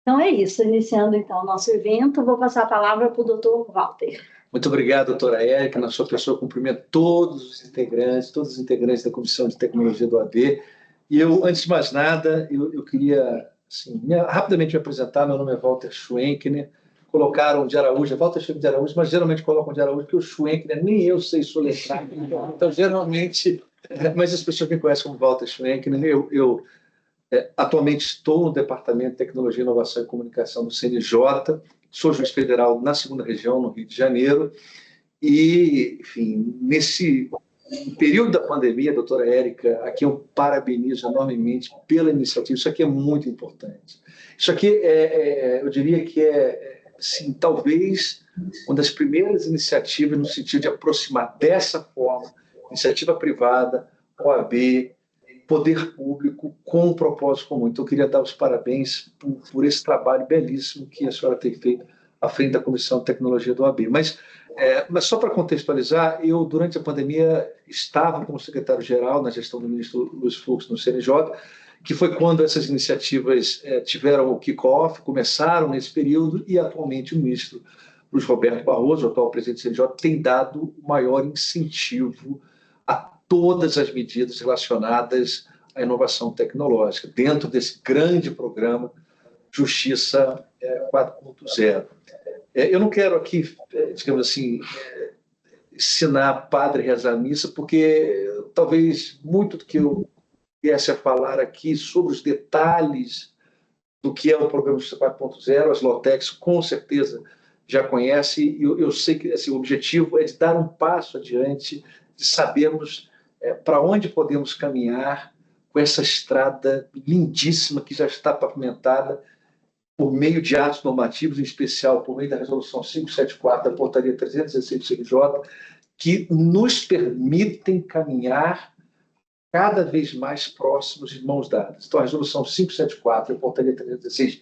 Então é isso, iniciando então o nosso evento, vou passar a palavra para o doutor Walter. Muito obrigado, doutora Érica. Na sua pessoa, cumprimento todos os integrantes da Comissão de Tecnologia do AB. E eu, antes de mais nada, eu queria assim, rapidamente me apresentar. Meu nome é Walter Schwenkner. Colocaram de Araújo, é Walter Schwenkner de Araújo, mas geralmente colocam de Araújo, porque o Schwenkner, nem eu sei soletrar. Então, geralmente, mas as pessoas me conhecem como Walter Schwenkner. Atualmente estou no Departamento de Tecnologia, Inovação e Comunicação do CNJ, sou juiz federal na segunda região, no Rio de Janeiro, e, enfim, nesse período da pandemia, doutora Érica, aqui eu parabenizo enormemente pela iniciativa, isso aqui é muito importante. Isso aqui, eu diria que sim, talvez uma das primeiras iniciativas no sentido de aproximar dessa forma, iniciativa privada, OAB, poder público com um propósito comum. Então, eu queria dar os parabéns por esse trabalho belíssimo que a senhora tem feito à frente da Comissão de Tecnologia do OAB. Mas só para contextualizar, eu, durante a pandemia, estava como secretário-geral na gestão do ministro Luiz Fux no CNJ, que foi quando essas iniciativas tiveram o kick-off, começaram nesse período, e atualmente o ministro Luiz Roberto Barroso, o atual presidente do CNJ, tem dado o maior incentivo a todas as medidas relacionadas à inovação tecnológica, dentro desse grande programa Justiça 4.0. Eu não quero aqui, digamos assim, ensinar padre a rezar a missa, porque talvez muito do que eu viesse a falar aqui sobre os detalhes do que é o programa Justiça 4.0, as Lotecs com certeza já conhecem, e eu sei que assim, o objetivo é de dar um passo adiante, de sabermos para onde podemos caminhar com essa estrada lindíssima que já está pavimentada por meio de atos normativos, em especial por meio da Resolução 574 da Portaria 316 do CNJ, que nos permitem caminhar cada vez mais próximos de mãos dadas. Então, a Resolução 574 da Portaria 316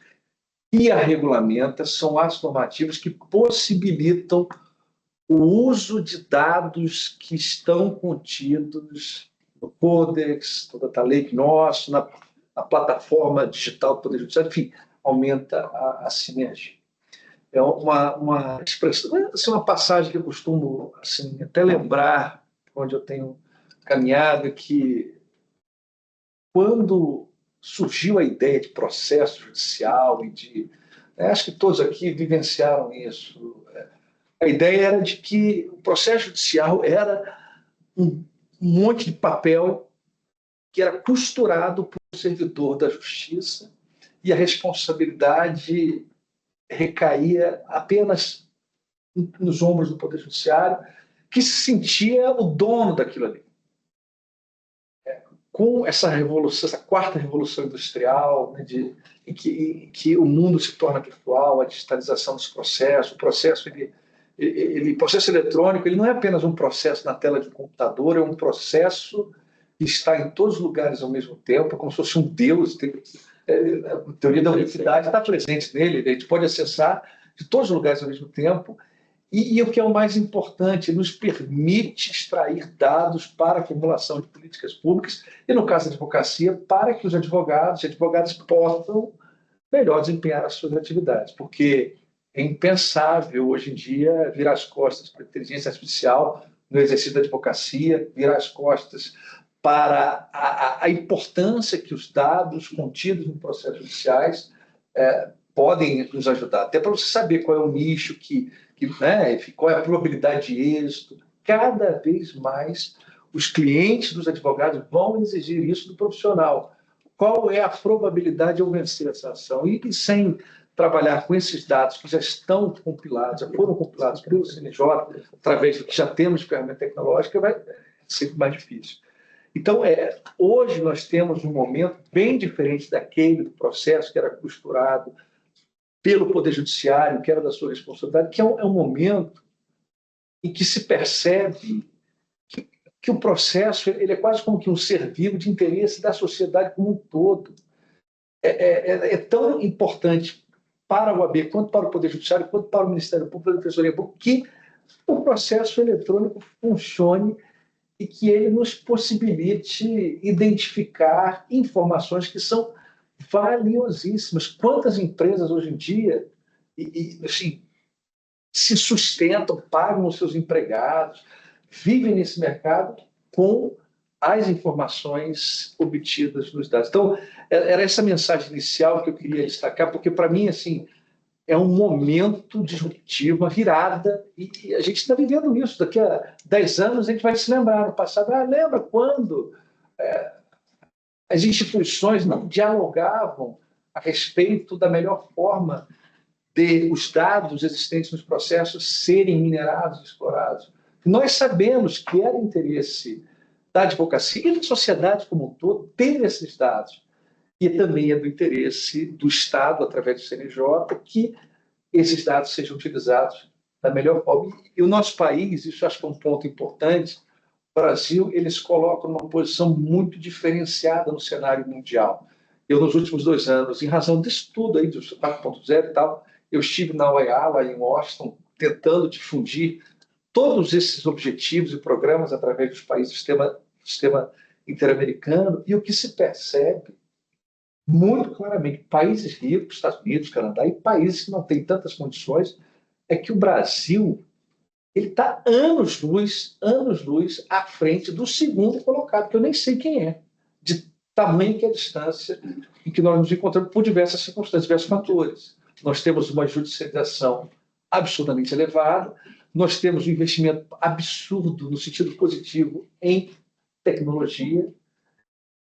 e a regulamenta são atos normativos que possibilitam o uso de dados que estão contidos no Codex, no Data Lake nosso, na plataforma digital do Poder Judiciário, enfim, aumenta a sinergia. É uma expressão, uma passagem que eu costumo assim, até lembrar, onde eu tenho caminhado, que quando surgiu a ideia de processo judicial acho que todos aqui vivenciaram isso. A ideia era de que o processo judicial era um monte de papel que era costurado por um servidor da justiça e a responsabilidade recaía apenas nos ombros do Poder Judiciário, que se sentia o dono daquilo ali. Com essa revolução, essa quarta revolução industrial, né, em que o mundo se torna virtual, a digitalização dos processos, o processo processo eletrônico, ele não é apenas um processo na tela de um computador, é um processo que está em todos os lugares ao mesmo tempo, como se fosse um Deus. A teoria da unicidade está presente nele, a gente pode acessar de todos os lugares ao mesmo tempo, e o que é o mais importante, nos permite extrair dados para a formulação de políticas públicas e, no caso da advocacia, para que os advogados e advogadas possam melhor desempenhar as suas atividades, porque é impensável hoje em dia virar as costas para a inteligência artificial no exercício da advocacia, virar as costas para a importância que os dados contidos no processo judiciais podem nos ajudar, até para você saber qual é o nicho, qual é a probabilidade de êxito. Cada vez mais os clientes dos advogados vão exigir isso do profissional. Qual é a probabilidade de eu vencer essa ação? E sem trabalhar com esses dados que já estão compilados, já foram compilados pelo CNJ, através do que já temos de ferramenta tecnológica, vai ser mais difícil. Então, hoje nós temos um momento bem diferente daquele do processo que era costurado pelo Poder Judiciário, que era da sua responsabilidade, que é um momento em que se percebe que o processo ele é quase como que um ser vivo de interesse da sociedade como um todo. É tão importante para o AB, quanto para o Poder Judiciário, quanto para o Ministério Público e a Defensoria Pública, que o processo eletrônico funcione e que ele nos possibilite identificar informações que são valiosíssimas. Quantas empresas hoje em dia assim, se sustentam, pagam os seus empregados, vivem nesse mercado com as informações obtidas nos dados. Então, era essa mensagem inicial que eu queria destacar, porque, para mim, assim, é um momento disruptivo, uma virada, e a gente está vivendo isso. Daqui a 10 anos, a gente vai se lembrar no passado. Lembra quando as instituições não dialogavam a respeito da melhor forma de os dados existentes nos processos serem minerados e explorados? Nós sabemos que era interesse da advocacia e da sociedade como um todo ter esses dados. E também é do interesse do Estado, através do CNJ, que esses dados sejam utilizados da melhor forma. E o nosso país, isso acho que é um ponto importante, o Brasil, eles colocam numa posição muito diferenciada no cenário mundial. Eu, nos últimos 2 anos, em razão disso tudo aí, do 4.0 e tal, eu estive na OEA, lá em Washington, tentando difundir todos esses objetivos e programas através dos países do sistema interamericano, e o que se percebe muito claramente, países ricos, Estados Unidos, Canadá, e países que não têm tantas condições, é que o Brasil ele está anos-luz à frente do segundo colocado, que eu nem sei quem é, de tamanho que é a distância em que nós nos encontramos por diversas circunstâncias, diversos fatores. Nós temos uma judicialização absurdamente elevada, nós temos um investimento absurdo, no sentido positivo, em tecnologia,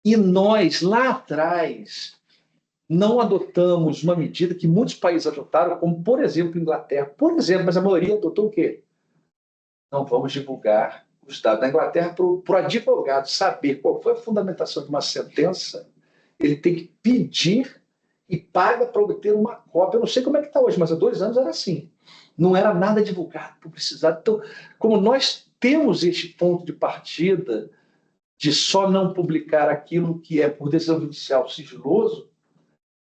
e nós, lá atrás, não adotamos uma medida que muitos países adotaram, como, por exemplo, a Inglaterra. Por exemplo, mas a maioria adotou o quê? Não vamos divulgar os dados. Na Inglaterra, para o advogado saber qual foi a fundamentação de uma sentença, ele tem que pedir e paga para obter uma cópia. Eu não sei como é que está hoje, mas há 2 anos era assim. Não era nada divulgado, publicizado. Então, como nós temos este ponto de partida de só não publicar aquilo que é, por decisão judicial, sigiloso,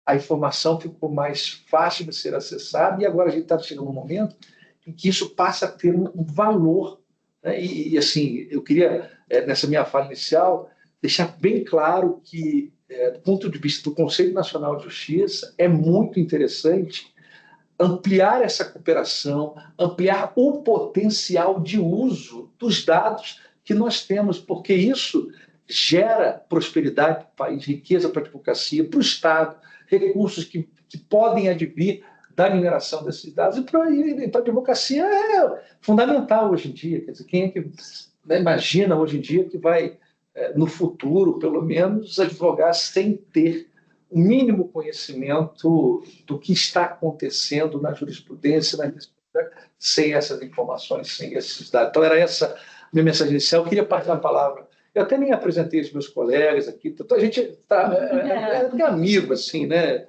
a informação ficou mais fácil de ser acessada, e agora a gente está chegando num momento em que isso passa a ter um valor. Né? E, assim, eu queria, nessa minha fala inicial, deixar bem claro que, do ponto de vista do Conselho Nacional de Justiça, é muito interessante ampliar essa cooperação, ampliar o potencial de uso dos dados que nós temos, porque isso gera prosperidade para o país, riqueza para a advocacia, para o Estado, recursos que podem advir da mineração desses dados, e para a advocacia é fundamental hoje em dia. Quer dizer, quem é que imagina hoje em dia que vai, no futuro, pelo menos, advogar sem ter o mínimo conhecimento do que está acontecendo na jurisprudência, sem essas informações, sem esses dados. Então, era essa minha mensagem inicial. Eu queria passar a palavra. Eu até nem apresentei os meus colegas aqui. A gente é amigo, assim, né?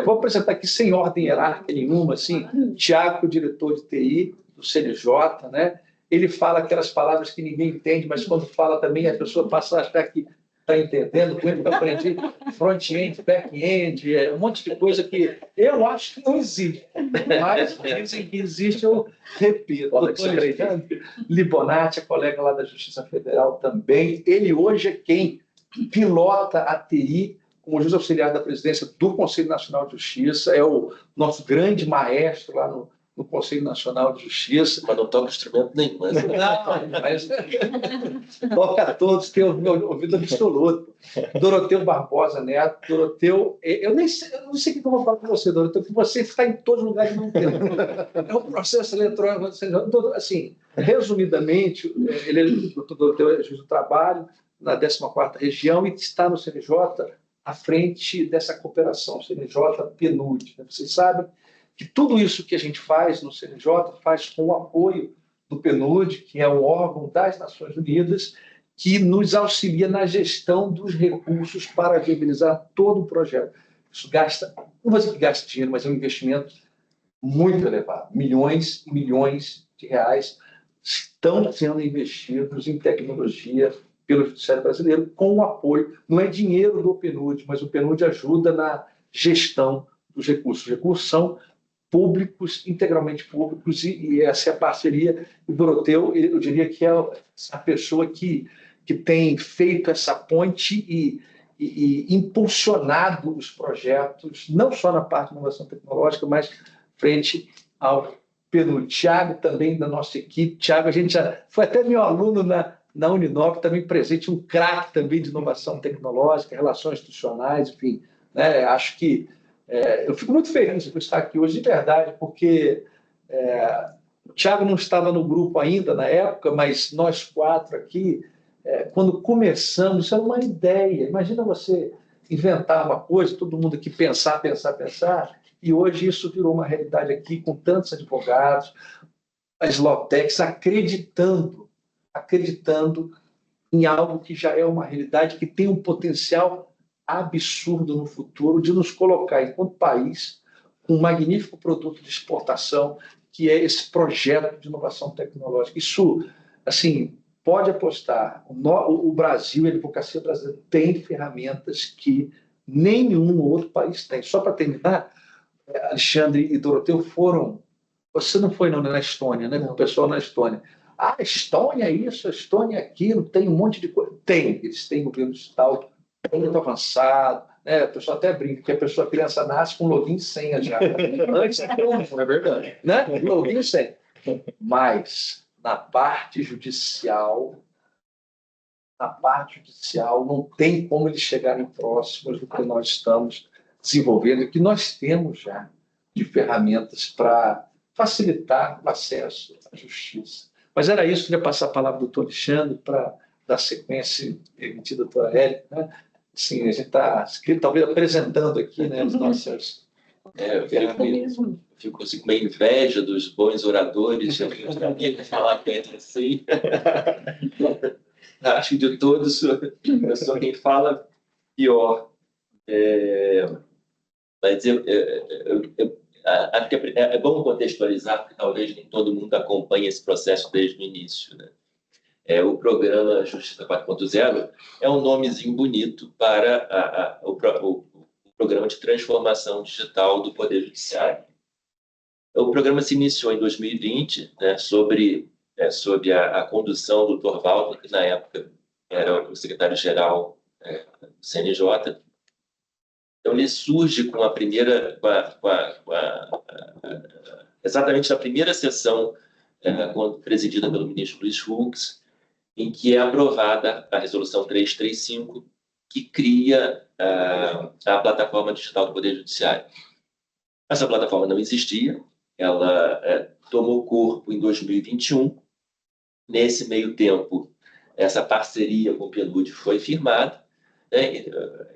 Vou apresentar aqui sem ordem hierárquica nenhuma, assim. Tiago, diretor de TI do CNJ, né? Ele fala aquelas palavras que ninguém entende, mas quando fala também a pessoa passa a achar que está entendendo. Com ele eu aprendi front-end, back-end, um monte de coisa que eu acho que não existe. Mas dizem que existe, eu repito. O doutor Alexandre Libonati, colega lá da Justiça Federal também, ele hoje é quem pilota a TI como juiz auxiliar da presidência do Conselho Nacional de Justiça, é o nosso grande maestro lá no Conselho Nacional de Justiça. Mas não toca instrumento nenhum. Mas... Não, mas toca a todos, tem o meu ouvido absoluto. Doroteu Barbosa Neto, Doroteu... Eu não sei o que eu vou falar com você, Doroteu, porque você está em todos os lugares ao mesmo tempo. É um processo eletrônico. Assim, resumidamente, o doutor Doroteu é juiz do trabalho na 14ª região e está no CNJ à frente dessa cooperação CNJ-PNUD. Vocês sabem que tudo isso que a gente faz no CNJ faz com o apoio do PNUD, que é o órgão das Nações Unidas, que nos auxilia na gestão dos recursos para viabilizar todo o projeto. Isso gasta, não vou dizer que gasta dinheiro, mas é um investimento muito elevado. Milhões e milhões de reais estão sendo investidos em tecnologia pelo Judiciário Brasileiro, com o apoio, não é dinheiro do PNUD, mas o PNUD ajuda na gestão dos recursos. Os recursos são públicos, integralmente públicos, e essa é a parceria. O Doroteu, eu diria que é a pessoa que tem feito essa ponte e impulsionado os projetos, não só na parte de inovação tecnológica, mas frente ao Pedro Thiago, também da nossa equipe. Thiago, a gente já foi até meu aluno na Uninove, também presente, um craque também de inovação tecnológica, relações institucionais, enfim. Né? Acho que eu fico muito feliz por estar aqui hoje, de verdade, porque o Thiago não estava no grupo ainda na época, mas nós quatro aqui, quando começamos, isso era uma ideia. Imagina você inventar uma coisa, todo mundo aqui pensar, e hoje isso virou uma realidade aqui, com tantos advogados, as Lawtechs acreditando em algo que já é uma realidade, que tem um potencial absurdo no futuro de nos colocar, enquanto país, um magnífico produto de exportação, que é esse projeto de inovação tecnológica. Isso, assim, pode apostar. O Brasil, a advocacia brasileira, tem ferramentas que nenhum outro país tem. Só para terminar, Alexandre e Doroteu foram... Você não foi na Estônia, né? Com o pessoal na Estônia. Ah, Estônia é isso, a Estônia é aquilo, tem um monte de coisa. Tem, eles têm governo digital muito avançado, né? O pessoal até brinca que a criança nasce com login e senha já. Antes, é verdade. Né? Login e senha. Mas na parte judicial não tem como eles chegarem próximos do que nós estamos desenvolvendo e que nós temos já de ferramentas para facilitar o acesso à justiça. Mas era isso, queria passar a palavra ao doutor Alexandre para dar sequência à doutora Érica. Né? Sim, a gente está talvez apresentando aqui, né, as nossas... Eu fico assim, com uma inveja dos bons oradores, eu não falar tanto assim. Acho que de todos, eu sou quem fala pior. Mas acho que é bom contextualizar, porque talvez nem todo mundo acompanhe esse processo desde o início. Né? O programa Justiça 4.0 é um nomezinho bonito para o programa de transformação digital do Poder Judiciário. O programa se iniciou em 2020, né, sob a condução do Dr. Walter, que na época era o secretário-geral do CNJ. Então, ele surge com a primeira, exatamente na primeira sessão, presidida pelo ministro Luiz Fux, em que é aprovada a Resolução 335, que cria a plataforma digital do Poder Judiciário. Essa plataforma não existia, ela tomou corpo em 2021. Nesse meio tempo, essa parceria com o PNUD foi firmada, né?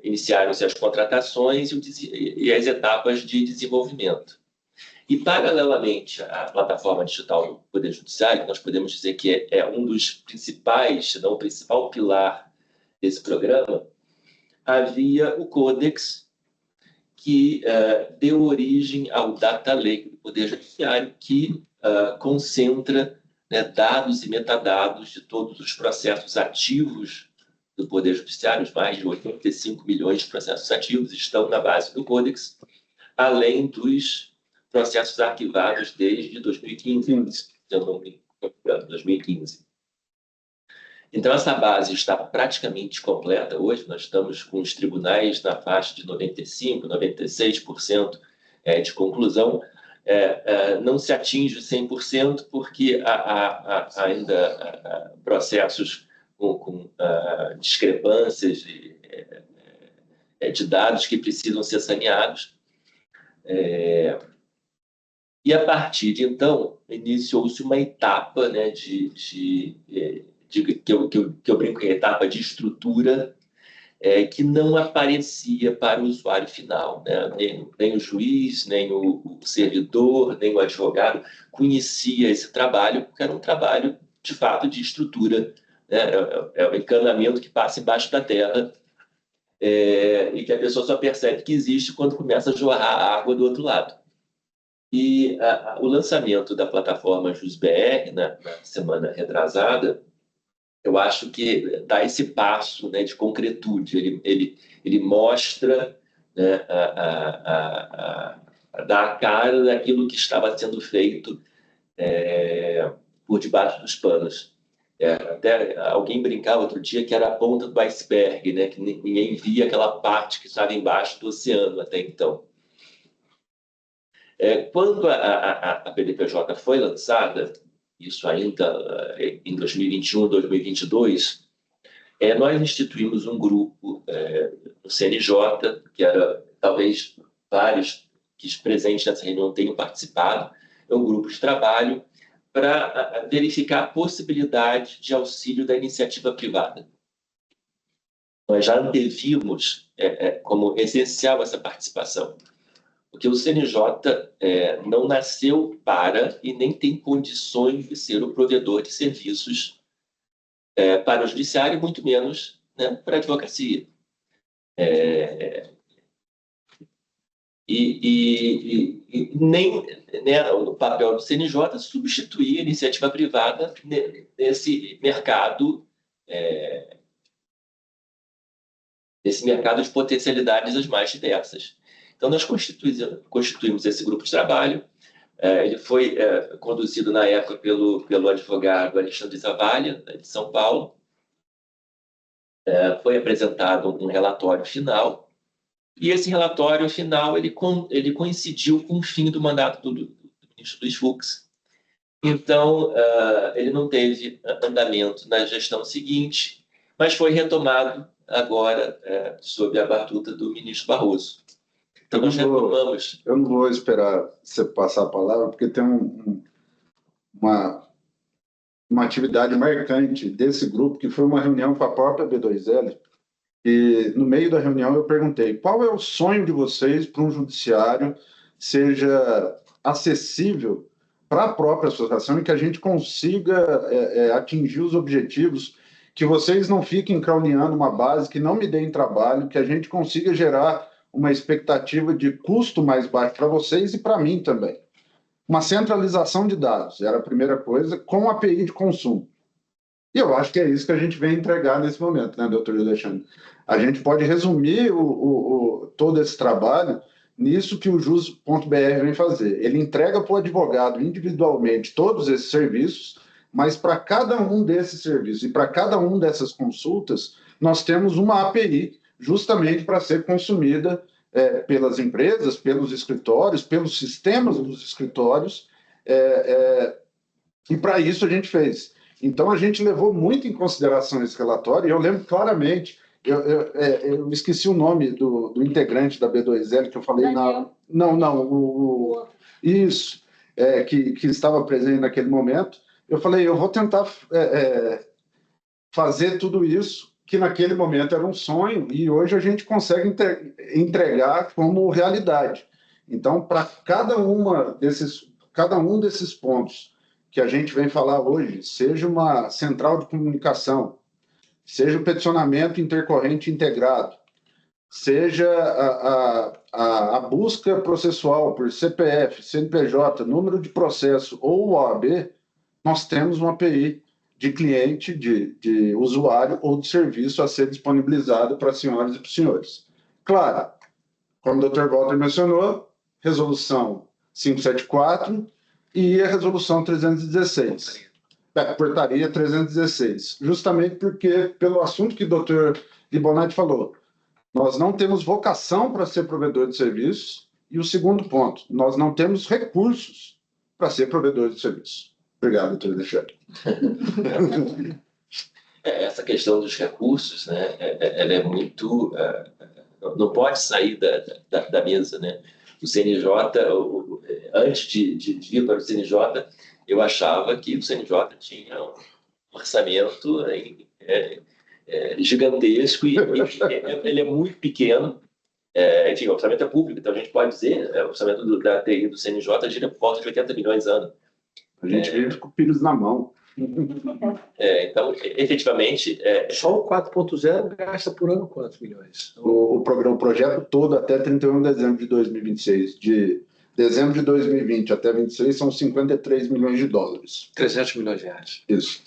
Iniciaram-se as contratações e as etapas de desenvolvimento. E, paralelamente à plataforma digital do Poder Judiciário, nós podemos dizer que é um dos principais, se não o principal pilar desse programa, havia o Codex, que deu origem ao Data Lake do Poder Judiciário, que concentra, né, dados e metadados de todos os processos ativos do Poder Judiciário. Os mais de 85 milhões de processos ativos estão na base do Codex, além dos processos arquivados desde 2015, se eu não me engano, 2015. Então, essa base está praticamente completa hoje. Nós estamos com os tribunais na faixa de 95%, 96% de conclusão. Não se atinge 100% porque há ainda processos com discrepâncias de dados que precisam ser saneados. E, a partir de então, iniciou-se uma etapa, né, que eu brinco em etapa de estrutura, que não aparecia para o usuário final, né? Nem o juiz, nem o servidor, nem o advogado conhecia esse trabalho, porque era um trabalho, de fato, de estrutura, né? É o encanamento que passa embaixo da terra, e que a pessoa só percebe que existe quando começa a jorrar a água do outro lado. E o lançamento da plataforma JusBR, na semana retrasada, eu acho que dá esse passo, né, de concretude. Ele mostra, né, dá a cara daquilo que estava sendo feito por debaixo dos panos. Até alguém brincava outro dia que era a ponta do iceberg, né? Que ninguém via aquela parte que estava embaixo do oceano até então. Quando a BDPJ foi lançada, isso ainda em 2021, 2022, nós instituímos um grupo no CNJ, que era, talvez vários que presentes nessa reunião tenham participado, é um grupo de trabalho para verificar a possibilidade de auxílio da iniciativa privada. Nós já antevimos como essencial essa participação, porque o CNJ não nasceu para e nem tem condições de ser o provedor de serviços para o judiciário, muito menos, né, para a advocacia. E nem, né, o papel do CNJ substituir a iniciativa privada nesse mercado de potencialidades as mais diversas. Então, nós constituímos esse grupo de trabalho. Ele foi conduzido, na época, pelo advogado Alexandre Zavalha, de São Paulo. Foi apresentado um relatório final, e esse relatório final ele coincidiu com o fim do mandato do ministro Luiz Fux. Então, ele não teve andamento na gestão seguinte, mas foi retomado agora sob a batuta do ministro Barroso. Então, nós retomamos. Eu não vou esperar você passar a palavra, porque tem uma atividade marcante desse grupo, que foi uma reunião com a própria B2L, e no meio da reunião eu perguntei: qual é o sonho de vocês para um judiciário seja acessível para a própria associação e que a gente consiga atingir os objetivos, que vocês não fiquem cauneando uma base, que não me deem trabalho, que a gente consiga gerar uma expectativa de custo mais baixo para vocês e para mim também. Uma centralização de dados, era a primeira coisa, com API de consumo. E eu acho que é isso que a gente vem entregar nesse momento, né, doutor Alexandre? A gente pode resumir todo esse trabalho nisso que o Jus.br vem fazer. Ele entrega para o advogado individualmente todos esses serviços, mas para cada um desses serviços e para cada uma dessas consultas, nós temos uma API justamente para ser consumida pelas empresas, pelos escritórios, pelos sistemas dos escritórios, e para isso a gente fez. Então, a gente levou muito em consideração esse relatório, e eu lembro claramente, eu esqueci o nome do integrante da B2L, que eu falei... Isso, que estava presente naquele momento. Eu falei, eu vou tentar fazer tudo isso, que naquele momento era um sonho, e hoje a gente consegue entregar como realidade. Então, para cada um desses pontos que a gente vem falar hoje, seja uma central de comunicação, seja o peticionamento intercorrente integrado, seja a busca processual por CPF, CNPJ, número de processo ou OAB, nós temos uma API de cliente, de usuário ou de serviço a ser disponibilizado para as senhoras e para os senhores. Claro, como o Dr. Walter mencionou, resolução 574 e a resolução 316. Portaria 316. Justamente porque, pelo assunto que o Dr. Libonati falou, nós não temos vocação para ser provedor de serviços, e o segundo ponto, nós não temos recursos para ser provedor de serviços. Obrigado, doutor Alexandre. Essa questão dos recursos, né, ela é muito... não pode sair da mesa, né? O CNJ, antes de vir para o CNJ, eu achava que o CNJ tinha um orçamento gigantesco e ele é muito pequeno. Enfim, o orçamento é público, então a gente pode dizer, o orçamento da TI do CNJ gira por volta de 80 milhões ano. A gente vive com pilhos na mão. Então, efetivamente... Só o 4.0 gasta por ano quantos milhões? O projeto todo até 31 de dezembro de 2026. De dezembro de 2020 até 2026 são 53 milhões de dólares. 300 milhões de reais. Isso.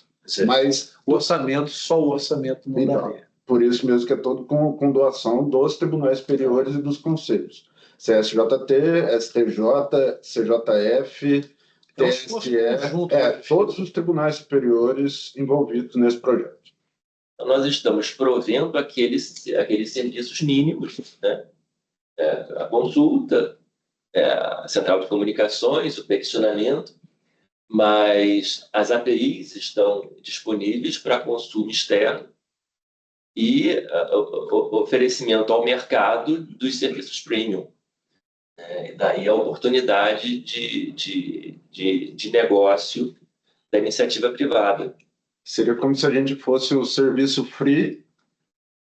Mas o orçamento, só o orçamento não daria. Por isso mesmo que é todo com doação dos tribunais superiores e dos conselhos. CSJT, STJ, CJF, TSE, todos os tribunais superiores envolvidos nesse projeto. Então, nós estamos provendo aqueles serviços mínimos, né? A consulta, a central de comunicações, o peticionamento, mas as APIs estão disponíveis para consumo externo e o oferecimento ao mercado dos serviços premium. Daí a oportunidade de negócio da iniciativa privada. Seria como se a gente fosse o serviço free,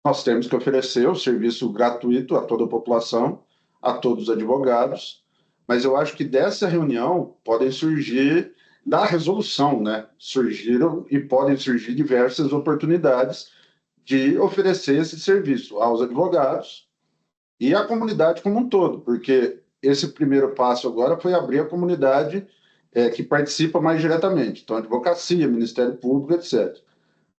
nós temos que oferecer o serviço gratuito a toda a população, a todos os advogados, mas eu acho que dessa reunião podem surgir, da resolução, né? Surgiram e podem surgir diversas oportunidades de oferecer esse serviço aos advogados e à comunidade como um todo, porque esse primeiro passo agora foi abrir a comunidade que participa mais diretamente, então advocacia, Ministério Público, etc.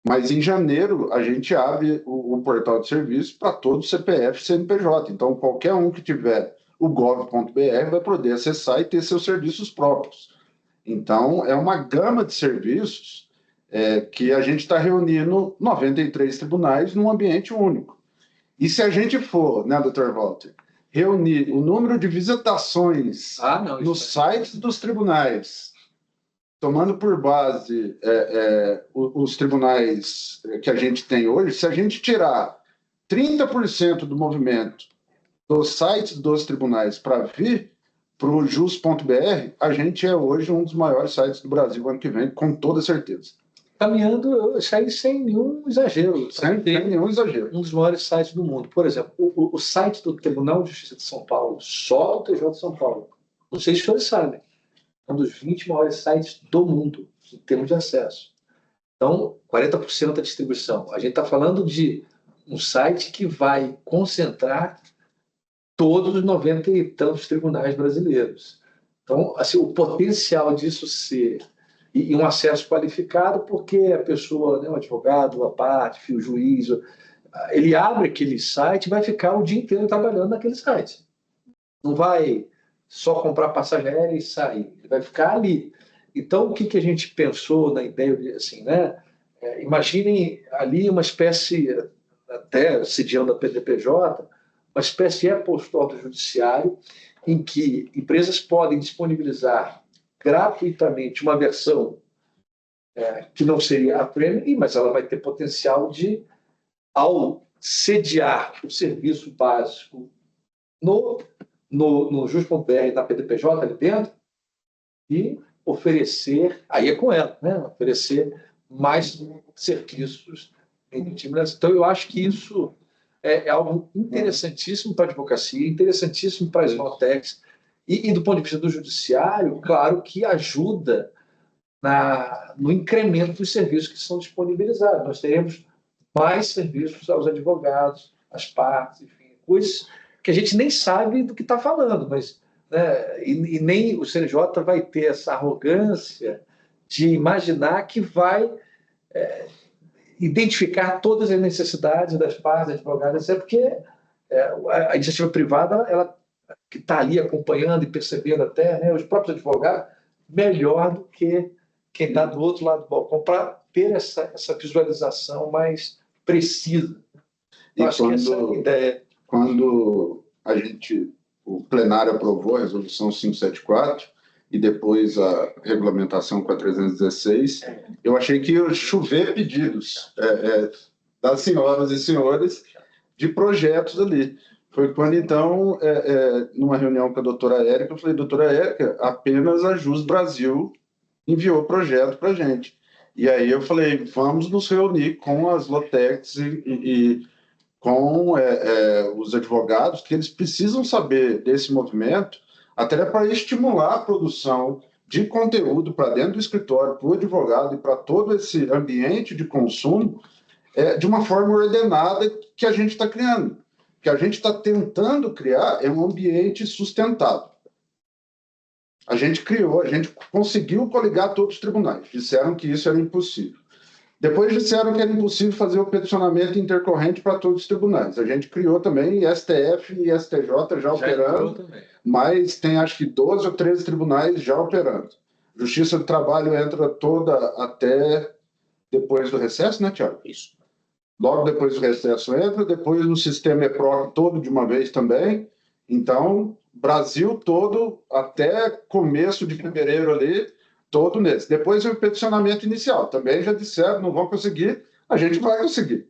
Mas em janeiro a gente abre o portal de serviço para todo o CPF e CNPJ, então qualquer um que tiver o gov.br vai poder acessar e ter seus serviços próprios. Então é uma gama de serviços que a gente está reunindo 93 tribunais num ambiente único. E se a gente for, né, Dr. Walter, reunir o número de visitações nos sites dos tribunais, tomando por base os tribunais que a gente tem hoje, se a gente tirar 30% do movimento dos sites dos tribunais para vir para o jus.br, a gente é hoje um dos maiores sites do Brasil ano que vem, com toda certeza. Caminhando, sair sem nenhum exagero. Sem nenhum exagero. Um dos maiores sites do mundo. Por exemplo, o site do Tribunal de Justiça de São Paulo, só o TJ de São Paulo, não sei se vocês sabem, é um dos 20 maiores sites do mundo, em termos de acesso. Então, 40% da distribuição. A gente está falando de um site que vai concentrar todos os 90 e tantos tribunais brasileiros. Então, assim, o potencial disso ser e um acesso qualificado, porque a pessoa, né, o advogado, a parte, o juiz, ele abre aquele site e vai ficar o dia inteiro trabalhando naquele site. Não vai só comprar passagem aérea e sair, ele vai ficar ali. Então, o que a gente pensou na ideia de, assim, né? Imaginem ali uma espécie, até sediando a PDPJ, uma espécie de Apple Store do Judiciário, em que empresas podem disponibilizar gratuitamente uma versão que não seria a Premium, mas ela vai ter potencial de, ao sediar o serviço básico no Jus.br, na PDPJ ali dentro, e oferecer, aí é com ela, né? Oferecer mais serviços em time. Então, eu acho que isso é algo interessantíssimo para a advocacia, interessantíssimo para as Maltecs, e do ponto de vista do judiciário, claro que ajuda no incremento dos serviços que são disponibilizados. Nós teremos mais serviços aos advogados, às partes, enfim, coisas que a gente nem sabe do que está falando, mas, né, e nem o CNJ vai ter essa arrogância de imaginar que vai identificar todas as necessidades das partes, advogadas, porque a iniciativa privada, ela que está ali acompanhando e percebendo até, né, os próprios advogados, melhor do que quem está do outro lado do balcão, para ter essa visualização mais precisa. E quando o plenário aprovou a resolução 574 e depois a regulamentação com a 316, eu achei que ia chover pedidos das senhoras e senhores de projetos ali. Foi quando, então, numa reunião com a doutora Érica, eu falei, doutora Érica, apenas a Jus Brasil enviou projeto para a gente. E aí eu falei, vamos nos reunir com as Lotecs e com os advogados, que eles precisam saber desse movimento, até para estimular a produção de conteúdo para dentro do escritório, para o advogado e para todo esse ambiente de consumo, de uma forma ordenada que a gente está criando. Que a gente está tentando criar um ambiente sustentável. A gente conseguiu coligar todos os tribunais. Disseram que isso era impossível. Depois disseram que era impossível fazer o peticionamento intercorrente para todos os tribunais. A gente criou também STF e STJ já operando, mas tem acho que 12 ou 13 tribunais já operando. Justiça do Trabalho entra toda até depois do recesso, né, Tiago? Isso. Logo depois do recesso entra, depois o sistema EPROC todo de uma vez também. Então, Brasil todo, até começo de fevereiro ali, todo nesse. Depois vem o peticionamento inicial. Também já disseram, não vão conseguir, a gente vai conseguir.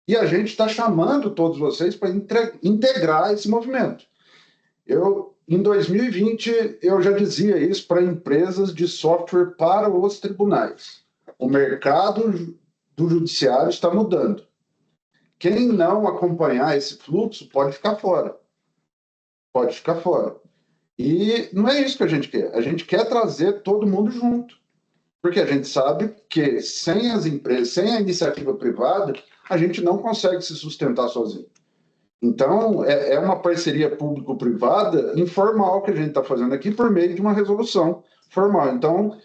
E a gente está chamando todos vocês para integrar esse movimento. Em 2020, eu já dizia isso para empresas de software para os tribunais. O mercado do judiciário está mudando. Quem não acompanhar esse fluxo pode ficar fora. Pode ficar fora. E não é isso que a gente quer. A gente quer trazer todo mundo junto. Porque a gente sabe que sem as empresas, sem a iniciativa privada, a gente não consegue se sustentar sozinho. Então, é uma parceria público-privada informal que a gente está fazendo aqui por meio de uma resolução formal. Então,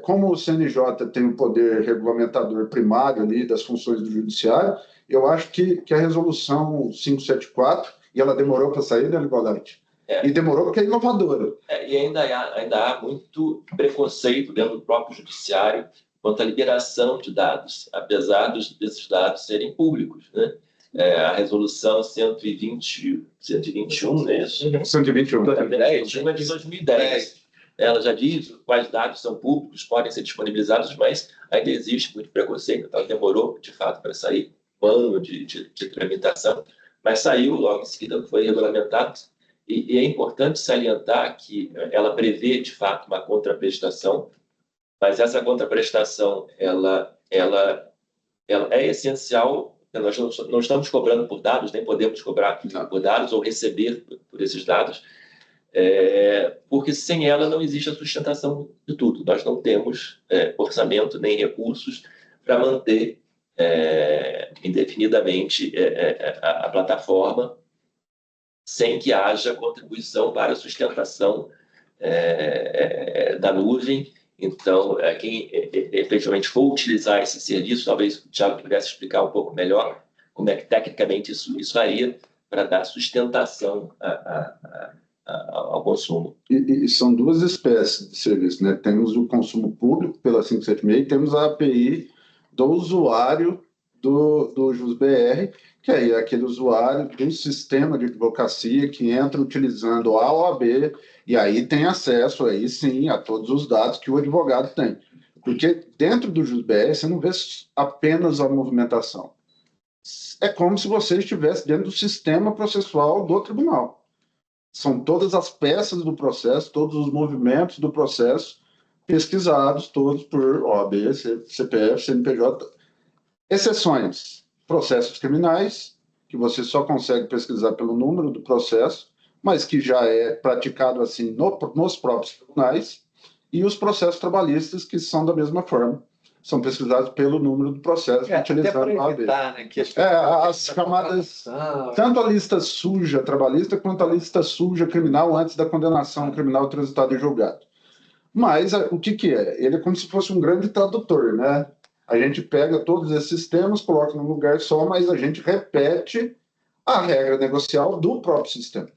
como o CNJ tem o poder regulamentador primário ali das funções do judiciário, eu acho que a resolução 574, e ela demorou para sair, né, Nicolete? E demorou porque é inovadora. E ainda há muito preconceito dentro do próprio judiciário quanto à liberação de dados, apesar desses dados serem públicos, né? A resolução 121, né? 121. É de 2010. Ela já diz quais dados são públicos, podem ser disponibilizados, mas ainda existe muito preconceito. Então, demorou, de fato, para sair um ano de tramitação, mas saiu, logo em seguida foi regulamentado. E é importante salientar que ela prevê, de fato, uma contraprestação, mas essa contraprestação ela é essencial. Nós não estamos cobrando por dados, nem podemos cobrar por dados ou receber por esses dados, porque sem ela não existe a sustentação de tudo. Nós não temos orçamento nem recursos para manter indefinidamente a plataforma sem que haja contribuição para a sustentação da nuvem. Então, quem efetivamente for utilizar esse serviço, talvez o Thiago pudesse explicar um pouco melhor como é que tecnicamente isso faria para dar sustentação ao consumo. E são duas espécies de serviço, né? Temos o consumo público pela 576 e temos a API do usuário do JusBR, que aí é aquele usuário do sistema de advocacia que entra utilizando a OAB e aí tem acesso, aí sim, a todos os dados que o advogado tem. Porque dentro do JusBR você não vê apenas a movimentação. É como se você estivesse dentro do sistema processual do tribunal. São todas as peças do processo, todos os movimentos do processo pesquisados, todos por OAB, CPF, CNPJ. Exceções, processos criminais, que você só consegue pesquisar pelo número do processo, mas que já é praticado assim nos próprios tribunais, e os processos trabalhistas, que são da mesma forma, são pesquisados pelo número do processo, utilizando a OAB. Né, que as camadas, tanto a lista suja trabalhista quanto a lista suja criminal antes da condenação criminal transitada em julgado. Mas o que é? Ele é como se fosse um grande tradutor, né? A gente pega todos esses sistemas, coloca num lugar só, mas a gente repete a regra negocial do próprio sistema.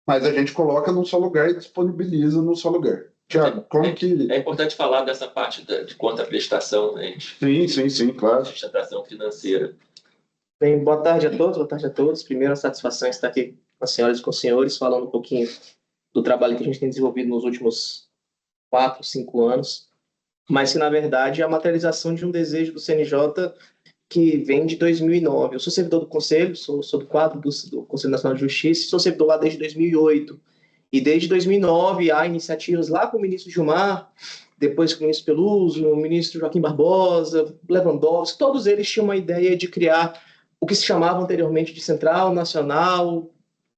Mas a gente coloca num só lugar e disponibiliza num só lugar. Tiago, como que... É importante falar dessa parte de contraprestação, né? Sim, claro. Sustentação financeira. Bem, boa tarde a todos. Primeiro, a satisfação estar aqui com as senhoras e com os senhores, falando um pouquinho do trabalho que a gente tem desenvolvido nos últimos 4, 5 anos, mas que, na verdade, é a materialização de um desejo do CNJ que vem de 2009. Eu sou servidor do Conselho, sou do quadro do Conselho Nacional de Justiça, sou servidor lá desde 2008. E desde 2009 há iniciativas lá com o ministro Gilmar, depois com o ministro Peluso, o ministro Joaquim Barbosa, Lewandowski, todos eles tinham uma ideia de criar o que se chamava anteriormente de Central Nacional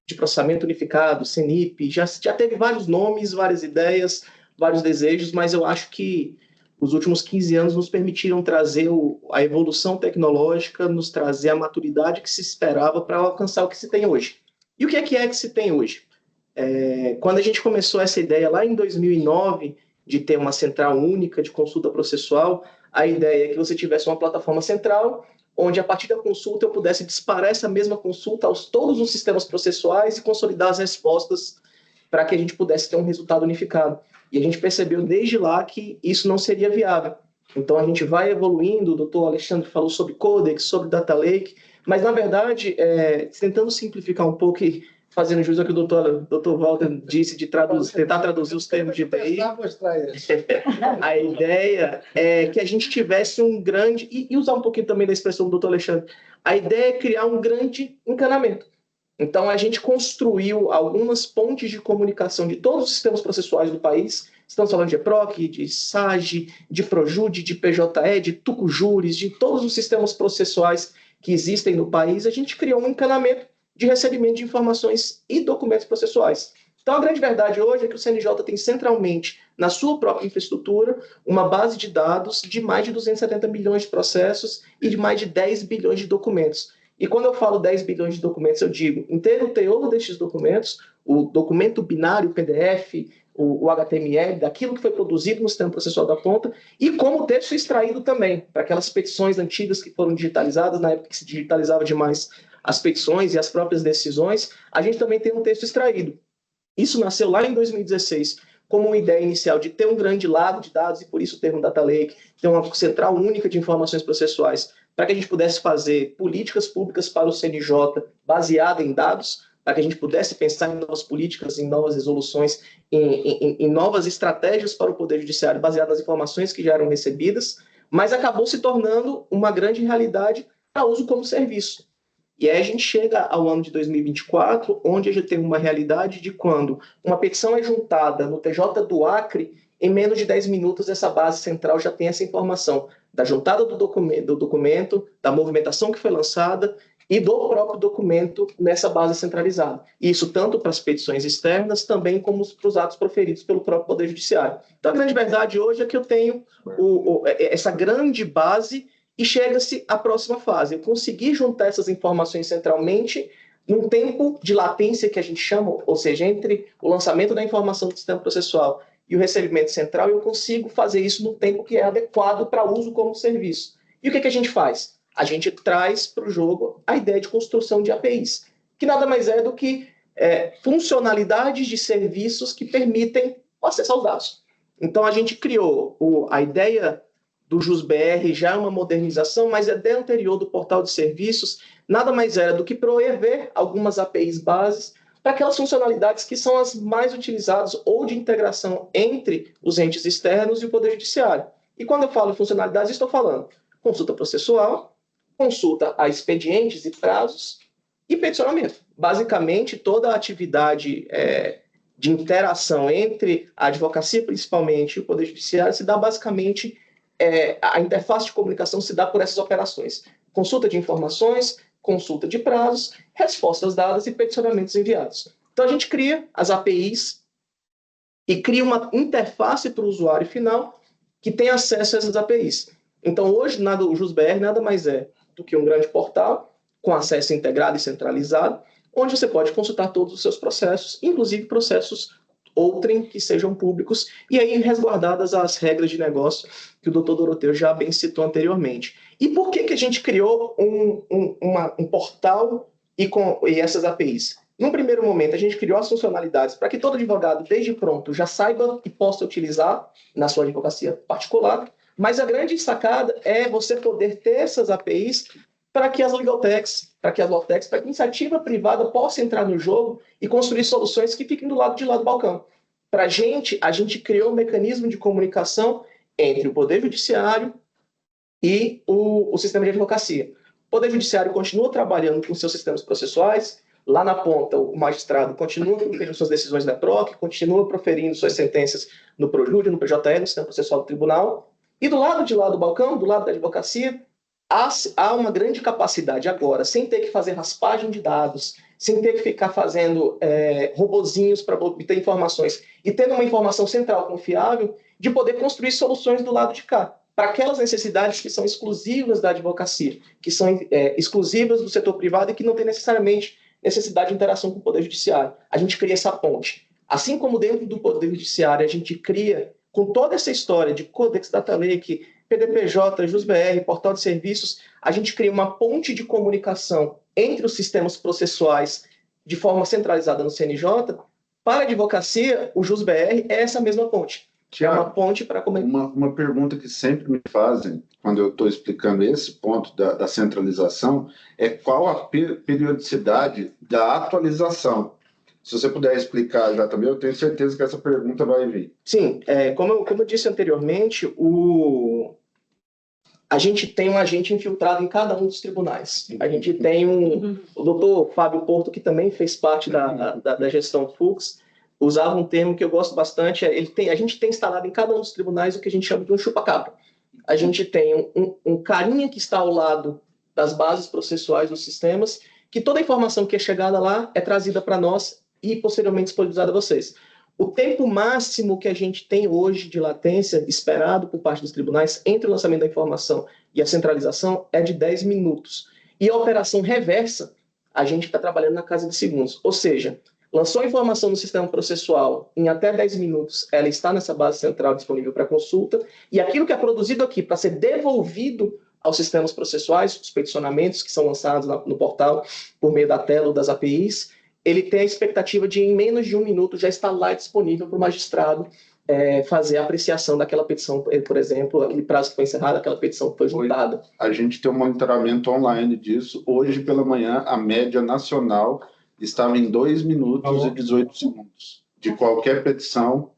de Processamento Unificado, CENIP. Já teve vários nomes, várias ideias, vários desejos, mas eu acho que os últimos 15 anos nos permitiram trazer a evolução tecnológica, nos trazer a maturidade que se esperava para alcançar o que se tem hoje. E o que é que se tem hoje? Quando a gente começou essa ideia lá em 2009 de ter uma central única de consulta processual, a ideia é que você tivesse uma plataforma central onde, a partir da consulta, eu pudesse disparar essa mesma consulta aos todos os sistemas processuais e consolidar as respostas para que a gente pudesse ter um resultado unificado. E a gente percebeu desde lá que isso não seria viável. Então, a gente vai evoluindo, o doutor Alexandre falou sobre Codex, sobre Data Lake, mas, na verdade, tentando simplificar um pouco e fazendo jus ao que o doutor Walter disse de tentar traduzir os termos de TI, a ideia é que a gente tivesse um grande, e usar um pouquinho também da expressão do doutor Alexandre, a ideia é criar um grande encanamento. Então, a gente construiu algumas pontes de comunicação de todos os sistemas processuais do país. Estamos falando de EPROC, de SAGE, de PROJUDE, de PJE, de Tucujures, de todos os sistemas processuais que existem no país. A gente criou um encanamento de recebimento de informações e documentos processuais. Então, a grande verdade hoje é que o CNJ tem centralmente, na sua própria infraestrutura, uma base de dados de mais de 270 bilhões de processos e de mais de 10 bilhões de documentos. E quando eu falo 10 bilhões de documentos, eu digo inteiro o teor destes documentos, o documento binário, o PDF, o HTML, daquilo que foi produzido no sistema processual da ponta, e como texto extraído também, para aquelas petições antigas que foram digitalizadas, na época que se digitalizava demais as petições e as próprias decisões, a gente também tem um texto extraído. Isso nasceu lá em 2016, como uma ideia inicial de ter um grande lago de dados, e por isso o termo Data Lake, ter uma central única de informações processuais, para que a gente pudesse fazer políticas públicas para o CNJ baseada em dados, para que a gente pudesse pensar em novas políticas, em novas resoluções, em novas estratégias para o Poder Judiciário baseadas nas informações que já eram recebidas, mas acabou se tornando uma grande realidade para uso como serviço. E aí a gente chega ao ano de 2024, onde a gente tem uma realidade de quando uma petição é juntada no TJ do Acre, em menos de 10 minutos essa base central já tem essa informação da juntada do documento, da movimentação que foi lançada e do próprio documento nessa base centralizada. Isso tanto para as petições externas, também como para os atos proferidos pelo próprio Poder Judiciário. Então a grande verdade hoje é que eu tenho essa grande base e chega-se à próxima fase. Eu consegui juntar essas informações centralmente num tempo de latência que a gente chama, ou seja, entre o lançamento da informação do sistema processual e o recebimento central, eu consigo fazer isso no tempo que é adequado para uso como serviço. E o que a gente faz? A gente traz para o jogo a ideia de construção de APIs, que nada mais é do que funcionalidades de serviços que permitem o acesso aos dados. Então, a gente criou a ideia do JusBR, já é uma modernização, mas a ideia anterior do portal de serviços nada mais era do que prover algumas APIs bases para aquelas funcionalidades que são as mais utilizadas ou de integração entre os entes externos e o Poder Judiciário. E quando eu falo funcionalidades, estou falando consulta processual, consulta a expedientes e prazos e peticionamento. Basicamente, toda a atividade de interação entre a advocacia, principalmente, e o Poder Judiciário se dá basicamente, a interface de comunicação se dá por essas operações. Consulta de informações, consulta de prazos, respostas dadas e peticionamentos enviados. Então, a gente cria as APIs e cria uma interface para o usuário final que tem acesso a essas APIs. Então, hoje, o JusBR nada mais é do que um grande portal com acesso integrado e centralizado, onde você pode consultar todos os seus processos, inclusive processos outrem que sejam públicos, e aí resguardadas as regras de negócio que o doutor Doroteu já bem citou anteriormente. E por que a gente criou um portal e essas APIs? Num primeiro momento, a gente criou as funcionalidades para que todo advogado, desde pronto, já saiba e possa utilizar na sua advocacia particular, mas a grande sacada é você poder ter essas APIs para que as legal techs, para que as law techs, para que a iniciativa privada possa entrar no jogo e construir soluções que fiquem do lado de lá do balcão. Para a gente criou um mecanismo de comunicação entre o Poder Judiciário e o sistema de advocacia. O Poder Judiciário continua trabalhando com seus sistemas processuais, lá na ponta o magistrado continua proferindo suas decisões da PROC, continua proferindo suas sentenças no PROJUDE, no PJE, no sistema processual do tribunal, e do lado de lá do balcão, do lado da advocacia, há uma grande capacidade agora, sem ter que fazer raspagem de dados, sem ter que ficar fazendo robozinhos para obter informações, e tendo uma informação central confiável, de poder construir soluções do lado de cá, para aquelas necessidades que são exclusivas da advocacia, que são exclusivas do setor privado e que não tem necessariamente necessidade de interação com o Poder Judiciário. A gente cria essa ponte. Assim como dentro do Poder Judiciário a gente cria, com toda essa história de Codex, Data Lake, PDPJ, JusBR, Portal de Serviços, a gente cria uma ponte de comunicação entre os sistemas processuais de forma centralizada no CNJ. Para a advocacia, o JusBR é essa mesma ponte. É uma ponte para uma pergunta que sempre me fazem quando eu estou explicando esse ponto da centralização é qual a periodicidade da atualização. Se você puder explicar já também, eu tenho certeza que essa pergunta vai vir. Sim, como eu disse anteriormente, a gente tem um agente infiltrado em cada um dos tribunais. A gente tem o doutor Fábio Porto, que também fez parte da gestão Fux, usava um termo que eu gosto bastante, a gente tem instalado em cada um dos tribunais o que a gente chama de um chupa-cabra. A gente tem um carinha que está ao lado das bases processuais dos sistemas, que toda a informação que é chegada lá é trazida para nós e posteriormente disponibilizada a vocês. O tempo máximo que a gente tem hoje de latência, esperado por parte dos tribunais, entre o lançamento da informação e a centralização, é de 10 minutos. E a operação reversa, a gente está trabalhando na casa de segundos. Ou seja, lançou a informação no sistema processual, em até 10 minutos, ela está nessa base central disponível para consulta, e aquilo que é produzido aqui para ser devolvido aos sistemas processuais, os peticionamentos que são lançados no portal por meio da tela ou das APIs, ele tem a expectativa de, em menos de 1 minuto, já estar lá disponível para o magistrado fazer a apreciação daquela petição, por exemplo, aquele prazo que foi encerrado, aquela petição que foi juntada. A gente tem um monitoramento online disso. Hoje, pela manhã, a média nacional estava em 2 minutos e 18 segundos. De qualquer petição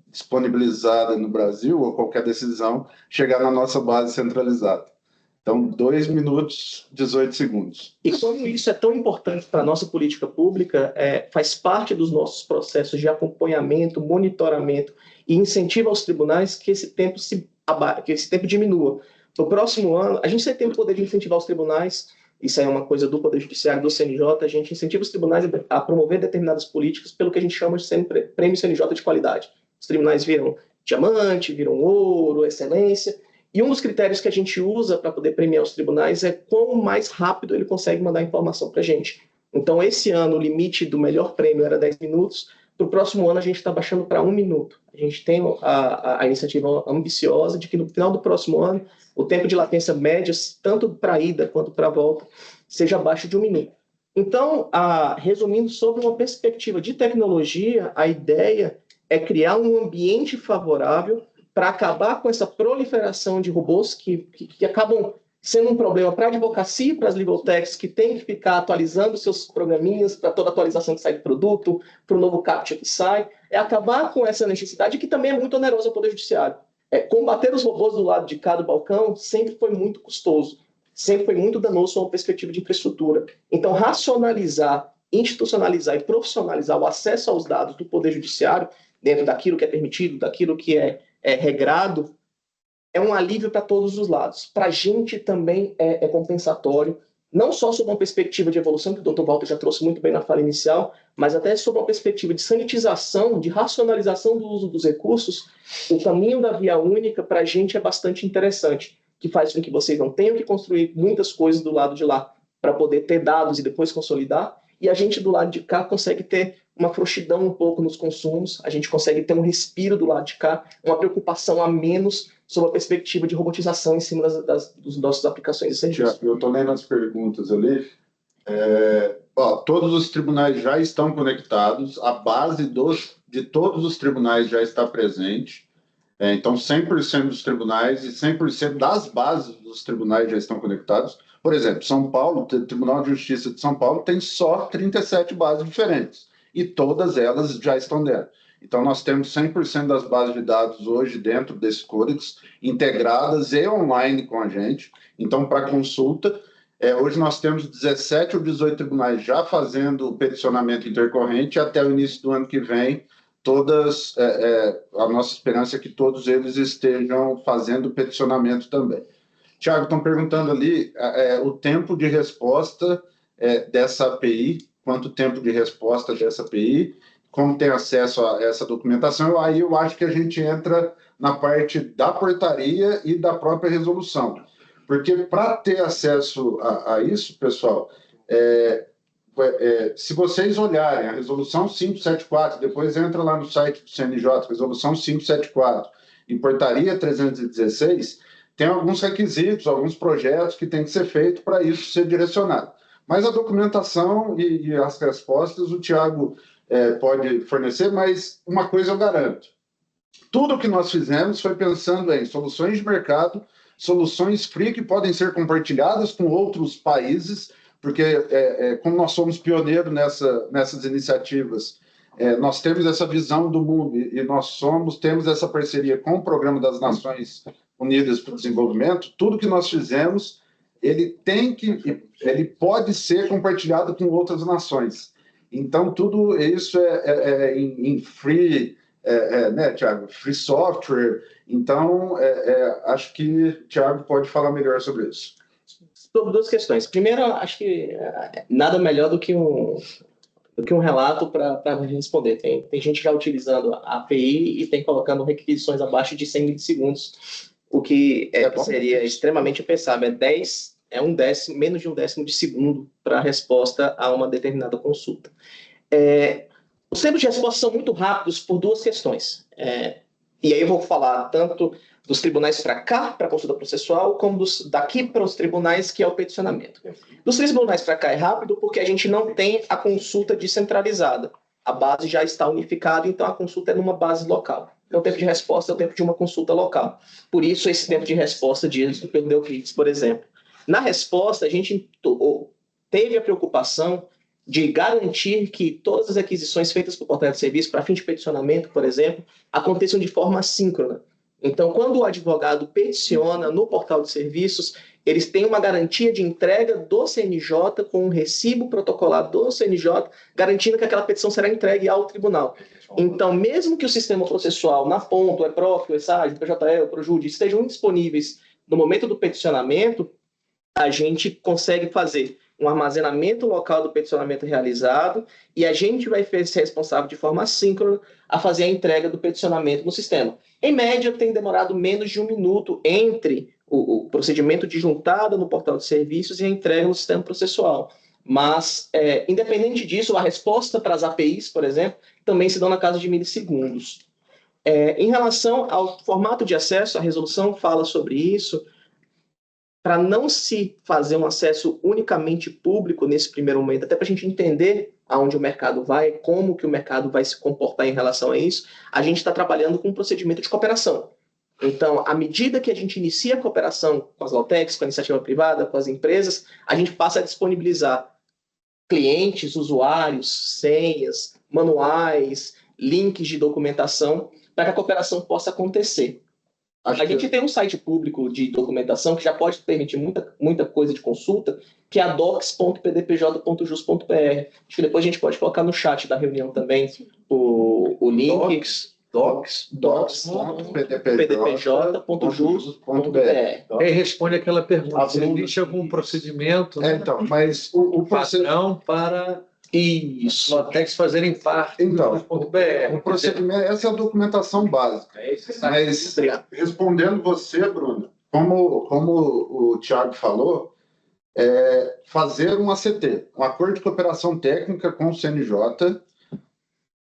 disponibilizada no Brasil, ou qualquer decisão, chegar na nossa base centralizada. Então, 2 minutos, 18 segundos. E como isso é tão importante para a nossa política pública, faz parte dos nossos processos de acompanhamento, monitoramento e incentivo aos tribunais que esse tempo diminua. No próximo ano, a gente sempre tem o poder de incentivar os tribunais, isso é uma coisa do Poder Judiciário, do CNJ, a gente incentiva os tribunais a promover determinadas políticas pelo que a gente chama de prêmio CNJ de qualidade. Os tribunais viram diamante, viram ouro, excelência. E um dos critérios que a gente usa para poder premiar os tribunais é quão mais rápido ele consegue mandar informação para a gente. Então, esse ano, o limite do melhor prêmio era 10 minutos. Para o próximo ano, a gente está baixando para 1 minuto. A gente tem a iniciativa ambiciosa de que, no final do próximo ano, o tempo de latência média, tanto para a ida quanto para a volta, seja abaixo de 1 minuto. Então, resumindo, sobre uma perspectiva de tecnologia, a ideia é criar um ambiente favorável para acabar com essa proliferação de robôs que acabam sendo um problema para a advocacia, para as legal techs que têm que ficar atualizando seus programinhas para toda atualização que sai do produto, para o novo CAPTCHA que sai, acabar com essa necessidade que também é muito onerosa ao Poder Judiciário. Combater os robôs do lado de cá do balcão sempre foi muito custoso, sempre foi muito danoso a uma perspectiva de infraestrutura. Então, racionalizar, institucionalizar e profissionalizar o acesso aos dados do Poder Judiciário, dentro daquilo que é permitido, daquilo que é regrado, é um alívio para todos os lados. Para a gente também é compensatório, não só sob uma perspectiva de evolução, que o Dr. Walter já trouxe muito bem na fala inicial, mas até sob uma perspectiva de sanitização, de racionalização do uso dos recursos. O caminho da via única, para a gente, é bastante interessante, que faz com que vocês não tenham que construir muitas coisas do lado de lá para poder ter dados e depois consolidar, e a gente do lado de cá consegue ter uma frouxidão um pouco nos consumos, a gente consegue ter um respiro do lado de cá, uma preocupação a menos sobre a perspectiva de robotização em cima das nossas aplicações e serviços. Eu estou lendo as perguntas ali. Todos os tribunais já estão conectados, a base de todos os tribunais já está presente, então 100% dos tribunais e 100% das bases dos tribunais já estão conectados. Por exemplo, São Paulo, o Tribunal de Justiça de São Paulo tem só 37 bases diferentes, e todas elas já estão dentro. Então, nós temos 100% das bases de dados hoje dentro desse Codex, integradas e online com a gente. Então, para consulta, hoje nós temos 17 ou 18 tribunais já fazendo peticionamento intercorrente, até o início do ano que vem, a nossa esperança é que todos eles estejam fazendo peticionamento também. Tiago, estão perguntando ali o tempo de resposta dessa API, quanto tempo de resposta dessa API, como tem acesso a essa documentação. Aí eu acho que a gente entra na parte da portaria e da própria resolução. Porque para ter acesso a isso, pessoal, se vocês olharem a resolução 574, depois entra lá no site do CNJ, resolução 574, e portaria 316, tem alguns requisitos, alguns projetos que tem que ser feito para isso ser direcionado. Mas a documentação e as respostas, o Tiago pode fornecer, mas uma coisa eu garanto. Tudo que nós fizemos foi pensando em soluções de mercado, soluções free que podem ser compartilhadas com outros países, porque como nós somos pioneiros nessas iniciativas, nós temos essa visão do mundo e temos essa parceria com o Programa das Nações Unidas para o Desenvolvimento. Tudo que nós fizemos, ele pode ser compartilhado com outras nações. Então, tudo isso em free, né, Thiago? Free software. Então, acho que o Thiago pode falar melhor sobre isso. Sobre duas questões. Primeiro, acho que nada melhor do que um relato para responder. Tem gente já utilizando a API e tem colocando requisições abaixo de 100 milissegundos, o que seria extremamente impensável. Menos de um décimo de segundo para a resposta a uma determinada consulta. Os tempos de resposta são muito rápidos por duas questões. E aí eu vou falar tanto dos tribunais para cá, para a consulta processual, como daqui para os tribunais, que é o peticionamento. Dos tribunais para cá é rápido porque a gente não tem a consulta descentralizada. A base já está unificada, então a consulta é numa base local. Então o tempo de resposta é o tempo de uma consulta local. Por isso esse tempo de resposta dito pelo Euclides, por exemplo. Na resposta, a gente teve a preocupação de garantir que todas as aquisições feitas por portal de serviço para fim de peticionamento, por exemplo, aconteçam de forma assíncrona. Então, quando o advogado peticiona no portal de serviços, eles têm uma garantia de entrega do CNJ com um recibo protocolado do CNJ, garantindo que aquela petição será entregue ao tribunal. Então, mesmo que o sistema processual, na ponta, o EPROF, o ESAG, o PJE, o PROJUDE, estejam indisponíveis no momento do peticionamento, a gente consegue fazer um armazenamento local do peticionamento realizado e a gente vai ser responsável de forma assíncrona a fazer a entrega do peticionamento no sistema. Em média, tem demorado menos de 1 minuto entre o procedimento de juntada no portal de serviços e a entrega no sistema processual. Mas, independente disso, a resposta para as APIs, por exemplo, também se dá na casa de milissegundos. Em relação ao formato de acesso, a resolução fala sobre isso. Para não se fazer um acesso unicamente público nesse primeiro momento, até para a gente entender aonde o mercado vai, como que o mercado vai se comportar em relação a isso, a gente está trabalhando com um procedimento de cooperação. Então, à medida que a gente inicia a cooperação com as Lautecs, com a iniciativa privada, com as empresas, a gente passa a disponibilizar clientes, usuários, senhas, manuais, links de documentação, para que a cooperação possa acontecer. A gente tem um site público de documentação que já pode permitir muita coisa de consulta, que é a docs.pdpj.jus.br. Acho que depois a gente pode colocar no chat da reunião também o link. docs.pdpj.jus.br. Aí responde aquela pergunta: se existe algum procedimento, né, então, mas o padrão para Isso. Lautecs fazerem parte Então, do .br. o procedimento, essa é a documentação básica. Mas, respondendo você, Bruno, como o Thiago falou, fazer um ACT, um acordo de cooperação técnica com o CNJ,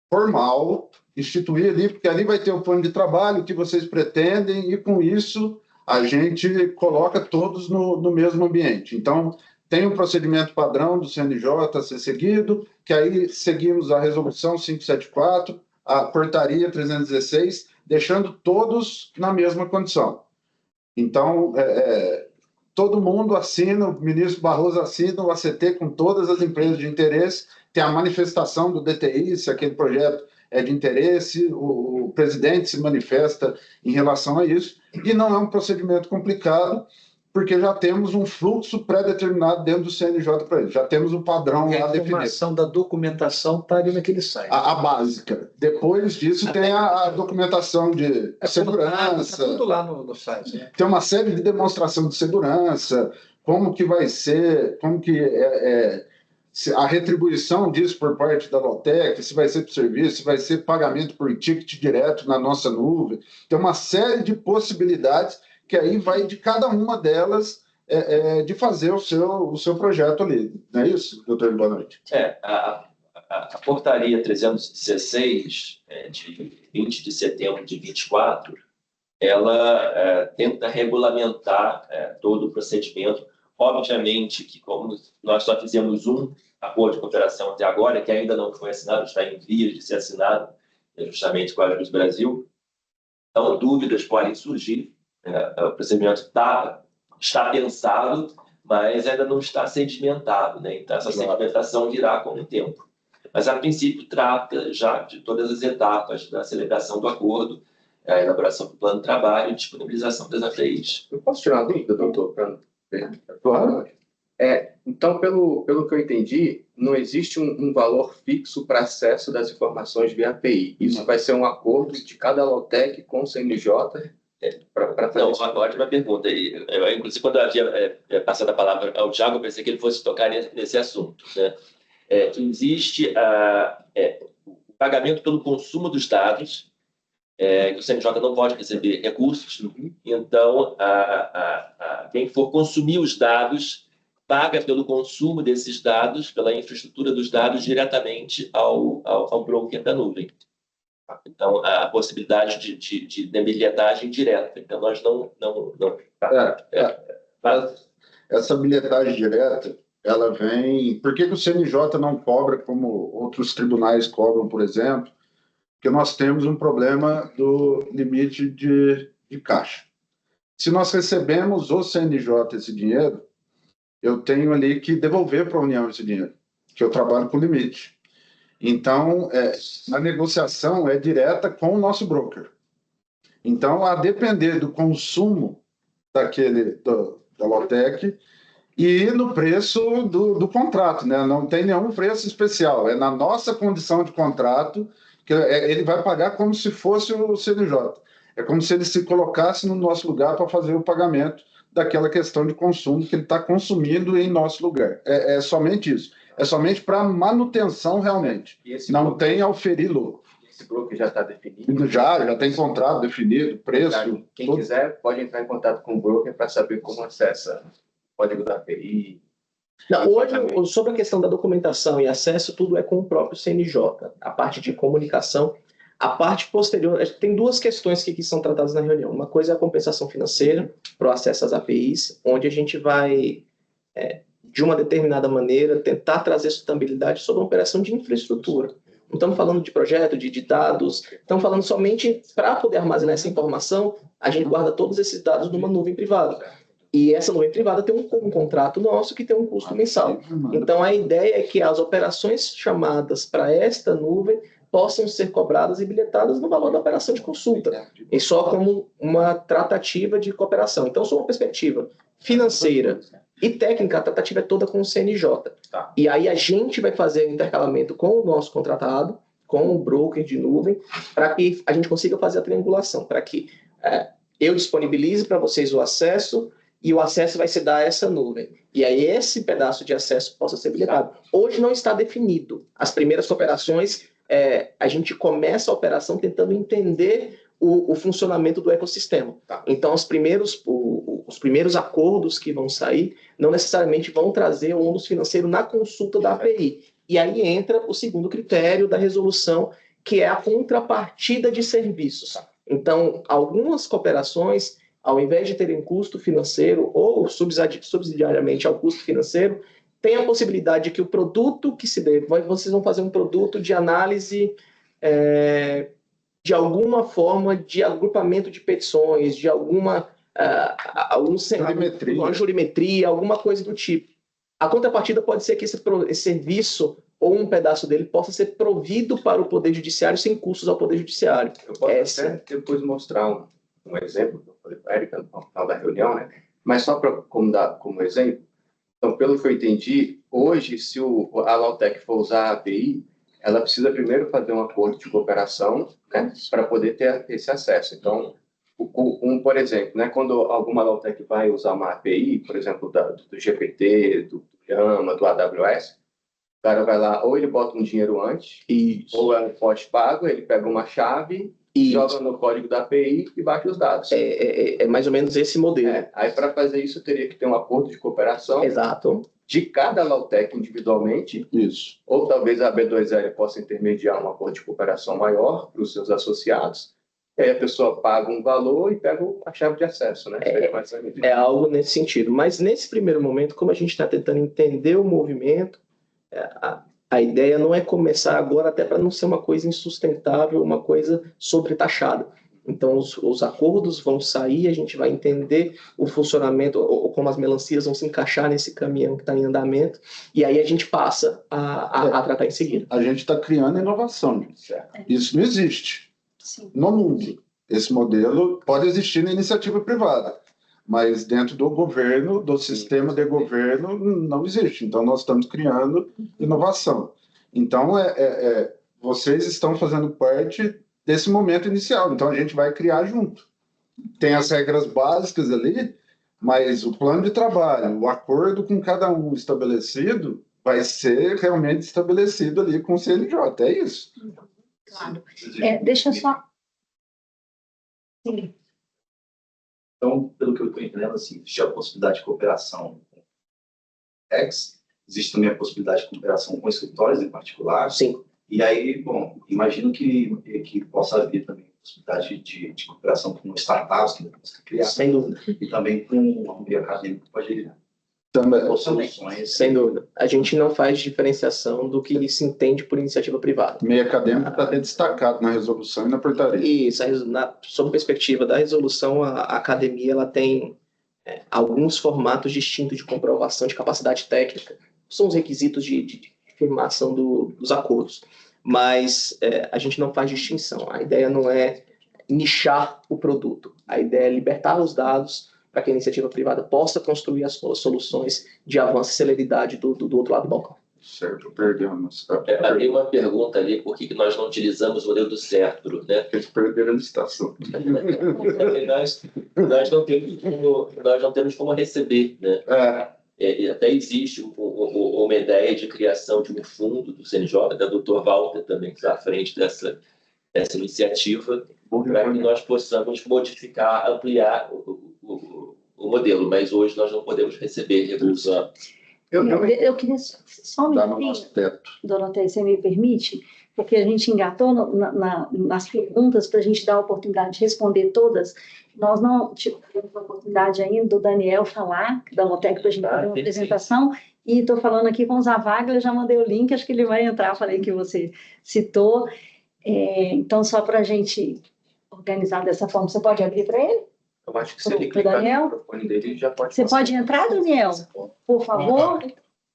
formal, instituir ali, porque ali vai ter o plano de trabalho que vocês pretendem, e com isso a gente coloca todos no mesmo ambiente. Então, tem um procedimento padrão do CNJ a ser seguido, que aí seguimos a resolução 574, a portaria 316, deixando todos na mesma condição. Então, todo mundo assina, o ministro Barroso assina o ACT com todas as empresas de interesse, tem a manifestação do DTI, se aquele projeto é de interesse, o presidente se manifesta em relação a isso, e não é um procedimento complicado, porque já temos um fluxo pré-determinado dentro do CNJ para ele. Já temos o padrão lá definido. A informação da documentação está ali naquele site. A básica. Depois disso tem a documentação de segurança. Está tudo lá no site. Né? Tem uma série de demonstração de segurança, como que vai ser, como que a retribuição disso por parte da Lautec, se vai ser por serviço, se vai ser pagamento por ticket direto na nossa nuvem. Tem uma série de possibilidades que aí vai de cada uma delas de fazer o seu projeto ali. Não é isso, doutor? Boa noite. A portaria 316, de 20 de setembro de 24, ela tenta regulamentar todo o procedimento obviamente que como nós só fizemos um acordo de cooperação até agora, que ainda não foi assinado, está em vias de ser assinado, justamente com a Ajus Brasil, então dúvidas podem surgir. O procedimento está pensado, mas ainda não está sedimentado, né? Então essa sedimentação virá com o tempo. Mas, a princípio, trata já de todas as etapas da celebração do acordo, a elaboração do plano de trabalho e disponibilização das APIs. Eu posso tirar uma dúvida, doutor? Claro. Então, pelo que eu entendi, não existe um valor fixo para acesso das informações via API. Isso vai ser um acordo de cada Alotec com o CNJ para fazer Não, isso. uma ótima pergunta. Inclusive, quando eu havia passado a palavra ao Thiago, eu pensei que ele fosse tocar nesse assunto, né? Existe o pagamento pelo consumo dos dados, que o CNJ não pode receber recursos, então quem for consumir os dados paga pelo consumo desses dados, pela infraestrutura dos dados, diretamente ao broker da nuvem. Então, a possibilidade de bilhetagem direta. Então, nós não... Essa bilhetagem direta, ela vem... Por que o CNJ não cobra como outros tribunais cobram, por exemplo? Porque nós temos um problema do limite de caixa. Se nós recebemos o CNJ esse dinheiro, eu tenho ali que devolver para a União esse dinheiro, que eu trabalho com limite. Então, a negociação é direta com o nosso broker. Então, a depender do consumo da Alotec e no preço do contrato, né? Não tem nenhum preço especial, é na nossa condição de contrato que ele vai pagar como se fosse o CNJ. É como se ele se colocasse no nosso lugar para fazer o pagamento daquela questão de consumo que ele está consumindo em nosso lugar. É somente isso. É somente para manutenção, realmente. Não tem auferir lucro. Esse broker já está definido? Já tem contrato definido, preço. Quem quiser pode entrar em contato com o broker para saber como acessa o código da API. Não, hoje, sobre a questão da documentação e acesso, tudo é com o próprio CNJ. A parte de comunicação, a parte posterior, tem duas questões que são tratadas na reunião. Uma coisa é a compensação financeira para o acesso às APIs, onde a gente vai, de uma determinada maneira, tentar trazer sustentabilidade sobre a operação de infraestrutura. Não estamos falando de projeto, de dados, estamos falando somente para poder armazenar essa informação, a gente guarda todos esses dados numa nuvem privada. E essa nuvem privada tem um contrato nosso que tem um custo mensal. Então, a ideia é que as operações chamadas para esta nuvem possam ser cobradas e bilhetadas no valor da operação de consulta, e só como uma tratativa de cooperação. Então, sob uma perspectiva financeira e técnica, a tratativa é toda com o CNJ. Tá. E aí a gente vai fazer o intercalamento com o nosso contratado, com o broker de nuvem, para que a gente consiga fazer a triangulação, para que eu disponibilize para vocês o acesso, e o acesso vai se dar a essa nuvem. E aí esse pedaço de acesso possa ser bilhetado. Hoje não está definido. As primeiras operações, a gente começa a operação tentando entender o funcionamento do ecossistema. Tá. Então, os primeiros acordos que vão sair não necessariamente vão trazer o ônus financeiro na consulta da API. E aí entra o segundo critério da resolução, que é a contrapartida de serviços. Então, algumas cooperações, ao invés de terem custo financeiro ou subsidiariamente ao custo financeiro, tem a possibilidade de que o produto que se dê, vocês vão fazer um produto de análise de alguma forma de agrupamento de petições, de alguma jurimetria, alguma coisa do tipo. A contrapartida pode ser que esse serviço ou um pedaço dele possa ser provido para o Poder Judiciário sem custos ao Poder Judiciário. Eu posso até depois mostrar um exemplo que eu falei para a Érica no final da reunião, né? Mas só para dar como exemplo. Então, pelo que eu entendi, hoje, se a Alotec for usar a API, ela precisa primeiro fazer um acordo de cooperação, né, para poder ter esse acesso. Então, por exemplo, né, quando alguma Alotec vai usar uma API, por exemplo, do GPT, do Llama, do AWS, o cara vai lá, ou ele bota um dinheiro antes, ou é um pós-pago, ele pega uma chave, joga no código da API e baixa os dados. É mais ou menos esse modelo. Aí, para fazer isso, teria que ter um acordo de cooperação. Exato. De cada Alotec individualmente. Isso. Ou talvez a B2L possa intermediar um acordo de cooperação maior para os seus associados. E aí a pessoa paga um valor e pega a chave de acesso, né? Seria mais ou menos. É algo nesse sentido. Mas nesse primeiro momento, como a gente está tentando entender o movimento, a ideia não é começar agora, até para não ser uma coisa insustentável, uma coisa sobretaxada. Então, os acordos vão sair, a gente vai entender o funcionamento, ou como as melancias vão se encaixar nesse caminhão que está em andamento, e aí a gente passa a tratar em seguida. A gente está criando inovação, gente. Isso não existe Sim. no mundo. Esse modelo pode existir na iniciativa privada, mas dentro do governo, do sistema de governo, não existe. Então, nós estamos criando inovação. Então, vocês estão fazendo parte desse momento inicial. Então, a gente vai criar junto. Tem as regras básicas ali, mas o plano de trabalho, o acordo com cada um estabelecido, vai ser realmente estabelecido ali com o CNJ. É isso. Claro. Deixa eu só... Sim. Então, pelo que eu estou entendendo, assim, existe a possibilidade de cooperação com existe também a possibilidade de cooperação com escritórios em particular. Sim. E aí, bom, imagino que possa haver também a possibilidade de cooperação com startups que você criar. Sem dúvida. E também com o meio acadêmico que pode Também. ter soluções. Sem dúvida. A gente não faz diferenciação do que se entende por iniciativa privada. Meio acadêmico está até destacado na resolução e na portaria. Isso, sob perspectiva da resolução, a academia ela tem alguns formatos distintos de comprovação de capacidade técnica. São os requisitos de firmação dos acordos. Mas a gente não faz distinção. A ideia não é nichar o produto. A ideia é libertar os dados para que a iniciativa privada possa construir as suas soluções de avanço e celeridade do outro lado do balcão. Certo, perdemos. Havia uma pergunta ali, por que nós não utilizamos o modelo do Serpro, né? Eles perderam a licitação. nós não temos como receber, né? Até existe uma ideia de criação de um fundo do CNJ, da Dr. Walter também, que está à frente dessa iniciativa, para que nós possamos modificar, ampliar o modelo, mas hoje nós não podemos receber recursos. Eu queria só um Dá no minutinho, nosso teto. Doroteia, você me permite? Porque a gente engatou nas perguntas para a gente dar a oportunidade de responder todas. Nós não tivemos a oportunidade ainda do Daniel falar, da Lotec, para a gente fazer uma apresentação, e estou falando aqui com o Zavaglia, já mandei o link, acho que ele vai entrar, falei que você citou. Então, só para a gente organizar dessa forma, você pode abrir para ele? Eu acho que se ele clicar Daniel? no microfone dele, ele já pode Você passar. pode entrar, Daniel? Por favor?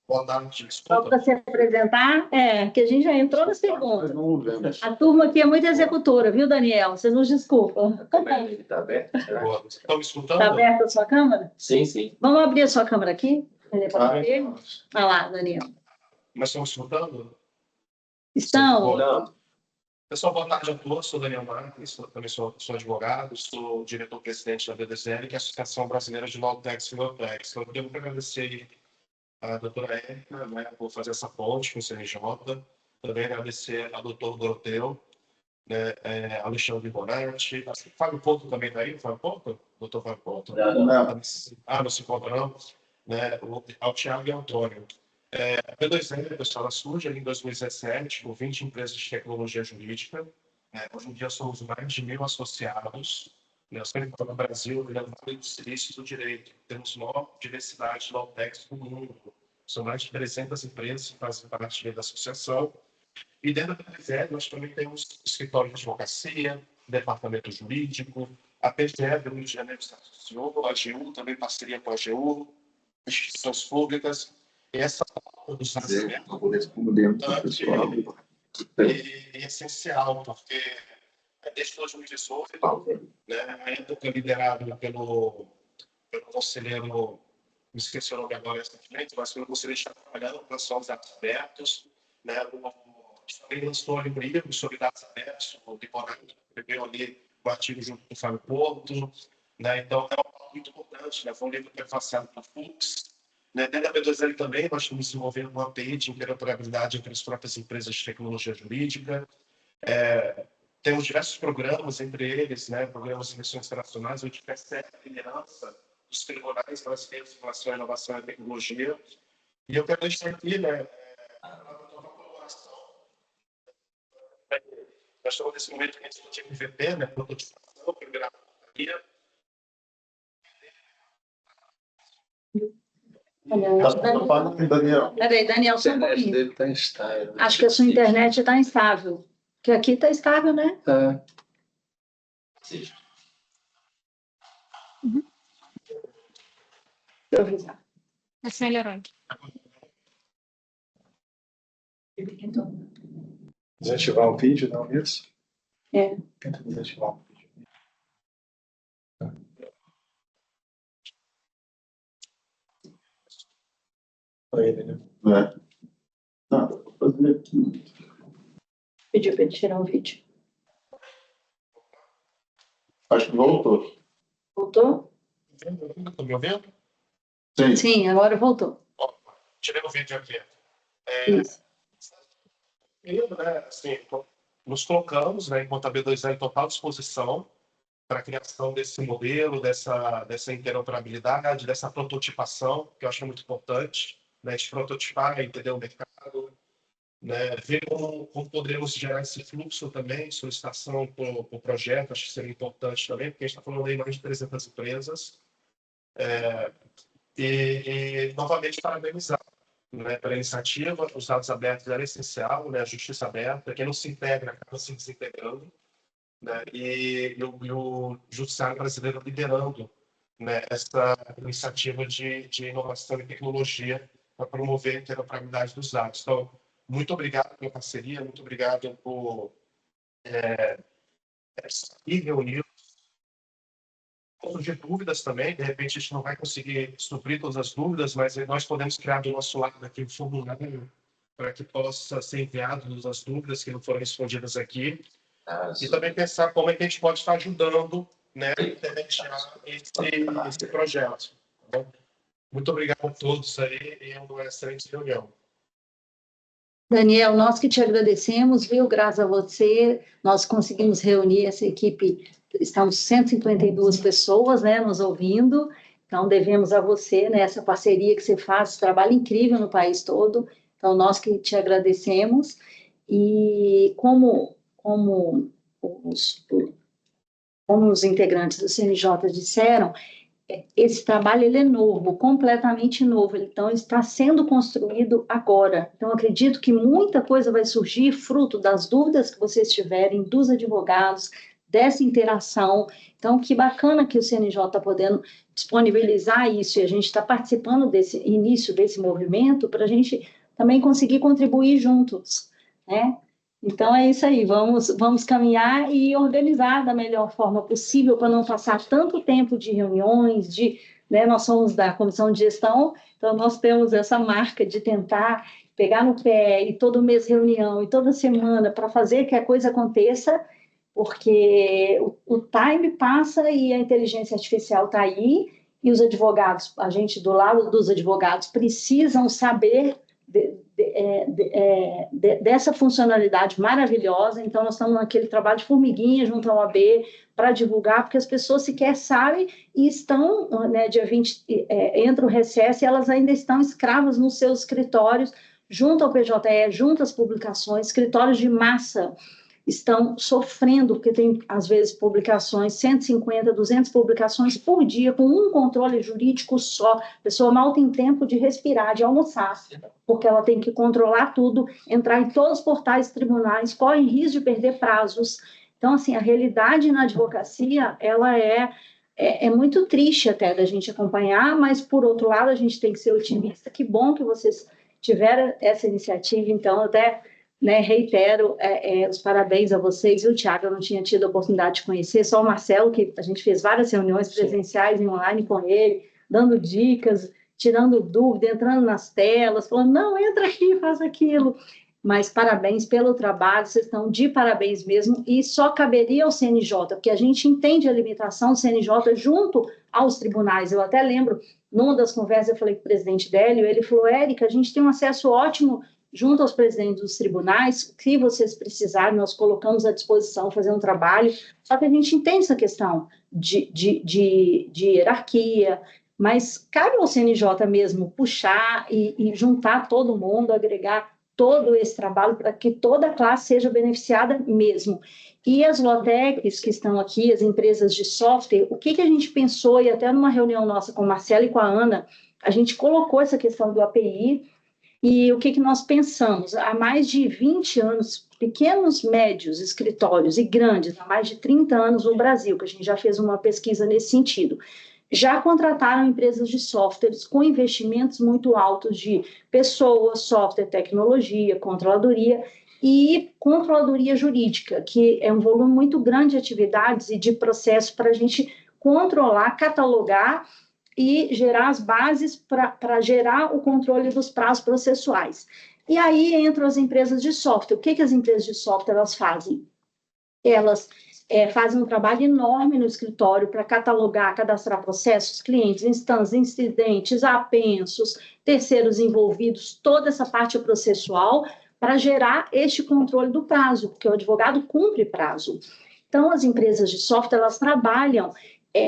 Boa tarde, Só para se apresentar, que a gente já entrou nas perguntas. Não vemos. A turma aqui é muito executora, viu, Daniel? Você nos desculpa. Ele está aberto? Será? Estão me escutando? Está aberta a sua câmera? Sim, sim. Vamos abrir a sua câmera aqui? Olha lá, Daniel. Mas estão me escutando? Estão? Não. Pessoal, boa tarde a todos. Sou Daniel Marques, também sou advogado, sou diretor-presidente da BDZL, que é a Associação Brasileira de Lautex e Filotex. Eu devo agradecer a doutora Érica, né, por fazer essa ponte com o CNJ, também agradecer ao doutor Doroteu, né, Alexandre Bonatti, Fábio Porto também está aí, Fábio Porto? Doutor Fábio Porto? Não. Não se encontra não, né, ao Thiago e ao Antônio. A B2L, pessoal, ela surge ali em 2017 com 20 empresas de tecnologia jurídica. Hoje em dia somos mais de 1.000 associados. Nós temos no Brasil, no Vale do Silício do Direito. Temos maior diversidade de Lautex do mundo. São mais de 300 empresas que fazem parte da associação. E dentro da B2L, nós também temos escritório de advocacia, departamento jurídico, a PGE do Rio de Janeiro se associou, a AGU também parceria com a AGU, instituições públicas. Essa dos é essencial, porque desde 2018, né, a época liderado pelo conselheiro, me esqueci o nome agora recentemente, mas pelo conselheiro está trabalhando com os dados abertos, né, também lançou ali um livro sobre dados abertos, o Liporado, escreveu ali o artigo junto com o Fábio Porto, né, então é um muito importante, né, foi um livro prefaciado por Fux. Dentro da B2L também, nós estamos desenvolvendo uma API de interoperabilidade entre as próprias empresas de tecnologia jurídica. Temos diversos programas, entre eles, né, programas de missões internacionais, onde percebe a liderança dos tribunais brasileiros em relação à inovação e tecnologia. E eu quero deixar aqui, né, a colaboração Nós estamos nesse momento que a gente tinha MVP, né, prototipação, primeira portaria. Daniel. Peraí, Daniel, A só um internet pouquinho. dele está instável. Acho que a sua internet está instável. Porque aqui está estável, né? Tá. Sim. Deixa eu avisar. Essa melhorou aqui. Desativar o vídeo, não é isso? É. Tenta desativar o vídeo. Para ele, né? Tá, vou fazer aqui. Pediu para ele tirar o vídeo. Acho que voltou. Voltou? Estão me ouvindo? Sim. Sim, agora voltou. Tirei o vídeo aqui. Isso. Né, assim, nos colocamos, né, enquanto a B2L em total disposição para a criação desse modelo, dessa interoperabilidade, dessa prototipação, que eu acho muito importante, né, de prototipar, entender o mercado, né, ver como poderemos gerar esse fluxo também, solicitação por projeto, acho que seria importante também, porque a gente está falando de mais de 300 empresas. E novamente, parabenizar, né, pela iniciativa. Os dados abertos era essencial, né, a justiça aberta, quem não se integra acaba se desintegrando, né, e o judiciário brasileiro liderando, né, essa iniciativa de inovação e tecnologia para promover a interoperabilidade dos dados. Então, muito obrigado pela parceria, muito obrigado por ir reunir. Surgir dúvidas também, de repente a gente não vai conseguir suprir todas as dúvidas, mas nós podemos criar do nosso lado aqui um formulário para que possa ser enviado as dúvidas que não foram respondidas aqui. E também pensar como é que a gente pode estar ajudando, né, a intermediar esse projeto. Tá bom? Muito obrigado a todos aí e uma excelente reunião. Daniel, nós que te agradecemos, viu? Graças a você, nós conseguimos reunir essa equipe. Estamos 152 pessoas, né, nos ouvindo. Então, devemos a você, né, essa parceria que você faz, esse trabalho incrível no país todo. Então, nós que te agradecemos. E como os integrantes do CNJ disseram, esse trabalho ele é novo, completamente novo, então está sendo construído agora. Então, acredito que muita coisa vai surgir fruto das dúvidas que vocês tiverem, dos advogados, dessa interação. Então, que bacana que o CNJ está podendo disponibilizar isso, e a gente está participando desse início desse movimento para a gente também conseguir contribuir juntos, né? Então, é isso aí, vamos caminhar e organizar da melhor forma possível para não passar tanto tempo de reuniões, né, nós somos da comissão de gestão, então nós temos essa marca de tentar pegar no pé e todo mês reunião e toda semana para fazer que a coisa aconteça, porque o time passa e a inteligência artificial está aí, e os advogados, a gente do lado dos advogados precisam saber dessa funcionalidade maravilhosa. Então nós estamos naquele trabalho de formiguinha junto ao AB para divulgar, porque as pessoas sequer sabem e estão, né, dia 20, entra o recesso e elas ainda estão escravas nos seus escritórios, junto ao PJE, junto às publicações, escritórios de massa estão sofrendo, porque tem, às vezes, publicações, 150, 200 publicações por dia, com um controle jurídico só. A pessoa mal tem tempo de respirar, de almoçar, porque ela tem que controlar tudo, entrar em todos os portais tribunais, corre risco de perder prazos. Então, assim, a realidade na advocacia, ela é muito triste até da gente acompanhar, mas, por outro lado, a gente tem que ser otimista. Que bom que vocês tiveram essa iniciativa, então, até... né, reitero os parabéns a vocês, e o Thiago eu não tinha tido a oportunidade de conhecer, só o Marcelo, que a gente fez várias reuniões presenciais e online com ele, dando dicas, tirando dúvida, entrando nas telas, falando, não, entra aqui, faz aquilo, mas parabéns pelo trabalho, vocês estão de parabéns mesmo, e só caberia ao CNJ, porque a gente entende a limitação do CNJ junto aos tribunais. Eu até lembro, numa das conversas, eu falei com o presidente Délio, ele falou, Érica, a gente tem um acesso ótimo junto aos presidentes dos tribunais, se vocês precisarem, nós colocamos à disposição fazer um trabalho, só que a gente entende essa questão de hierarquia, mas cabe ao CNJ mesmo puxar e juntar todo mundo, agregar todo esse trabalho para que toda a classe seja beneficiada mesmo. E as Lotecs que estão aqui, as empresas de software, o que a gente pensou, e até numa reunião nossa com a Marcela e com a Ana, a gente colocou essa questão do API, e o que nós pensamos? Há mais de 20 anos, pequenos, médios escritórios e grandes, há mais de 30 anos no Brasil, que a gente já fez uma pesquisa nesse sentido, já contrataram empresas de softwares com investimentos muito altos de pessoas, software, tecnologia, controladoria e controladoria jurídica, que é um volume muito grande de atividades e de processo para a gente controlar, catalogar e gerar as bases para gerar o controle dos prazos processuais. E aí entram as empresas de software. O que as empresas de software elas fazem? Elas fazem um trabalho enorme no escritório para catalogar, cadastrar processos, clientes, instâncias, incidentes, apensos, terceiros envolvidos, toda essa parte processual, para gerar este controle do prazo, porque o advogado cumpre prazo. Então, as empresas de software, elas trabalham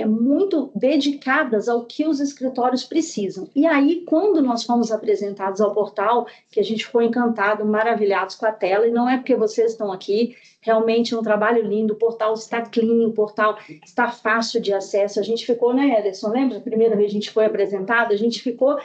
muito dedicadas ao que os escritórios precisam. E aí, quando nós fomos apresentados ao portal, que a gente ficou encantado, maravilhados com a tela, e não é porque vocês estão aqui, realmente é um trabalho lindo, o portal está clean, o portal está fácil de acesso, a gente ficou, né, Ederson, lembra? A primeira vez que a gente foi apresentado, a gente ficou...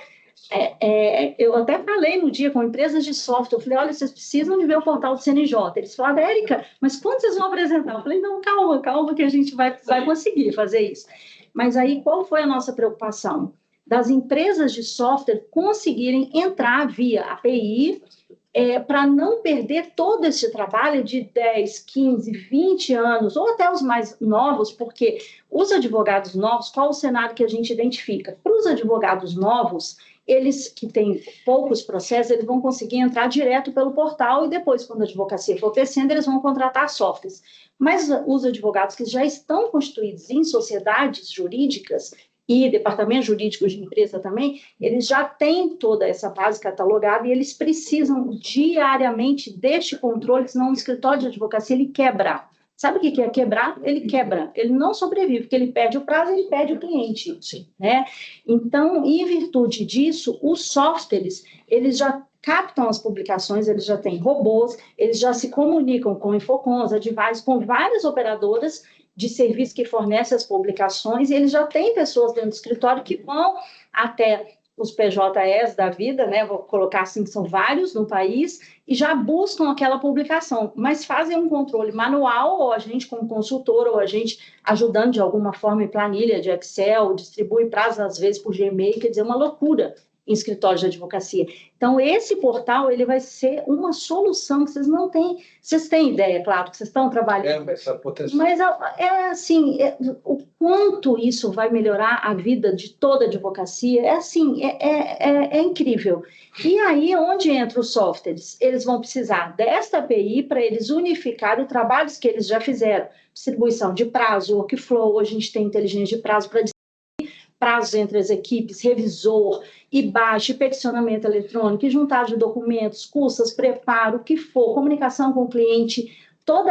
eu até falei no dia com empresas de software, eu falei, olha, vocês precisam de ver o portal do CNJ. Eles falaram, Érica, mas quando vocês vão apresentar? Eu falei, não, calma, que a gente vai conseguir fazer isso. Mas aí, qual foi a nossa preocupação? Das empresas de software conseguirem entrar via API, para não perder todo esse trabalho de 10, 15, 20 anos, ou até os mais novos, porque os advogados novos, qual o cenário que a gente identifica? Para os advogados novos, eles que têm poucos processos, eles vão conseguir entrar direto pelo portal e depois, quando a advocacia for crescendo, eles vão contratar softwares. Mas os advogados que já estão constituídos em sociedades jurídicas e departamentos jurídicos de empresa também, eles já têm toda essa base catalogada e eles precisam diariamente deste controle, senão o escritório de advocacia ele quebra. Sabe o que é quebrar? Ele quebra, ele não sobrevive, porque ele perde o prazo, ele perde o cliente. Sim. Né? Então, em virtude disso, os softwares, eles já captam as publicações, eles já têm robôs, eles já se comunicam com Infocons, Advice, com várias operadoras de serviço que fornecem as publicações, e eles já têm pessoas dentro do escritório que vão até os PJEs da vida, né, vou colocar assim, que são vários no país, e já buscam aquela publicação, mas fazem um controle manual, ou a gente como consultor, ou a gente ajudando de alguma forma em planilha de Excel, distribui prazos às vezes por Gmail, quer dizer, uma loucura em escritório de advocacia. Então, esse portal, ele vai ser uma solução que vocês não têm, vocês têm ideia, claro, que vocês estão trabalhando, mas assim, o quanto isso vai melhorar a vida de toda a advocacia, é incrível. E aí, onde entram os softwares? Eles vão precisar desta API para eles unificarem os trabalhos que eles já fizeram, distribuição de prazo, workflow, a gente tem inteligência de prazo para prazos entre as equipes, revisor, IBASH, peticionamento eletrônico, juntar de documentos, custas, preparo, o que for, comunicação com o cliente, todo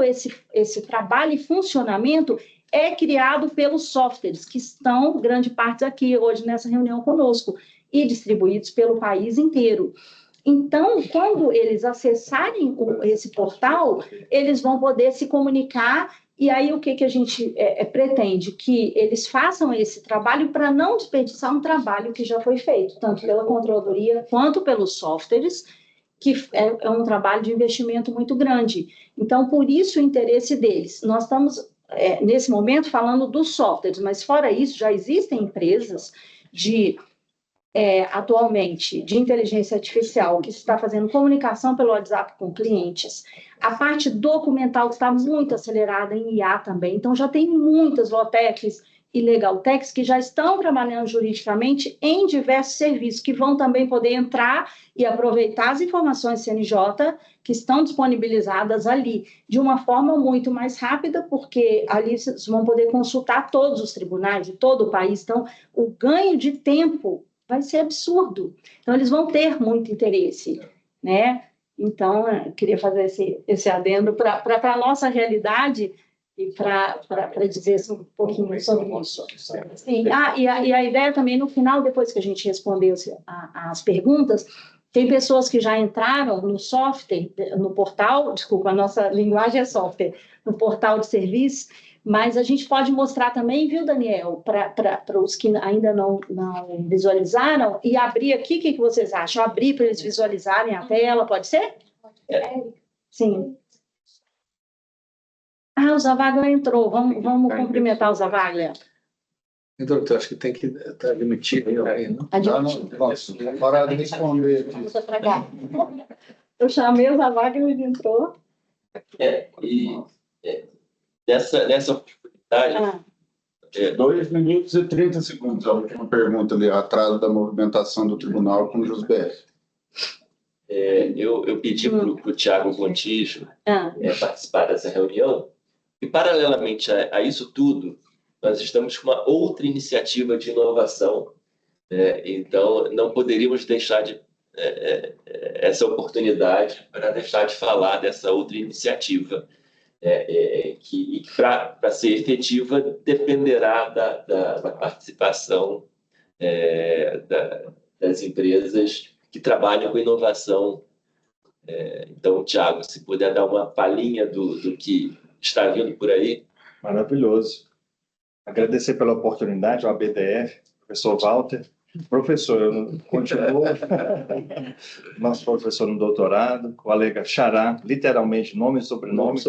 esse trabalho e funcionamento é criado pelos softwares, que estão, grande parte aqui hoje nessa reunião conosco, e distribuídos pelo país inteiro. Então, quando eles acessarem esse portal, eles vão poder se comunicar. E aí, o que a gente pretende? Que eles façam esse trabalho para não desperdiçar um trabalho que já foi feito, tanto pela controladoria quanto pelos softwares, que é um trabalho de investimento muito grande. Então, por isso o interesse deles. Nós estamos, nesse momento, falando dos softwares, mas fora isso, já existem empresas atualmente de inteligência artificial que está fazendo comunicação pelo WhatsApp com clientes. A parte documental está muito acelerada em IA também, então já tem muitas Lotecs e Legaltechs que já estão trabalhando juridicamente em diversos serviços, que vão também poder entrar e aproveitar as informações CNJ que estão disponibilizadas ali de uma forma muito mais rápida, porque ali vocês vão poder consultar todos os tribunais de todo o país, então o ganho de tempo vai ser absurdo. Então, eles vão ter muito interesse, né? Então, eu queria fazer esse adendo para a nossa realidade e para dizer um pouquinho sobre isso. Sim. E a ideia também, no final, depois que a gente respondeu as perguntas, Tem pessoas que já entraram no software, no portal, desculpa, a nossa linguagem é software, no portal de serviço, mas a gente pode mostrar também, viu, Daniel, para os que ainda não visualizaram, e abrir aqui, o que vocês acham? Abrir para eles visualizarem a tela, pode ser? Sim. Ah, o Zavaglia entrou, vamos cumprimentar o Zavaglia. Então, eu acho que tem que admitir aí, né? Nossa, para de responder. Eu chamei o Zavaglia e ele entrou. Nessa oportunidade, 2 minutos e 30 segundos, a última pergunta ali, atraso da movimentação do tribunal com o JusBR. eu pedi para o Tiago Gontijo participar dessa reunião, e paralelamente a isso tudo, nós estamos com uma outra iniciativa de inovação, então não poderíamos deixar essa oportunidade para deixar de falar dessa outra iniciativa, que para ser efetiva dependerá da participação das empresas que trabalham com inovação. Então, Tiago, se puder dar uma palhinha do que está vindo por aí. Maravilhoso. Agradecer pela oportunidade ao ABDF, professor Walter. Professor, eu continuo nosso professor no doutorado, colega Xará, literalmente nome e sobrenome,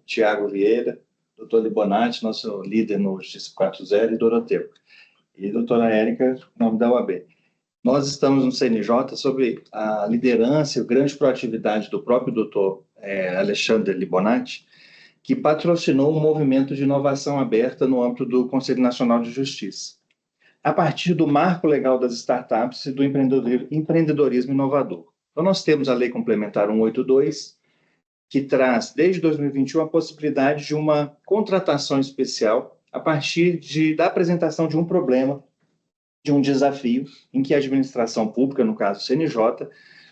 Tiago Vieira, doutor Libonati, nosso líder no Justiça 4.0, e Doroteu. E doutora Érica, nome da UAB. Nós estamos no CNJ sob a liderança e a grande proatividade do próprio doutor Alexandre Libonati, que patrocinou um movimento de inovação aberta no âmbito do Conselho Nacional de Justiça, a partir do marco legal das startups e do empreendedorismo inovador. Então, nós temos a Lei Complementar 182, que traz, desde 2021, a possibilidade de uma contratação especial a partir da apresentação de um problema, de um desafio, em que a administração pública, no caso o CNJ,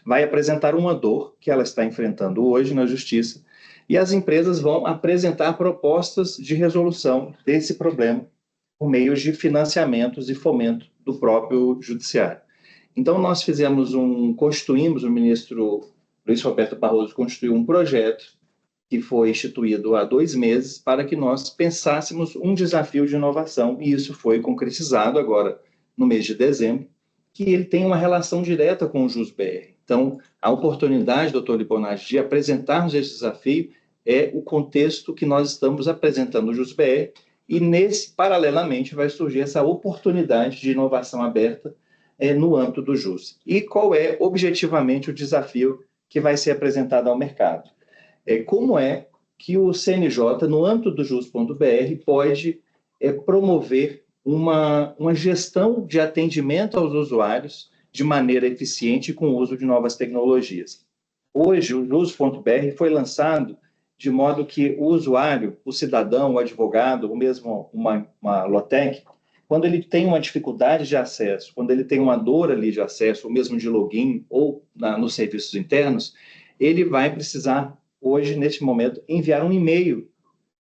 vai apresentar uma dor que ela está enfrentando hoje na Justiça, e as empresas vão apresentar propostas de resolução desse problema por meio de financiamentos e fomento do próprio judiciário. Então, nós constituímos, o ministro Luiz Roberto Barroso constituiu um projeto que foi instituído há 2 meses para que nós pensássemos um desafio de inovação, e isso foi concretizado agora no mês de dezembro, que ele tem uma relação direta com o JusBR. Então, a oportunidade, doutor Libonati, de apresentarmos esse desafio é o contexto que nós estamos apresentando o JusBR, e paralelamente, vai surgir essa oportunidade de inovação aberta no âmbito do JUS. E qual é, objetivamente, o desafio que vai ser apresentado ao mercado? Como é que o CNJ, no âmbito do JUS.br, pode promover uma gestão de atendimento aos usuários de maneira eficiente com o uso de novas tecnologias? Hoje, o JUS.br foi lançado de modo que o usuário, o cidadão, o advogado, ou mesmo uma LOTEC, quando ele tem uma dificuldade de acesso, quando ele tem uma dor ali de acesso, ou mesmo de login, ou nos serviços internos, ele vai precisar, hoje, neste momento, enviar um e-mail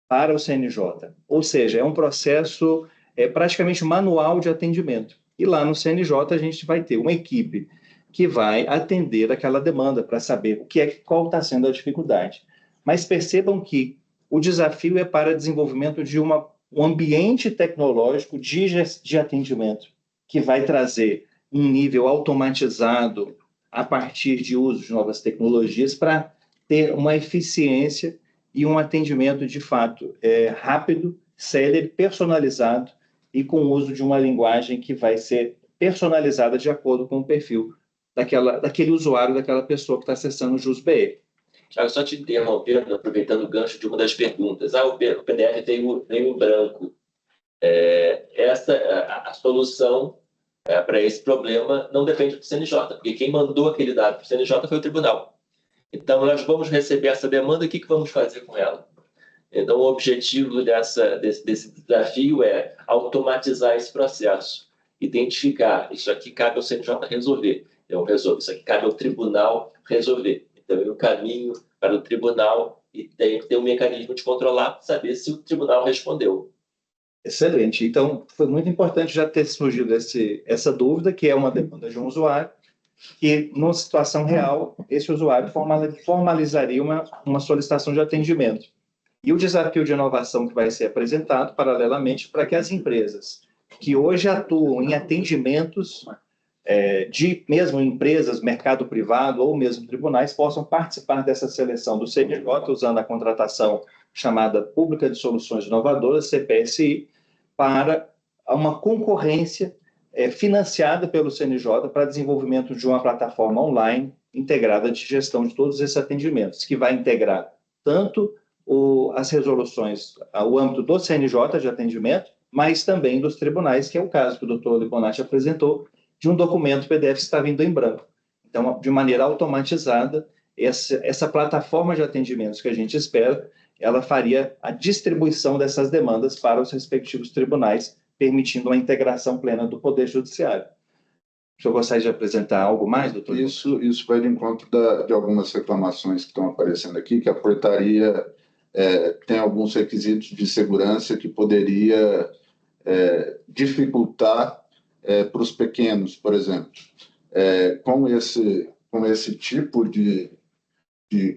para o CNJ. Ou seja, é um processo praticamente manual de atendimento. E lá no CNJ a gente vai ter uma equipe que vai atender aquela demanda para saber qual está sendo a dificuldade. Mas percebam que o desafio é para desenvolvimento de um ambiente tecnológico de atendimento, que vai trazer um nível automatizado a partir de uso de novas tecnologias para ter uma eficiência e um atendimento, de fato, rápido, célere, personalizado e com o uso de uma linguagem que vai ser personalizada de acordo com o perfil daquele usuário, daquela pessoa que está acessando o JusBR. Tiago, só te interrompendo, aproveitando o gancho de uma das perguntas. O PDF tem o branco. A solução para esse problema não depende do CNJ, porque quem mandou aquele dado para o CNJ foi o tribunal. Então, nós vamos receber essa demanda, o que vamos fazer com ela? Então, o objetivo desse desafio é automatizar esse processo, identificar, isso aqui cabe ao CNJ resolver, eu resolvo, isso aqui cabe ao tribunal resolver. Então, eu caminho para o tribunal e tem que ter um mecanismo de controlar, saber se o tribunal respondeu. Excelente. Então, foi muito importante já ter surgido essa dúvida, que é uma demanda de um usuário, que, numa situação real, esse usuário formalizaria uma solicitação de atendimento. E o desafio de inovação que vai ser apresentado, paralelamente, para que as empresas que hoje atuam em atendimentos de mesmo empresas, mercado privado ou mesmo tribunais, possam participar dessa seleção do CNJ, usando a contratação chamada Pública de Soluções Inovadoras, CPSI, para uma concorrência financiada pelo CNJ para desenvolvimento de uma plataforma online integrada de gestão de todos esses atendimentos, que vai integrar tanto as resoluções, o âmbito do CNJ de atendimento, mas também dos tribunais, que é o caso que o doutor Libonati apresentou, de um documento PDF que está vindo em branco. Então, de maneira automatizada, essa plataforma de atendimentos que a gente espera, ela faria a distribuição dessas demandas para os respectivos tribunais, permitindo uma integração plena do Poder Judiciário. O senhor gostaria de apresentar algo mais, doutor? Isso vai de encontro de algumas reclamações que estão aparecendo aqui, que a portaria tem alguns requisitos de segurança que poderia dificultar para os pequenos, por exemplo. Com esse tipo de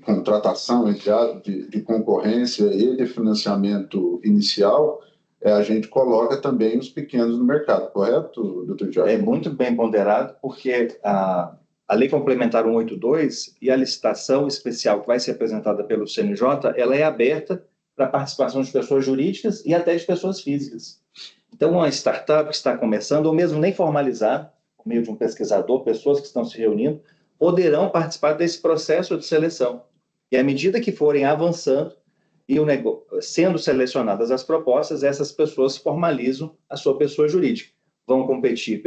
contratação, de concorrência e de financiamento inicial, a gente coloca também os pequenos no mercado, correto, doutor Tiago? É muito bem ponderado, porque a Lei Complementar 182 e a licitação especial que vai ser apresentada pelo CNJ, ela é aberta para a participação de pessoas jurídicas e até de pessoas físicas. Então, uma startup que está começando, ou mesmo nem formalizada, por meio de um pesquisador, pessoas que estão se reunindo, poderão participar desse processo de seleção. E à medida que forem avançando e sendo selecionadas as propostas, essas pessoas formalizam a sua pessoa jurídica. Vão competir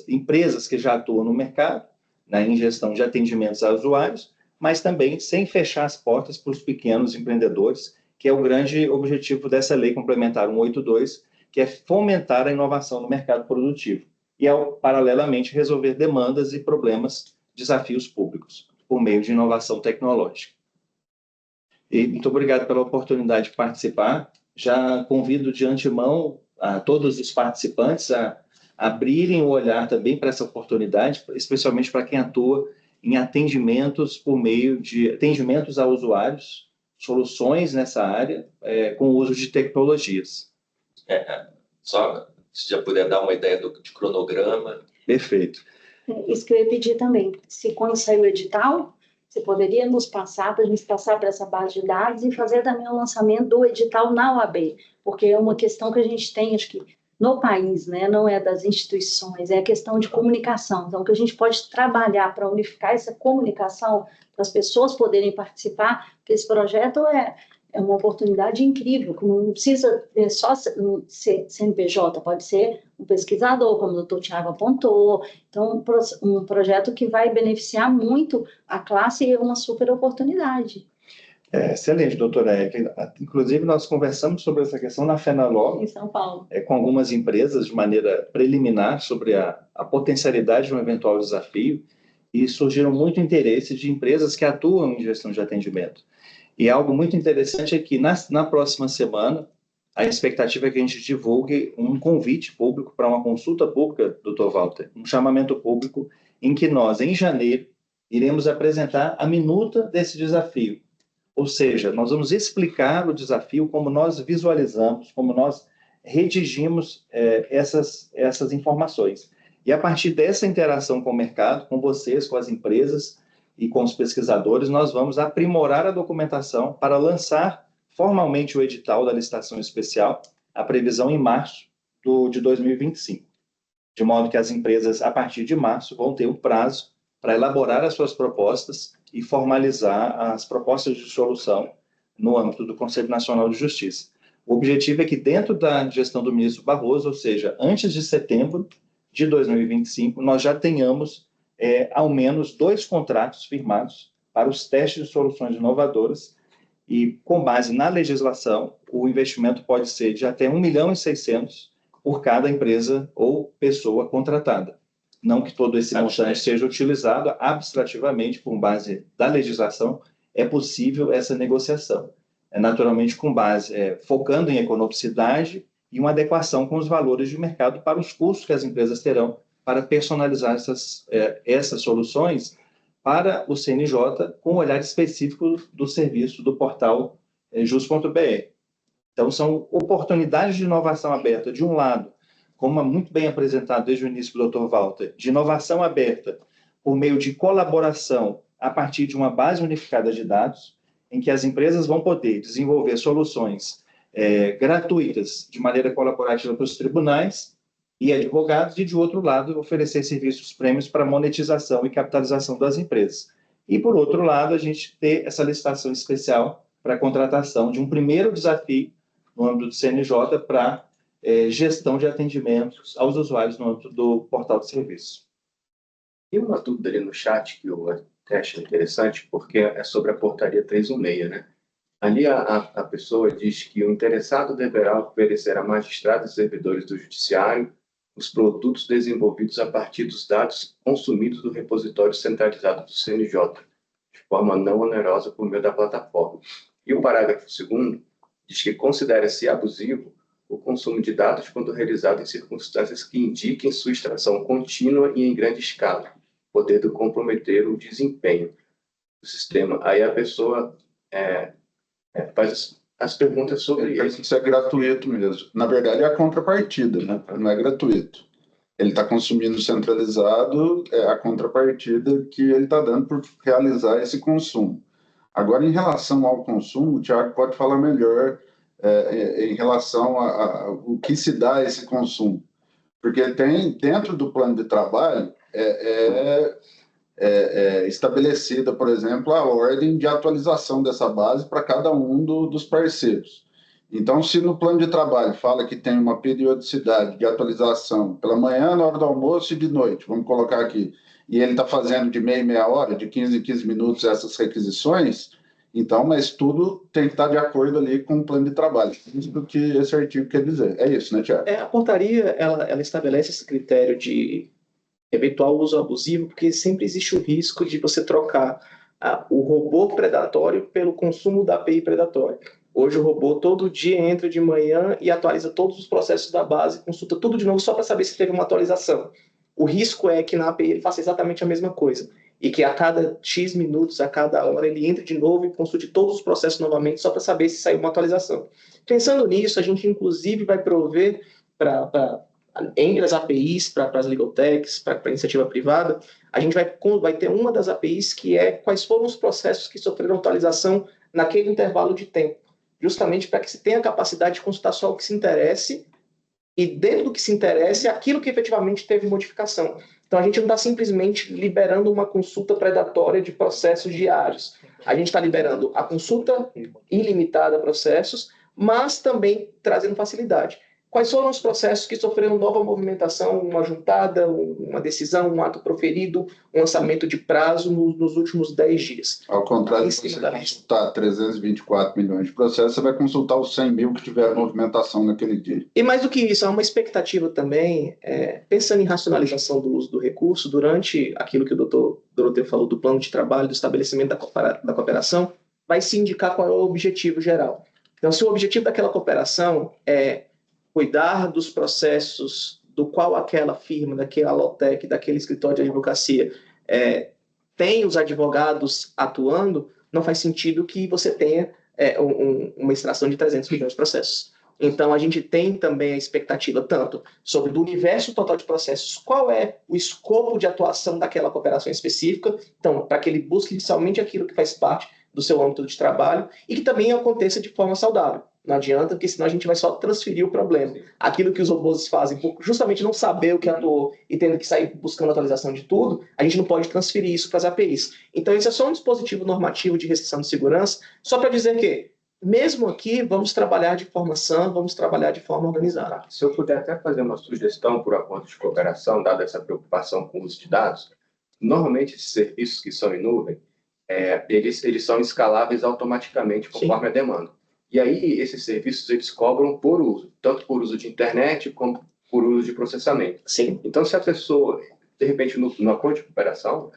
empresas que já atuam no mercado, em gestão de atendimentos a usuários, mas também sem fechar as portas para os pequenos empreendedores, que é o grande objetivo dessa Lei Complementar 182, que é fomentar a inovação no mercado produtivo e, paralelamente, resolver demandas e problemas, desafios públicos, por meio de inovação tecnológica. E muito obrigado pela oportunidade de participar. Já convido de antemão a todos os participantes a abrirem o olhar também para essa oportunidade, especialmente para quem atua em atendimentos por meio de atendimentos a usuários, soluções nessa área com o uso de tecnologias. Só se já puder dar uma ideia de cronograma. Perfeito. Isso que eu ia pedir também. Se quando sair o edital, você poderia nos passar, para a gente passar para essa base de dados e fazer também o lançamento do edital na OAB, porque é uma questão que a gente tem, acho que no país, né? Não é das instituições, é a questão de comunicação. Então, que a gente pode trabalhar para unificar essa comunicação, para as pessoas poderem participar, porque esse projeto é uma oportunidade incrível, que não precisa só ser CNPJ, pode ser um pesquisador, como o doutor Tiago apontou. Então, um projeto que vai beneficiar muito a classe e é uma super oportunidade. Excelente, doutora Evelyn. Inclusive, nós conversamos sobre essa questão na FENALOG, em São Paulo, com algumas empresas de maneira preliminar sobre a potencialidade de um eventual desafio, e surgiram muito interesse de empresas que atuam em gestão de atendimento. E algo muito interessante é que, na próxima semana, a expectativa é que a gente divulgue um convite público para uma consulta pública, doutor Walter, um chamamento público, em que nós, em janeiro, iremos apresentar a minuta desse desafio. Ou seja, nós vamos explicar o desafio, como nós visualizamos, como nós redigimos essas informações. E a partir dessa interação com o mercado, com vocês, com as empresas e com os pesquisadores, nós vamos aprimorar a documentação para lançar formalmente o edital da licitação especial, a previsão em março de 2025. De modo que as empresas, a partir de março, vão ter um prazo para elaborar as suas propostas e formalizar as propostas de solução no âmbito do Conselho Nacional de Justiça. O objetivo é que, dentro da gestão do ministro Barroso, ou seja, antes de setembro de 2025, nós já tenhamos ao menos 2 contratos firmados para os testes de soluções inovadoras e, com base na legislação, o investimento pode ser de até 1.600.000 por cada empresa ou pessoa contratada. Não que todo esse montante seja utilizado abstrativamente, por base da legislação, é possível essa negociação. Naturalmente, com base, focando em economicidade e uma adequação com os valores de mercado para os custos que as empresas terão para personalizar essas soluções para o CNJ com um olhar específico do serviço do portal jus.br. Então, são oportunidades de inovação aberta, de um lado, como é muito bem apresentado desde o início pelo Dr. Walter, de inovação aberta por meio de colaboração a partir de uma base unificada de dados, em que as empresas vão poder desenvolver soluções gratuitas de maneira colaborativa para os tribunais e advogados, e, de outro lado, oferecer serviços prêmios para monetização e capitalização das empresas. E, por outro lado, a gente ter essa licitação especial para a contratação de um primeiro desafio no âmbito do CNJ para gestão de atendimentos aos usuários no âmbito do portal de serviço. Tem uma dúvida ali no chat que eu até achei interessante, porque é sobre a portaria 316, né? Ali a pessoa diz que o interessado deverá oferecer a magistrados e servidores do judiciário os produtos desenvolvidos a partir dos dados consumidos do repositório centralizado do CNJ, de forma não onerosa por meio da plataforma. E o parágrafo 2º diz que considera-se abusivo o consumo de dados quando realizado em circunstâncias que indiquem sua extração contínua e em grande escala, podendo comprometer o desempenho do sistema. Aí a pessoa faz as perguntas sobre isso. Isso é gratuito mesmo. Na verdade, é a contrapartida, né? Não é gratuito. Ele está consumindo centralizado, é a contrapartida que ele está dando por realizar esse consumo. Agora, em relação ao consumo, o Thiago pode falar melhor em relação ao que se dá a esse consumo. Porque tem, dentro do plano de trabalho, estabelecida, por exemplo, a ordem de atualização dessa base para cada um dos parceiros. Então, se no plano de trabalho fala que tem uma periodicidade de atualização pela manhã, na hora do almoço e de noite, vamos colocar aqui, e ele está fazendo de meia em meia hora, de 15 em 15 minutos essas requisições, então, mas tudo tem que estar de acordo ali com o plano de trabalho. Isso do que esse artigo quer dizer. É isso, né, Thiago? A portaria, ela estabelece esse critério de eventual uso abusivo, porque sempre existe o risco de você trocar o robô predatório pelo consumo da API predatória. Hoje o robô todo dia entra de manhã e atualiza todos os processos da base, consulta tudo de novo só para saber se teve uma atualização. O risco é que na API ele faça exatamente a mesma coisa, e que a cada X minutos, a cada hora, ele entre de novo e consulte todos os processos novamente só para saber se saiu uma atualização. Pensando nisso, a gente inclusive vai prover entre as APIs, para as legal techs, para a iniciativa privada, a gente vai ter uma das APIs que é quais foram os processos que sofreram atualização naquele intervalo de tempo, justamente para que se tenha a capacidade de consultar só o que se interesse e, dentro do que se interesse, aquilo que efetivamente teve modificação. Então, a gente não está simplesmente liberando uma consulta predatória de processos diários. A gente está liberando a consulta ilimitada a processos, mas também trazendo facilidade. Quais foram os processos que sofreram nova movimentação, uma juntada, uma decisão, um ato proferido, um lançamento de prazo nos últimos 10 dias? Ao contrário, se você consultar 324 milhões de processos, você vai consultar os 100 mil que tiveram movimentação naquele dia. E mais do que isso, há uma expectativa também, pensando em racionalização do uso do recurso, durante aquilo que o doutor Doroteu falou do plano de trabalho, do estabelecimento da cooperação, vai se indicar qual é o objetivo geral. Então, se o objetivo daquela cooperação é cuidar dos processos do qual aquela firma, daquela Lotec, daquele escritório de advocacia tem os advogados atuando, não faz sentido que você tenha uma extração de 300 milhões de processos. Então, a gente tem também a expectativa tanto sobre do universo total de processos, qual é o escopo de atuação daquela cooperação específica, então, para que ele busque inicialmente aquilo que faz parte do seu âmbito de trabalho e que também aconteça de forma saudável. Não adianta, porque senão a gente vai só transferir o problema. Aquilo que os robôs fazem, por justamente não saber o que atuou e tendo que sair buscando atualização de tudo, a gente não pode transferir isso para as APIs. Então, esse é só um dispositivo normativo de restrição de segurança, só para dizer que, mesmo aqui, vamos trabalhar de forma sã, vamos trabalhar de forma organizada. Se eu puder até fazer uma sugestão por acordo de cooperação, dada essa preocupação com o uso de dados, normalmente esses serviços que são em nuvem, eles são escaláveis automaticamente conforme a demanda. E aí, esses serviços, eles cobram por uso, tanto por uso de internet, como por uso de processamento. Sim. Então, se a pessoa, de repente, no acordo de cooperação,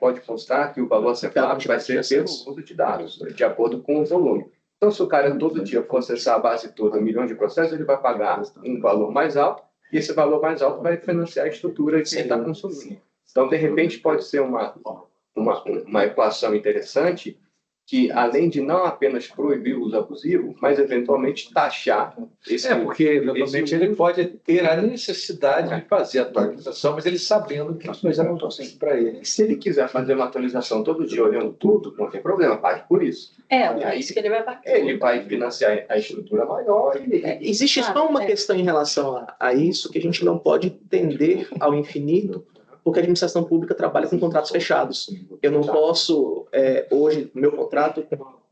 pode constar que o valor a ser pago vai ser pelo uso de dados, de acordo com o volume. Então, se o cara todo dia for acessar a base toda, 1 milhão de processos, ele vai pagar um valor mais alto, e esse valor mais alto vai financiar a estrutura que ele está consumindo. Então, de repente, pode ser uma equação interessante que, além de não apenas proibir o uso abusivo, mas eventualmente taxar esse porque eventualmente ele pode ter a necessidade de fazer a atualização, mas ele sabendo que as coisas não estão sempre para ele. Se ele quiser fazer uma atualização todo dia olhando tudo, não tem problema, pague por isso. É isso que ele vai pagar. Ele vai financiar a estrutura maior. Existe só uma questão em relação a isso que a gente não pode tender ao infinito, porque a administração pública trabalha com contratos fechados. Eu não posso, hoje, meu contrato com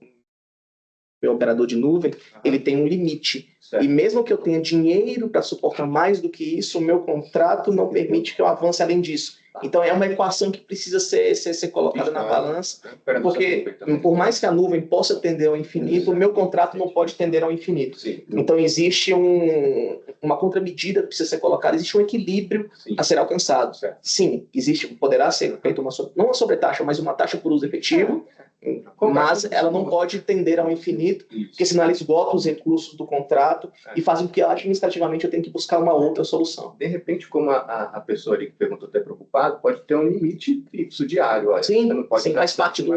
meu operador de nuvem, ele tem um limite. Certo. E mesmo que eu tenha dinheiro para suportar mais do que isso, o meu contrato não permite que eu avance além disso. Então, é uma equação que precisa ser colocada na balança, porque por mais que a nuvem possa tender ao infinito, o meu contrato não pode tender ao infinito. Então, existe uma contramedida que precisa ser colocada, existe um equilíbrio a ser alcançado. Sim, poderá ser feita não uma sobretaxa, mas uma taxa por uso efetivo, mas ela não pode tender ao infinito, porque senão ela esgota os recursos do contrato e faz com que administrativamente eu tenha que buscar uma outra solução. De repente, como a pessoa ali que perguntou até preocupado, pode ter um limite fixo diário. Olha, sim, você não pode faz parte do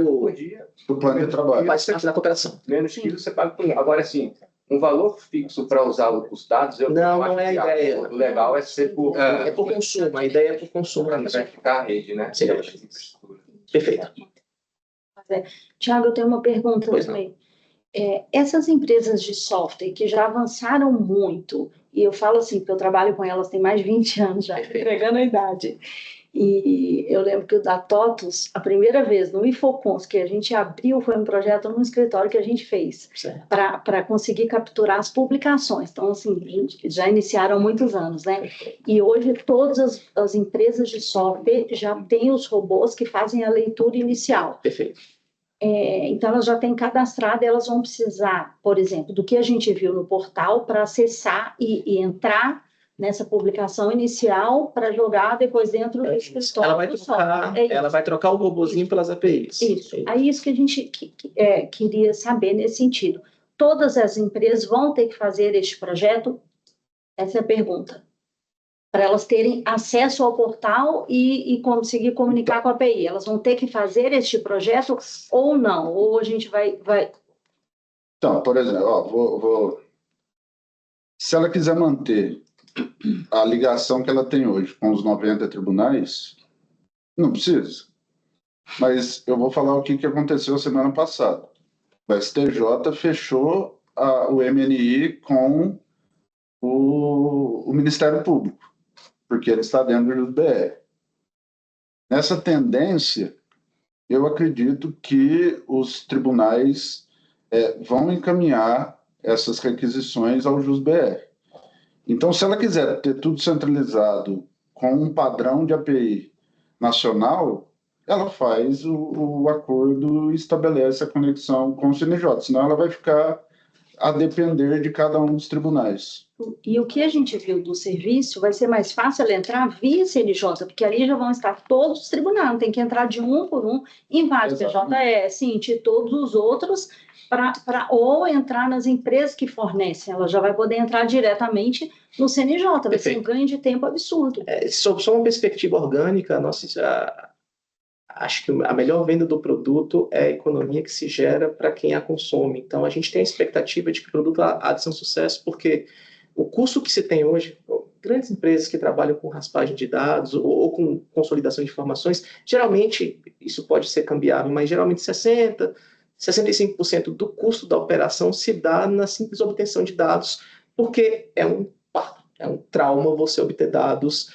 plano de trabalho. Faz parte da cooperação. Menos que isso você paga por. Agora, assim, um valor fixo para usar os dados, não é a ideia. O legal é ser por... É por consumo, a ideia é por consumo. Para ficar a rede, né? Sim. Perfeito. Tiago, eu tenho uma pergunta também. Essas empresas de software que já avançaram muito, e eu falo assim, porque eu trabalho com elas tem mais de 20 anos já, entregando a idade. E eu lembro que o da TOTUS, a primeira vez no Infocons que a gente abriu, foi um projeto num escritório que a gente fez para conseguir capturar as publicações. Então, assim, já iniciaram há muitos anos, né? E hoje todas as empresas de software já têm os robôs que fazem a leitura inicial. Perfeito. Então, elas já têm cadastrado, elas vão precisar, por exemplo, do que a gente viu no portal para acessar e entrar nessa publicação inicial para jogar depois dentro do escritório. Ela vai trocar o robozinho pelas APIs. Isso. Aí isso que a gente queria saber nesse sentido. Todas as empresas vão ter que fazer este projeto? Essa é a pergunta. Para elas terem acesso ao portal e conseguir comunicar com a API. Elas vão ter que fazer este projeto ou não? Ou a gente vai... Então, por exemplo, se ela quiser manter a ligação que ela tem hoje com os 90 tribunais, não precisa. Mas eu vou falar o que aconteceu semana passada. O STJ fechou o MNI com o Ministério Público, porque ele está dentro do BR. Nessa tendência, eu acredito que os tribunais vão encaminhar essas requisições ao JusBR. Então, se ela quiser ter tudo centralizado com um padrão de API nacional, ela faz o acordo e estabelece a conexão com o CNJ, senão ela vai ficar a depender de cada um dos tribunais. E o que a gente viu do serviço, vai ser mais fácil ela entrar via CNJ, porque ali já vão estar todos os tribunais, não tem que entrar de um por um, em vários PJE, CINT, todos os outros, ou entrar nas empresas que fornecem, ela já vai poder entrar diretamente no CNJ, vai ser um ganho de tempo absurdo. Só uma perspectiva orgânica, acho que a melhor venda do produto é a economia que se gera para quem a consome. Então, a gente tem a expectativa de que o produto há de ser um sucesso, porque o custo que se tem hoje, grandes empresas que trabalham com raspagem de dados ou com consolidação de informações, geralmente, isso pode ser cambiável, mas geralmente 65% do custo da operação se dá na simples obtenção de dados, porque é um trauma você obter dados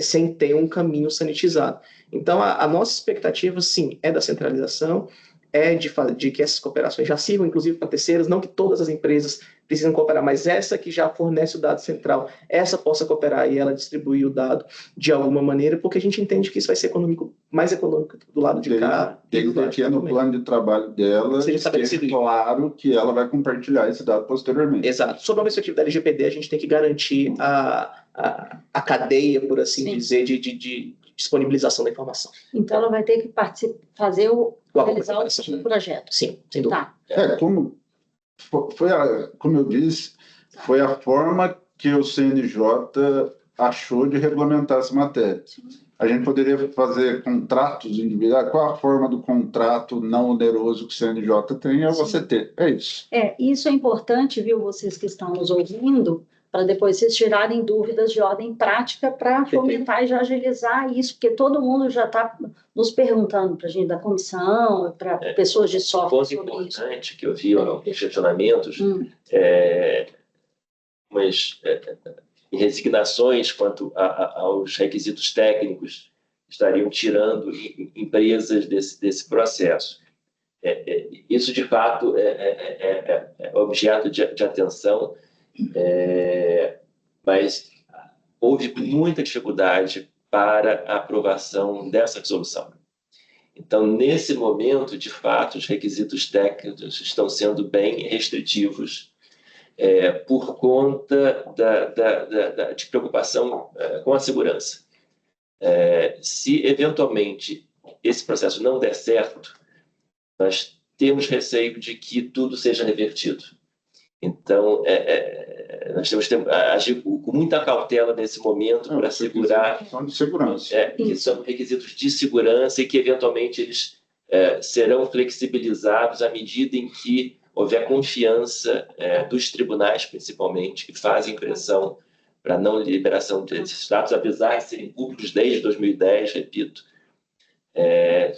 sem ter um caminho sanitizado. Então, a nossa expectativa, sim, é da centralização, de que essas cooperações já sirvam, inclusive, para terceiras, não que todas as empresas precisam cooperar, mas essa que já fornece o dado central, essa possa cooperar e ela distribuir o dado de alguma maneira, porque a gente entende que isso vai ser mais econômico do lado de cá. Desde que no plano de trabalho dela, seja claro que ela vai compartilhar esse dado posteriormente. Exato. Sob a perspectiva da LGPD, a gente tem que garantir a cadeia, por assim dizer, de disponibilização da informação. Então, ela vai ter que realizar o projeto. Sim, sem dúvida. Como eu disse, foi a forma que o CNJ achou de regulamentar essa matéria. A gente poderia fazer contratos individuais. Qual a forma do contrato não oneroso que o CNJ tem? É você ter. É isso. Isso é importante, viu, vocês que estão nos ouvindo, para depois vocês tirarem dúvidas de ordem prática para fomentar e já agilizar isso, porque todo mundo já está nos perguntando para a gente da comissão, para pessoas de software. Um ponto importante que eu vi alguns questionamentos, mas resignações quanto aos requisitos técnicos estariam tirando empresas desse processo. Isso, de fato, é objeto de atenção, mas houve muita dificuldade para a aprovação dessa resolução. Então, nesse momento, de fato, os requisitos técnicos estão sendo bem restritivos por conta de preocupação com a segurança. Se, eventualmente, esse processo não der certo, nós temos receio de que tudo seja revertido. Então, nós temos que agir com muita cautela nesse momento para assegurar que são requisitos de segurança e que, eventualmente, eles serão flexibilizados à medida em que houver confiança dos tribunais, principalmente, que fazem pressão para a não liberação desses dados, apesar de serem públicos desde 2010, repito.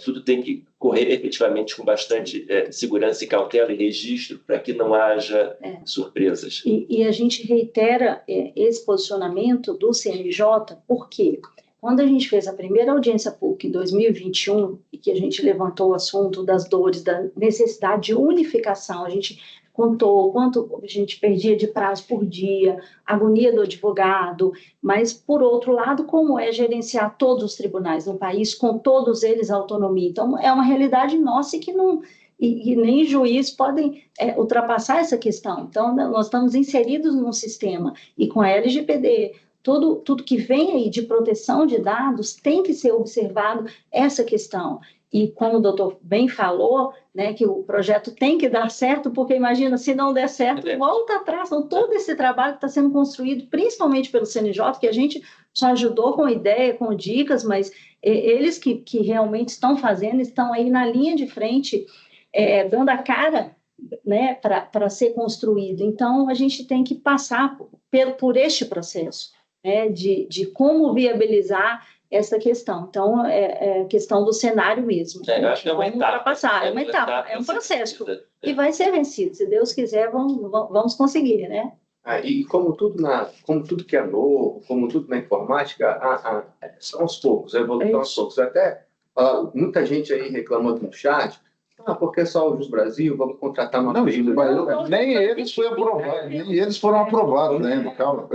Tudo tem que correr efetivamente com bastante segurança e cautela e registro para que não haja surpresas. E a gente reitera esse posicionamento do CNJ, porque quando a gente fez a primeira audiência pública em 2021, e que a gente levantou o assunto das dores, da necessidade de unificação, a gente contou quanto a gente perdia de prazo por dia, agonia do advogado, mas, por outro lado, como é gerenciar todos os tribunais no país, com todos eles autonomia. Então, é uma realidade nossa que não... E nem juiz podem ultrapassar essa questão. Então, nós estamos inseridos num sistema, e com a LGPD, tudo que vem aí de proteção de dados tem que ser observado essa questão. E como o doutor bem falou, né, que o projeto tem que dar certo, porque imagina, se não der certo, volta atrás. Então, todo esse trabalho que está sendo construído, principalmente pelo CNJ, que a gente só ajudou com ideia, com dicas, mas eles que realmente estão fazendo, estão aí na linha de frente, dando a cara, né, para ser construído. Então, a gente tem que passar por este processo, né, de como viabilizar essa questão. Então, é questão do cenário mesmo. Eu acho que é uma etapa. Ultrapassar. É uma etapa, é um processo. E vai ser vencido. Se Deus quiser, vamos conseguir, né? E como tudo que é novo, como tudo na informática, são aos poucos, a evolução aos poucos. Até muita gente aí reclamando no chat, porque só o Jus Brasil, vamos contratar uma nem eles foram aprovados ainda, calma.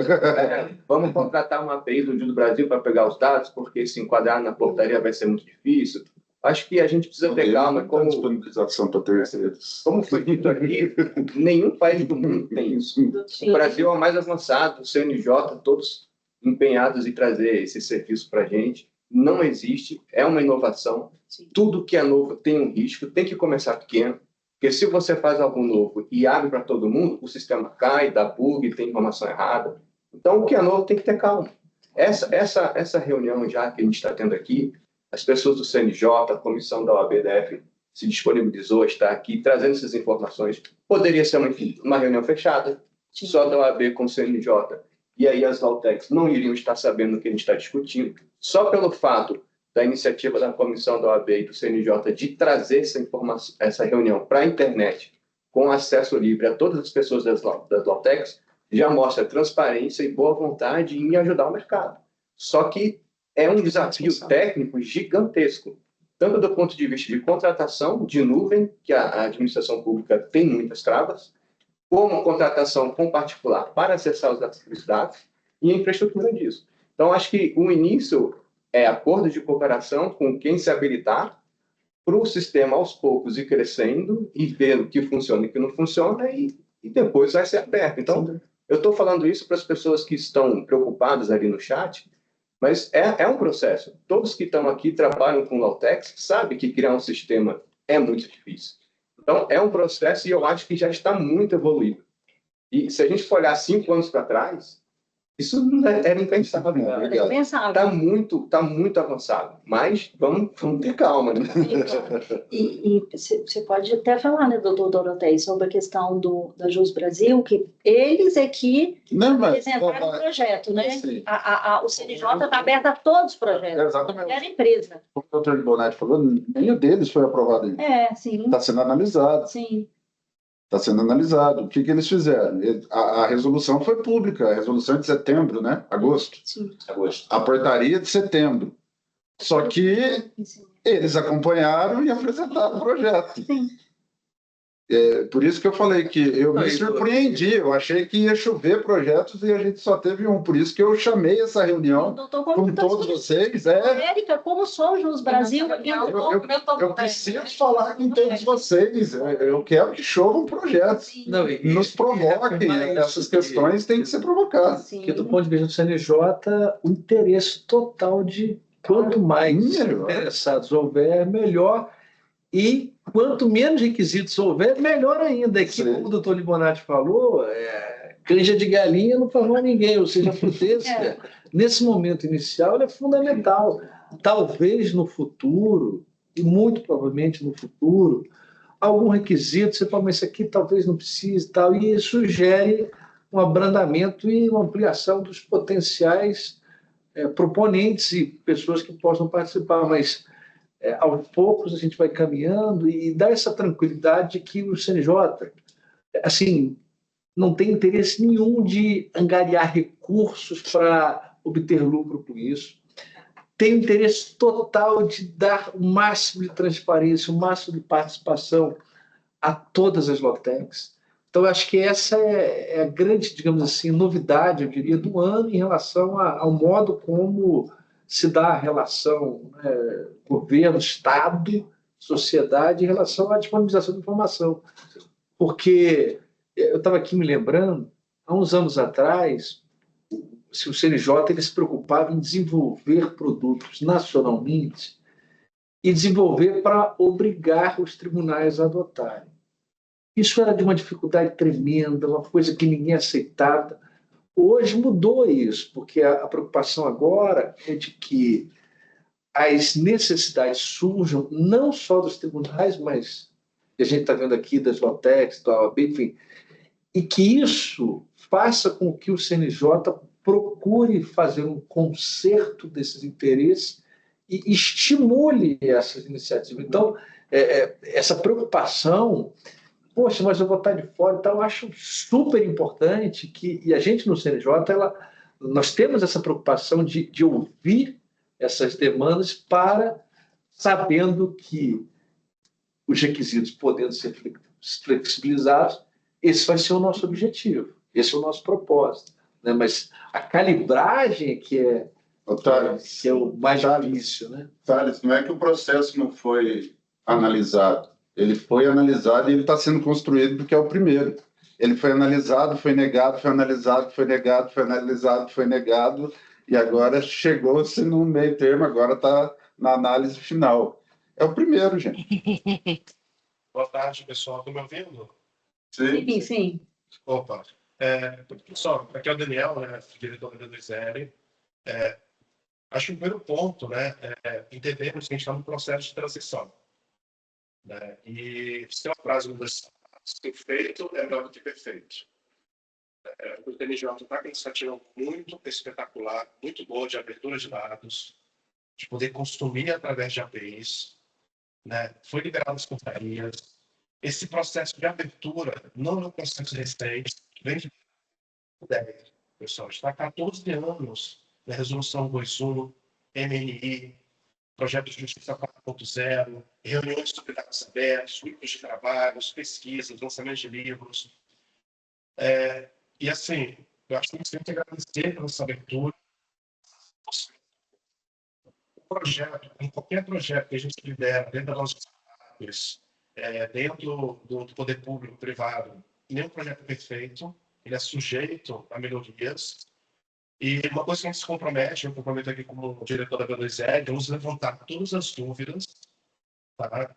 Vamos contratar uma API do Jus Brasil para pegar os dados, porque se enquadrar na portaria vai ser muito difícil. Acho que a gente precisa pegar como disponibilização para terceiros. Como foi dito aqui, nenhum país do mundo tem isso. O Brasil é o mais avançado, o CNJ, todos empenhados em trazer esse serviço para a gente. Não existe, é uma inovação. Tudo que é novo tem um risco, tem que começar pequeno, porque se você faz algo novo e abre para todo mundo, o sistema cai, dá bug, tem informação errada. Então, o que é novo tem que ter calma. Essa reunião já que a gente está tendo aqui, as pessoas do CNJ, a comissão da OAB-DF se disponibilizou a estar aqui trazendo essas informações. Poderia ser uma reunião fechada, só da OAB com o CNJ. E aí as Valtecs não iriam estar sabendo o que a gente está discutindo. Só pelo fato da iniciativa da comissão da OAB e do CNJ de trazer essa reunião para a internet, com acesso livre a todas as pessoas das Valtecs, já mostra transparência e boa vontade em ajudar o mercado. Só que é um desafio técnico gigantesco, tanto do ponto de vista de contratação de nuvem, que a administração pública tem muitas travas, como contratação com particular para acessar os dados e a infraestrutura disso. Então, acho que o início é acordo de cooperação com quem se habilitar para o sistema, aos poucos, ir crescendo e ver o que funciona e o que não funciona e depois vai ser aberto. Então, eu estou falando isso para as pessoas que estão preocupadas ali no chat, mas é um processo. Todos que estão aqui trabalham com Lautex sabem que criar um sistema é muito difícil. Então, é um processo e eu acho que já está muito evoluído. E se a gente for olhar 5 anos para trás, Isso não era impensável. Eu pensava. Tá muito avançado, mas vamos ter calma, né? E você pode até falar, né, doutor Dorotei, sobre a questão da Jus Brasil, que eles aqui Não, mas, apresentaram o projeto, né? Sim. O CNJ está aberto a todos os projetos, Exatamente. qualquer empresa. Como o doutor Bonatti falou, nenhum deles foi aprovado ainda. Sim. Está sendo analisado. Sim. Está sendo analisado. O que eles fizeram? A resolução foi pública, a resolução é de setembro, né? Agosto. Sim. Agosto. A portaria de setembro. Só que eles acompanharam e apresentaram o projeto. Sim. Por isso que eu falei que eu me surpreendi, eu achei que ia chover projetos e a gente só teve um. Por isso que eu chamei essa reunião com todos vocês. Érica, como sou o Jus Brasil, eu preciso falar com todos vocês. Eu quero que chovam projetos. Não, Nos provoquem. Essas questões têm que ser provocadas. Porque do ponto de vista do CNJ, o interesse total de quanto mais interessados houver, melhor. E quanto menos requisitos houver, melhor ainda. Que, como o doutor Libonati falou, canja de galinha não faz mal a ninguém, ou seja, a prudência, nesse momento inicial, ela é fundamental. Talvez no futuro, e muito provavelmente no futuro, algum requisito, você fala, mas isso aqui talvez não precise, tal, e sugere um abrandamento e uma ampliação dos potenciais proponentes e pessoas que possam participar, mas aos poucos a gente vai caminhando e dá essa tranquilidade que o CNJ, assim, não tem interesse nenhum de angariar recursos para obter lucro com isso. Tem interesse total de dar o máximo de transparência, o máximo de participação a todas as Logtechs. Então, acho que essa é a grande, digamos assim, novidade, eu diria, do ano em relação ao modo como se dá a relação governo, Estado, sociedade, em relação à disponibilização de informação. Porque eu estava aqui me lembrando, há uns anos atrás, se o CNJ ele se preocupava em desenvolver produtos nacionalmente e desenvolver para obrigar os tribunais a adotarem. Isso era de uma dificuldade tremenda, uma coisa que ninguém aceitava. Hoje mudou isso, porque a preocupação agora é de que as necessidades surjam não só dos tribunais, mas que a gente está vendo aqui das Logtechs, da OAB, enfim, e que isso faça com que o CNJ procure fazer um conserto desses interesses e estimule essas iniciativas. Então, essa preocupação, poxa, mas eu vou estar de fora, então eu acho super importante e a gente no CNJ, nós temos essa preocupação de ouvir essas demandas sabendo que os requisitos podendo ser flexibilizados, esse vai ser o nosso objetivo, esse é o nosso propósito. Né? Mas a calibragem que é o mais difícil. Né? Thales, não é que o processo não foi analisado. Ele foi analisado e ele está sendo construído porque é o primeiro. Ele foi analisado, foi negado, foi analisado, foi negado, foi analisado, foi negado, e agora chegou-se no meio termo, agora está na análise final. É o primeiro, gente. Boa tarde, pessoal. Estão me ouvindo? Sim, sim. Opa. Pessoal, aqui é o Daniel, né, diretor da B2L. Acho que o primeiro ponto, né, entendemos que a gente está num processo de transição. Né, e se tem uma frase universal, feito é melhor do que perfeito. O TNJ está com uma iniciativa muito espetacular, muito boa de abertura de dados, de poder consumir através de APIs, né? Foi liberado as companhias. Esse processo de abertura não é um processo recente, vem de 10, pessoal, está há 14 anos na Resolução 21, MNI, Projeto de Justiça 4.0, reuniões sobre dados abertos, grupos de trabalhos, pesquisas, lançamento de livros. E assim, eu acho que a gente tem que agradecer pela essa abertura. O projeto, como qualquer projeto que a gente lidera dentro das nossas startups, dentro do poder público, privado, nenhum projeto é perfeito, ele é sujeito a melhorias. E uma coisa que a gente se compromete, eu comprometo aqui como diretor da B2L, vamos levantar todas as dúvidas, tá?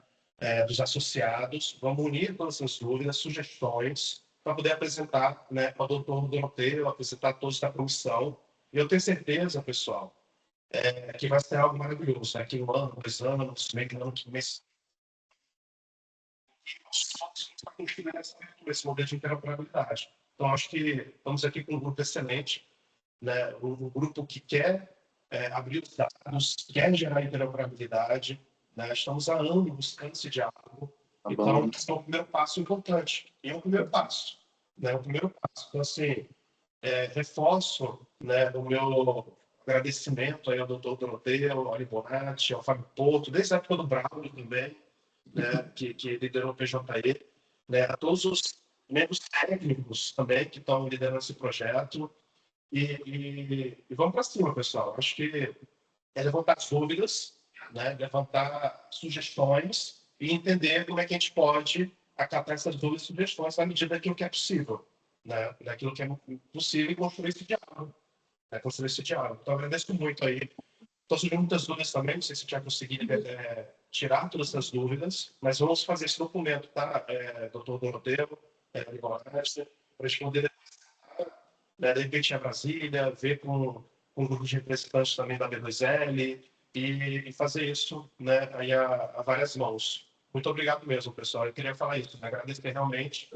Dos associados, vamos unir todas as dúvidas, sugestões, para poder apresentar, né, para o doutor Doroteu, apresentar todos da comissão. E eu tenho certeza, pessoal, que vai ser algo maravilhoso, né? Que um ano, 2 anos, meio que ano que vem. E nós somos para continuar esse modelo de interoperabilidade. Então, acho que estamos aqui com um grupo excelente, né? Um grupo que quer abrir os dados, quer gerar interoperabilidade, né? Estamos há anos buscando esse diálogo. Então, esse é o primeiro passo importante. E é o primeiro passo. Né? O primeiro passo. Então, assim, reforço, né, o meu agradecimento aí ao doutor Doroteu, ao Ali Bonatti, ao Fábio Porto, desde a época do Braulio também, né, que liderou o PJE, né, a todos os membros técnicos também que estão liderando esse projeto. E vamos para cima, pessoal. Acho que é levantar dúvidas, né, levantar sugestões e entender como é que a gente pode acatar essas dúvidas e sugestões na medida daquilo que é possível, né, daquilo que é possível e construir esse diálogo. Né, construir esse diálogo. Então, agradeço muito aí. Estou surgindo muitas dúvidas também, não sei se a gente vai conseguir tirar todas essas dúvidas, mas vamos fazer esse documento, tá, doutor Doroteu, para a gente poder, né, de repente, ir a Brasília, ver com um grupo de representantes também da B2L e fazer isso, né, aí a várias mãos. Muito obrigado mesmo, pessoal. Eu queria falar isso, né, agradecer realmente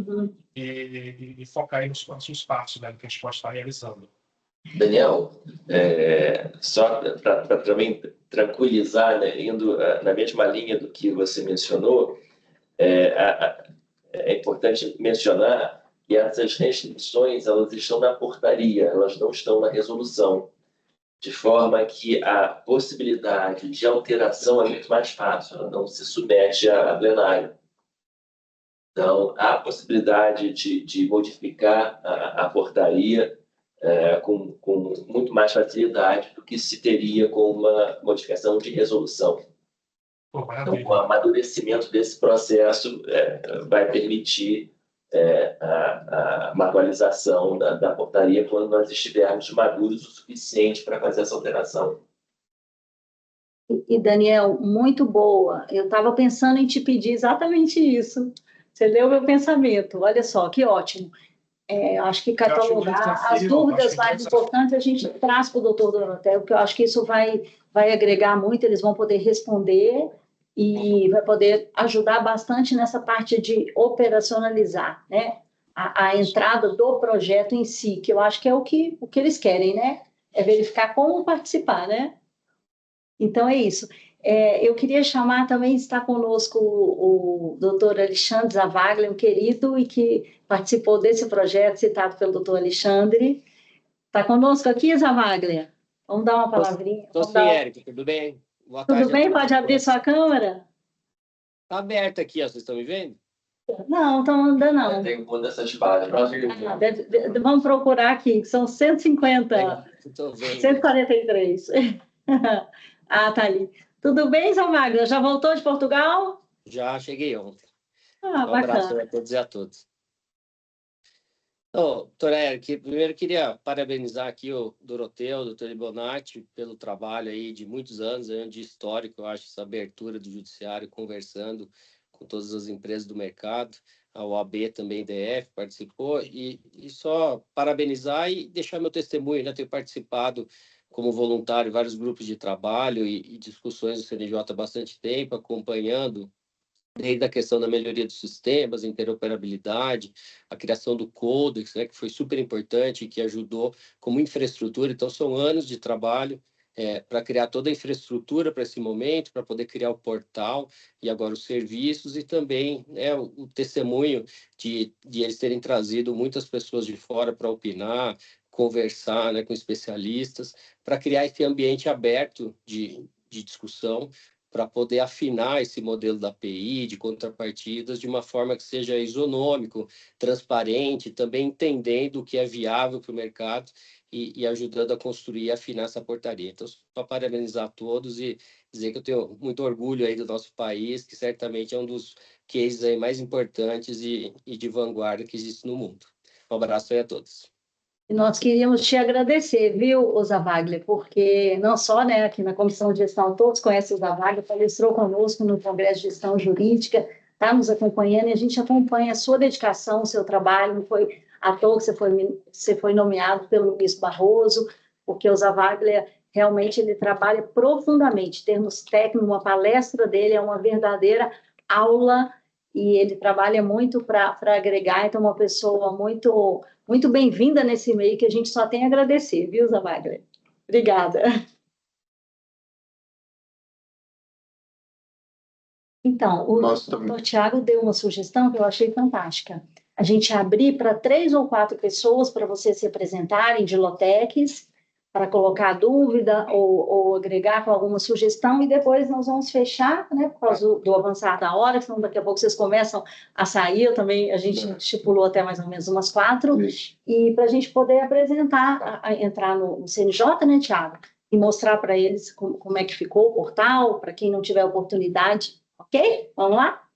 e focar aí nos próximos passos, né, que a gente pode estar realizando. Daniel, só para também tranquilizar, né, indo na mesma linha do que você mencionou, é importante mencionar que essas restrições elas estão na portaria, elas não estão na resolução, de forma que a possibilidade de alteração é muito mais fácil, ela não se submete a plenário. Então, há a possibilidade de modificar a portaria com muito mais facilidade do que se teria com uma modificação de resolução. Então, o amadurecimento desse processo vai permitir uma atualização da portaria quando nós estivermos maduros o suficiente para fazer essa alteração. E, Daniel, muito boa. Eu estava pensando em te pedir exatamente isso. Você leu meu pensamento. Olha só, que ótimo. Acho que catalogar as dúvidas mais importantes a gente traz para o doutor Doroteu, porque eu acho que isso vai agregar muito, eles vão poder responder e vai poder ajudar bastante nessa parte de operacionalizar, né? A entrada do projeto em si, que eu acho que é o que eles querem, né? É verificar como participar, né? Então, é isso. Eu queria chamar também, está conosco o doutor Alexandre Zavaglia, um querido e que participou desse projeto citado pelo doutor Alexandre. Está conosco aqui, Zavaglia? Vamos dar uma palavrinha. Estou sim, Érica, tudo bem? Boa tarde. Tudo bem? Pode abrir sua câmera? Está aberta aqui, vocês estão me vendo? Não, ainda não. Tem um dessas páginas. Vamos procurar aqui, que são 150. 143. Tá ali. Tudo bem, Zavaglia? Já voltou de Portugal? Já cheguei ontem. Bacana. Abraço a todos e a todas. Doutora Érica, primeiro queria parabenizar aqui o Doroteu, o doutor Libonati, pelo trabalho aí de muitos anos, de histórico, eu acho, essa abertura do judiciário, conversando com todas as empresas do mercado, a OAB também, DF, participou, e só parabenizar e deixar meu testemunho, né? Tenho participado como voluntário em vários grupos de trabalho e discussões do CNJ há bastante tempo, acompanhando desde a questão da melhoria dos sistemas, interoperabilidade, a criação do Codex, né, que foi super importante e que ajudou como infraestrutura. Então, são anos de trabalho para criar toda a infraestrutura para esse momento, para poder criar o portal e agora os serviços e também o testemunho de eles terem trazido muitas pessoas de fora para opinar, conversar, né, com especialistas, para criar esse ambiente aberto de discussão, para poder afinar esse modelo da API, de contrapartidas, de uma forma que seja isonômico, transparente, também entendendo o que é viável para o mercado e ajudando a construir e afinar essa portaria. Então, só parabenizar a todos e dizer que eu tenho muito orgulho aí do nosso país, que certamente é um dos cases aí mais importantes e de vanguarda que existe no mundo. Um abraço aí a todos. E nós queríamos te agradecer, viu, Zavaglia, porque não só, né, aqui na Comissão de Gestão, todos conhecem o Zavaglia, palestrou conosco no Congresso de Gestão Jurídica, tá nos acompanhando, e a gente acompanha a sua dedicação, o seu trabalho. Não foi à toa que você foi nomeado pelo ministro Barroso, porque o Zavaglia realmente ele trabalha profundamente, em termos técnicos, uma palestra dele é uma verdadeira aula, e ele trabalha muito para agregar. Então, uma pessoa muito, muito bem-vinda nesse meio, que a gente só tem a agradecer, viu, Zavaglia? Obrigada. Então, o doutor Tiago deu uma sugestão que eu achei fantástica. A gente abrir para 3 ou 4 pessoas para vocês se apresentarem de lotecs, para colocar dúvida ou agregar com alguma sugestão, e depois nós vamos fechar, né, por causa do avançar da hora, senão daqui a pouco vocês começam a sair. Eu também, a gente estipulou até mais ou menos umas 4, e para a gente poder apresentar, entrar no CNJ, né, Tiago, e mostrar para eles como é que ficou o portal, para quem não tiver oportunidade. Ok? Vamos lá?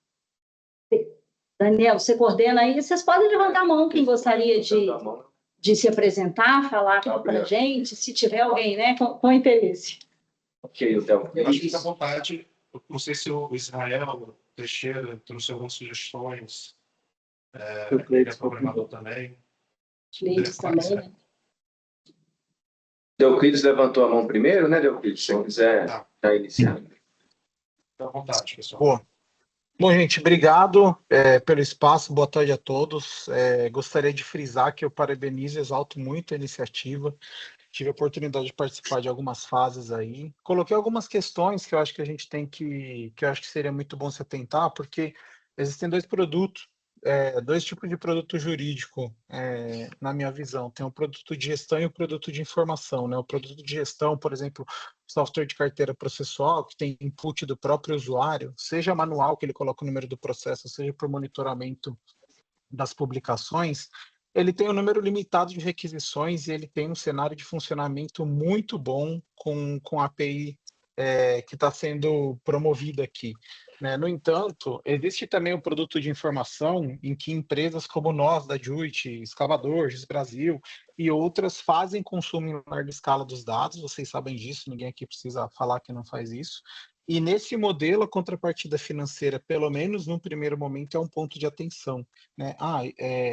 Daniel, você coordena aí. Vocês podem levantar a mão quem gostaria de se apresentar, falar para a gente, se tiver alguém, né, com interesse. Ok, então. Eu acho que fica à vontade. Não sei se o Israel Teixeira trouxe algumas sugestões. Ele é programador também. Cleiton também, né? Deuclides levantou a mão primeiro, né, Deuclides? Se você quiser já iniciar. Fica à vontade, pessoal. Boa. Bom, gente, obrigado pelo espaço, boa tarde a todos. Gostaria de frisar que eu parabenizo e exalto muito a iniciativa. Tive a oportunidade de participar de algumas fases aí. Coloquei algumas questões que eu acho que a gente tem que eu acho que seria muito bom se atentar, porque existem dois tipos de produto jurídico, na minha visão. Tem o produto de gestão e o produto de informação, né? O produto de gestão, por exemplo, software de carteira processual, que tem input do próprio usuário, seja manual, que ele coloca o número do processo, seja por monitoramento das publicações, ele tem um número limitado de requisições e ele tem um cenário de funcionamento muito bom com a API que está sendo promovida aqui, né? No entanto, existe também o produto de informação em que empresas como nós, da Juit, Escavador, GIS Brasil e outras fazem consumo em larga escala dos dados. Vocês sabem disso, ninguém aqui precisa falar que não faz isso. E nesse modelo, a contrapartida financeira, pelo menos no primeiro momento, é um ponto de atenção, né?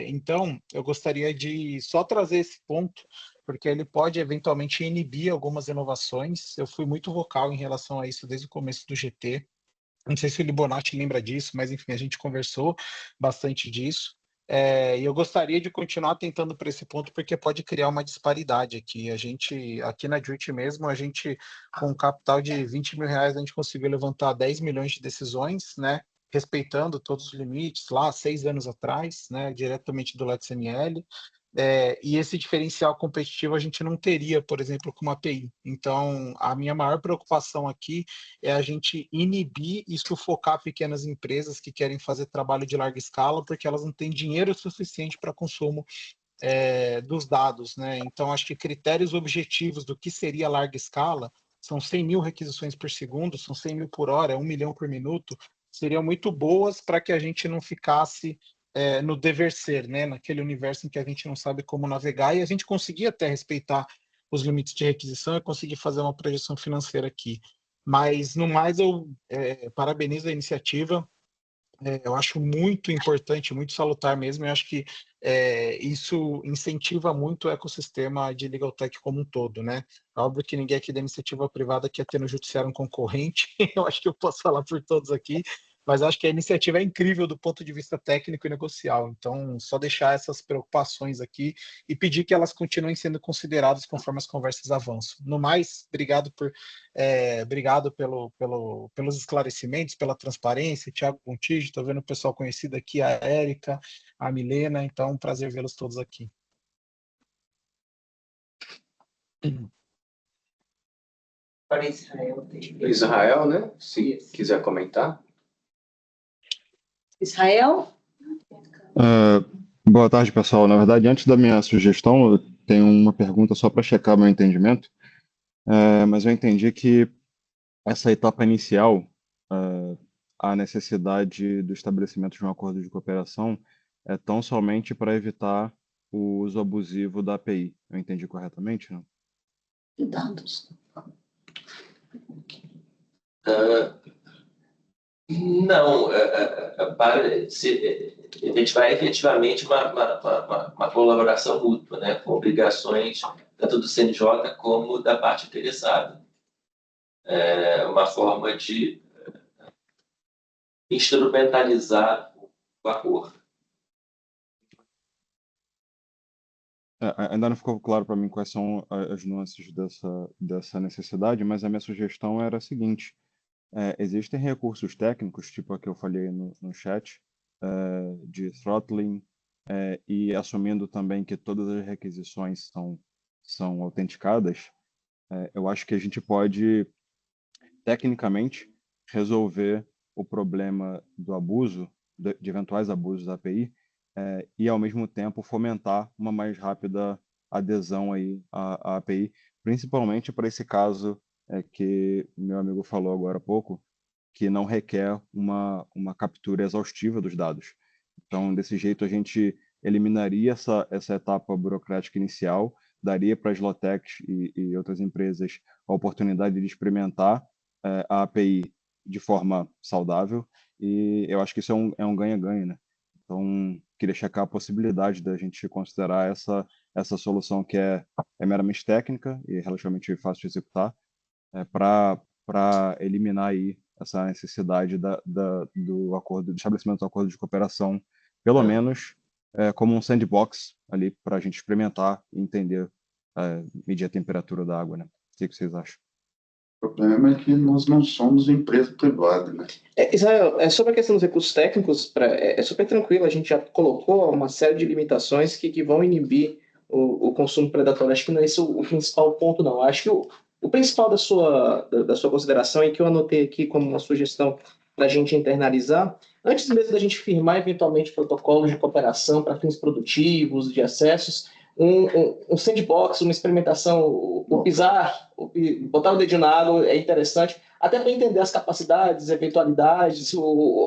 Então, eu gostaria de só trazer esse ponto, porque ele pode eventualmente inibir algumas inovações. Eu fui muito vocal em relação a isso desde o começo do GT. Não sei se o Libonati lembra disso, mas enfim, a gente conversou bastante disso. E eu gostaria de continuar tentando para esse ponto, porque pode criar uma disparidade aqui. Aqui na Juit mesmo, a gente, com um capital de 20 mil reais, a gente conseguiu levantar 10 milhões de decisões, né? Respeitando todos os limites lá, 6 anos atrás, né? Diretamente do LetSML. E esse diferencial competitivo a gente não teria, por exemplo, com uma API. Então, a minha maior preocupação aqui é a gente inibir e sufocar pequenas empresas que querem fazer trabalho de larga escala, porque elas não têm dinheiro suficiente para consumo dos dados, né? Então, acho que critérios objetivos do que seria larga escala são 100 mil requisições por segundo, são 100 mil por hora, 1 milhão por minuto, seriam muito boas para que a gente não ficasse no dever ser, né? Naquele universo em que a gente não sabe como navegar, e a gente conseguia até respeitar os limites de requisição e conseguir fazer uma projeção financeira aqui. Mas, no mais, eu parabenizo a iniciativa. Eu acho muito importante, muito salutar mesmo. Eu acho que isso incentiva muito o ecossistema de Legal Tech como um todo, né? Óbvio que ninguém aqui da iniciativa privada quer ter no judiciário um concorrente. Eu acho que eu posso falar por todos aqui, mas acho que a iniciativa é incrível do ponto de vista técnico e negocial. Então, só deixar essas preocupações aqui e pedir que elas continuem sendo consideradas conforme as conversas avançam. No mais, obrigado pelos esclarecimentos, pela transparência. Tiago Contígio, estou vendo o pessoal conhecido aqui, a Érica, a Milena. Então, prazer vê-los todos aqui. Para Israel, né? Se quiser comentar. Israel? Boa tarde, pessoal. Na verdade, antes da minha sugestão, eu tenho uma pergunta só para checar meu entendimento. Mas eu entendi que essa etapa inicial, a necessidade do estabelecimento de um acordo de cooperação é tão somente para evitar o uso abusivo da API. Eu entendi corretamente, não? Dados. Não, a gente vai efetivamente uma colaboração mútua, né, com obrigações tanto do CNJ como da parte interessada. É uma forma de instrumentalizar o acordo. Ainda não ficou claro para mim quais são as nuances dessa necessidade, mas a minha sugestão era a seguinte: existem recursos técnicos, tipo a que eu falei no chat, de throttling, e assumindo também que todas as requisições são autenticadas, eu acho que a gente pode, tecnicamente, resolver o problema do abuso, de eventuais abusos da API, e, ao mesmo tempo, fomentar uma mais rápida adesão aí à API, principalmente para esse caso que meu amigo falou agora há pouco, que não requer uma captura exaustiva dos dados. Então, desse jeito, a gente eliminaria essa etapa burocrática inicial, daria para as Lotechs e outras empresas a oportunidade de experimentar a API de forma saudável, e eu acho que isso é um ganha-ganha, né? Então, queria checar a possibilidade da gente considerar essa solução que é meramente técnica e relativamente fácil de executar, para eliminar aí essa necessidade do acordo, do estabelecimento do acordo de cooperação, pelo menos como um sandbox ali para a gente experimentar e entender, medir a temperatura da água, né? O que vocês acham? O problema é que nós não somos empresa privada, né? Israel, sobre a questão dos recursos técnicos, é super tranquilo, a gente já colocou uma série de limitações que vão inibir o consumo predatório. Acho que não é esse o principal ponto, não. Acho que o principal da sua consideração, e que eu anotei aqui como uma sugestão para a gente internalizar, antes mesmo da gente firmar eventualmente protocolos de cooperação para fins produtivos, de acessos, um sandbox, uma experimentação, botar o dedinho na água é interessante, até para entender as capacidades, eventualidades,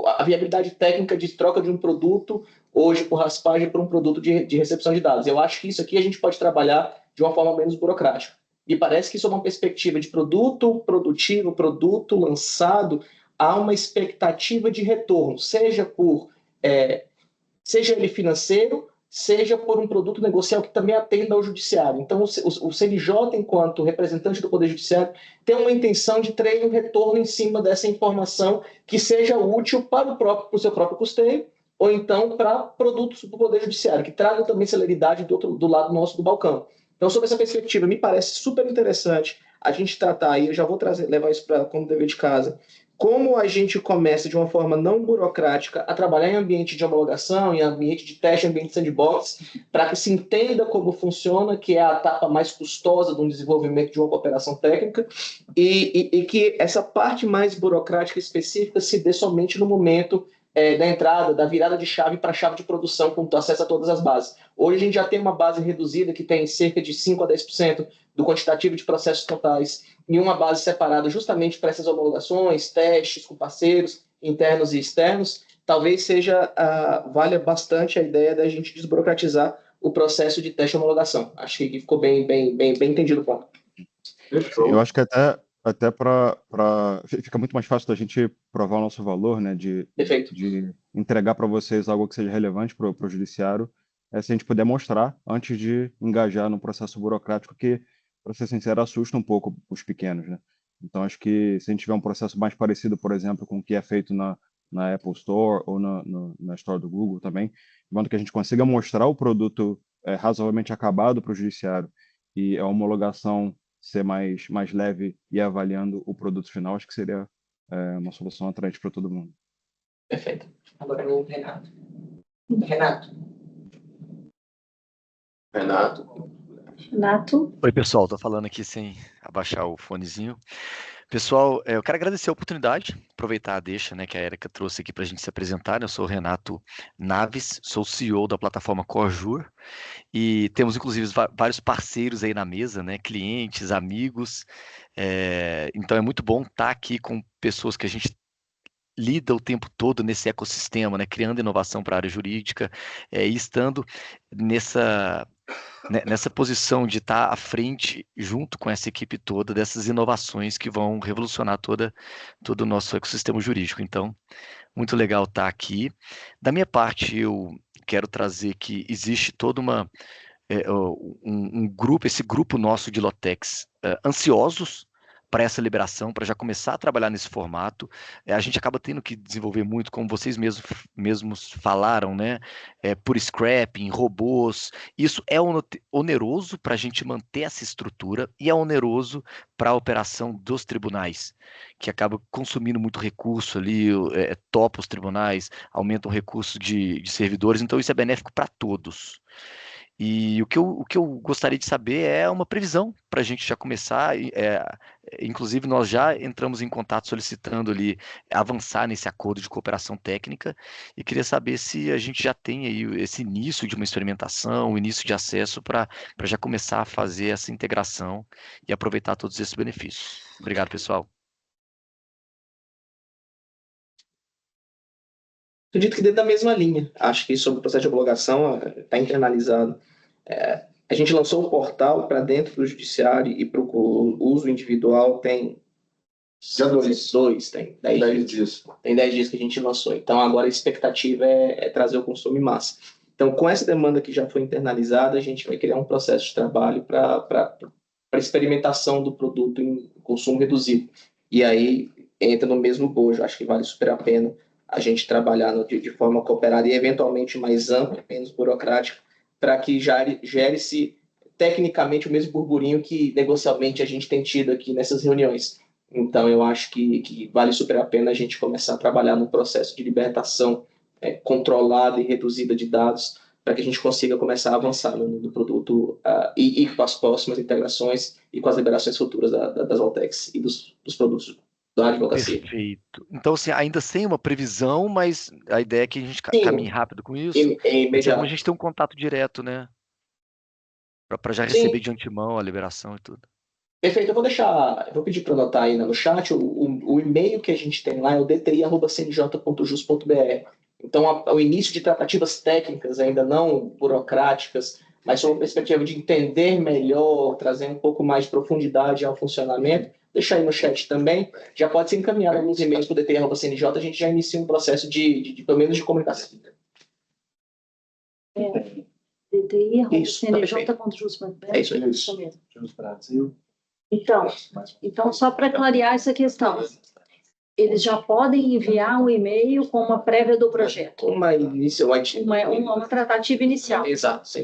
a viabilidade técnica de troca de um produto hoje por raspagem para um produto de recepção de dados. Eu acho que isso aqui a gente pode trabalhar de uma forma menos burocrática. E parece que isso é uma perspectiva de produto produtivo, produto lançado, há uma expectativa de retorno, seja ele financeiro, seja por um produto negocial que também atenda ao judiciário. Então, o CNJ, enquanto representante do Poder Judiciário, tem uma intenção de ter um retorno em cima dessa informação que seja útil para o seu próprio custeio, ou então para produtos do Poder Judiciário, que tragam também celeridade do lado nosso do balcão. Então, sob essa perspectiva, me parece super interessante a gente tratar, e eu já vou levar isso como dever de casa, como a gente começa de uma forma não burocrática a trabalhar em ambiente de homologação, em ambiente de teste, em ambiente de sandbox, para que se entenda como funciona, que é a etapa mais custosa do desenvolvimento de uma cooperação técnica, e que essa parte mais burocrática específica se dê somente no momento da entrada, da virada de chave para a chave de produção, com acesso a todas as bases. Hoje a gente já tem uma base reduzida que tem cerca de 5 a 10% do quantitativo de processos totais em uma base separada justamente para essas homologações, testes com parceiros internos e externos. Talvez valha bastante a ideia da gente desburocratizar o processo de teste e homologação. Acho que ficou bem entendido o ponto. Eu acho que até fica muito mais fácil da gente provar o nosso valor, né, de entregar para vocês algo que seja relevante para o judiciário, se a gente puder mostrar antes de engajar no processo burocrático que, para ser sincero, assusta um pouco os pequenos, né? Então, acho que se a gente tiver um processo mais parecido, por exemplo, com o que é feito na Apple Store ou na Store do Google também, de modo que a gente consiga mostrar o produto razoavelmente acabado para o judiciário e a homologação ser mais leve e avaliando o produto final, acho que seria uma solução atraente para todo mundo. Perfeito. Agora o Renato. Oi, pessoal. Tô falando aqui sem abaixar o fonezinho. Pessoal, eu quero agradecer a oportunidade, aproveitar a deixa, né, que a Érica trouxe aqui para a gente se apresentar. Eu sou o Renato Naves, sou o CEO da plataforma Cojur e temos, inclusive, vários parceiros aí na mesa, né, clientes, amigos. Então, é muito bom estar aqui com pessoas que a gente lida o tempo todo nesse ecossistema, né, criando inovação para a área jurídica, e estando nessa posição de estar à frente, junto com essa equipe toda, dessas inovações que vão revolucionar todo o nosso ecossistema jurídico. Então, muito legal estar aqui. Da minha parte, eu quero trazer que existe toda um grupo, esse grupo nosso de Lotex, ansiosos para essa liberação, para já começar a trabalhar nesse formato. A gente acaba tendo que desenvolver muito, como vocês mesmos falaram, né? Por scrapping, robôs. Isso é oneroso para a gente manter essa estrutura e é oneroso para a operação dos tribunais, que acaba consumindo muito recurso ali, topa os tribunais, aumenta o recurso de servidores, então isso é benéfico para todos. E o que eu gostaria de saber é uma previsão para a gente já começar. Inclusive, nós já entramos em contato solicitando ali avançar nesse acordo de cooperação técnica e queria saber se a gente já tem aí esse início de uma experimentação, o início de acesso para já começar a fazer essa integração e aproveitar todos esses benefícios. Obrigado, pessoal. Acredito que dentro da mesma linha. Acho que sobre o processo de homologação está internalizado. A gente lançou um portal para dentro do judiciário e para o uso individual tem Já dois. Tem 10 dias. Tem 10 dias que a gente lançou. Então, agora a expectativa é trazer o consumo em massa. Então, com essa demanda que já foi internalizada, a gente vai criar um processo de trabalho para experimentação do produto em consumo reduzido. E aí entra no mesmo bojo. Acho que vale super a pena a gente trabalhar de forma cooperada e eventualmente mais ampla, menos burocrática, para que gere-se tecnicamente o mesmo burburinho que negocialmente a gente tem tido aqui nessas reuniões. Então, eu acho que vale super a pena a gente começar a trabalhar num processo de libertação controlada e reduzida de dados, para que a gente consiga começar a avançar no produto e com as próximas integrações e com as liberações futuras das Altex e dos produtos da advocacia. Perfeito. Então, assim, ainda sem uma previsão, mas a ideia é que a gente caminhe rápido com isso. Imediato. Então, a gente tem um contato direto, né? Para já receber de antemão a liberação e tudo. Perfeito, eu vou pedir para anotar aí no chat, o e-mail que a gente tem lá é o dti@cnj.jus.br. Então, o início de tratativas técnicas, ainda não burocráticas, mas sob uma perspectiva de entender melhor, trazer um pouco mais de profundidade ao funcionamento, deixa aí no chat também, já pode ser encaminhado alguns e-mails para o dti@cnj, a gente já inicia um processo pelo menos de comunicação. dti@cnj.jus.br. É isso aí. Isso mesmo. Então, só para clarear essa questão, eles já podem enviar um e-mail com uma prévia do projeto. Uma tratativa inicial. Exato, sim.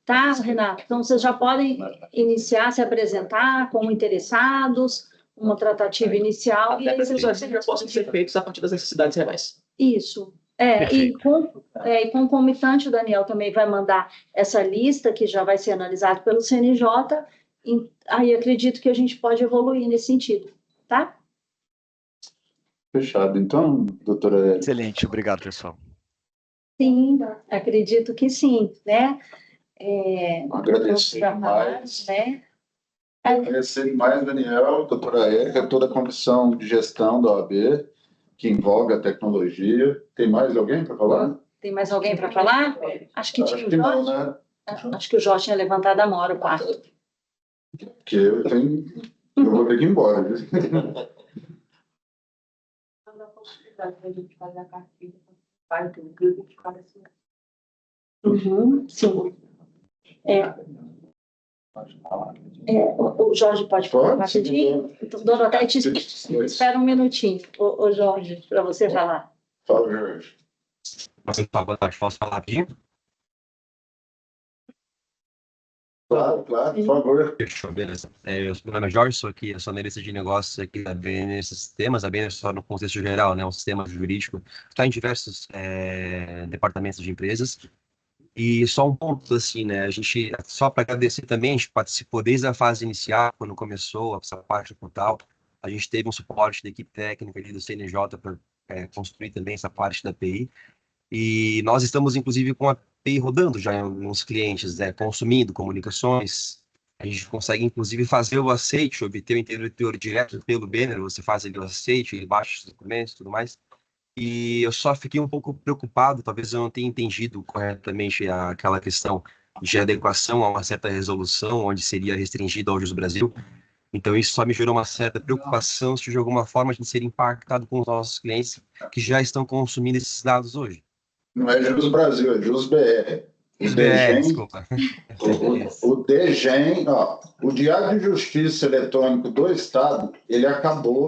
Tá, Renato? Então, vocês já podem iniciar, se apresentar como interessados, uma tratativa inicial. E aí, vocês já possam ser feitos a partir das necessidades reais. Isso. E concomitante, o Daniel também vai mandar essa lista que já vai ser analisada pelo CNJ. Aí acredito que a gente pode evoluir nesse sentido, tá? Fechado. Então, doutora... Excelente. Obrigado, pessoal. Sim, acredito que sim, né? Agradecer mais. Agradecer mais, Daniel, doutora Érica, toda a comissão de gestão da OAB, que envolve a tecnologia. Tem mais alguém para falar? Tem mais alguém para falar? Acho que tinha o Jorge. Não, né? Acho que o Jorge tinha levantado a mão, era o quarto. Porque eu vou ter que ir embora. Viu? Sim. O Jorge pode falar rapidinho? Então, Doroteia, espera um minutinho, o Jorge, para você falar. Fala, Jorge. Boa tarde, posso falar rapidinho? Claro, por favor. Fechou, beleza. Meu nome é Jorge, sou analista de negócios aqui da BN Sistemas. A BN é só no contexto geral, né? Um sistema jurídico que está em diversos departamentos de empresas. E só um ponto, assim, né? A gente, só para agradecer também, a gente participou desde a fase inicial, quando começou essa parte do portal. A gente teve um suporte da equipe técnica ali do CNJ para construir também essa parte da API. E nós estamos, inclusive, com a API rodando já em alguns clientes, consumindo comunicações. A gente consegue, inclusive, fazer o aceite, obter o interlocutor direto pelo banner. Você faz ali o aceite, ele baixa os documentos e tudo mais. E eu só fiquei um pouco preocupado, talvez eu não tenha entendido corretamente aquela questão de adequação a uma certa resolução, onde seria restringido ao Jus Brasil. Então, isso só me gerou uma certa preocupação se de alguma forma a gente ser impactado com os nossos clientes que já estão consumindo esses dados hoje. Não é Jus Brasil, é Jus BR. Desculpa. O DGEM, ó, o Diário de Justiça Eletrônico do Estado, ele acabou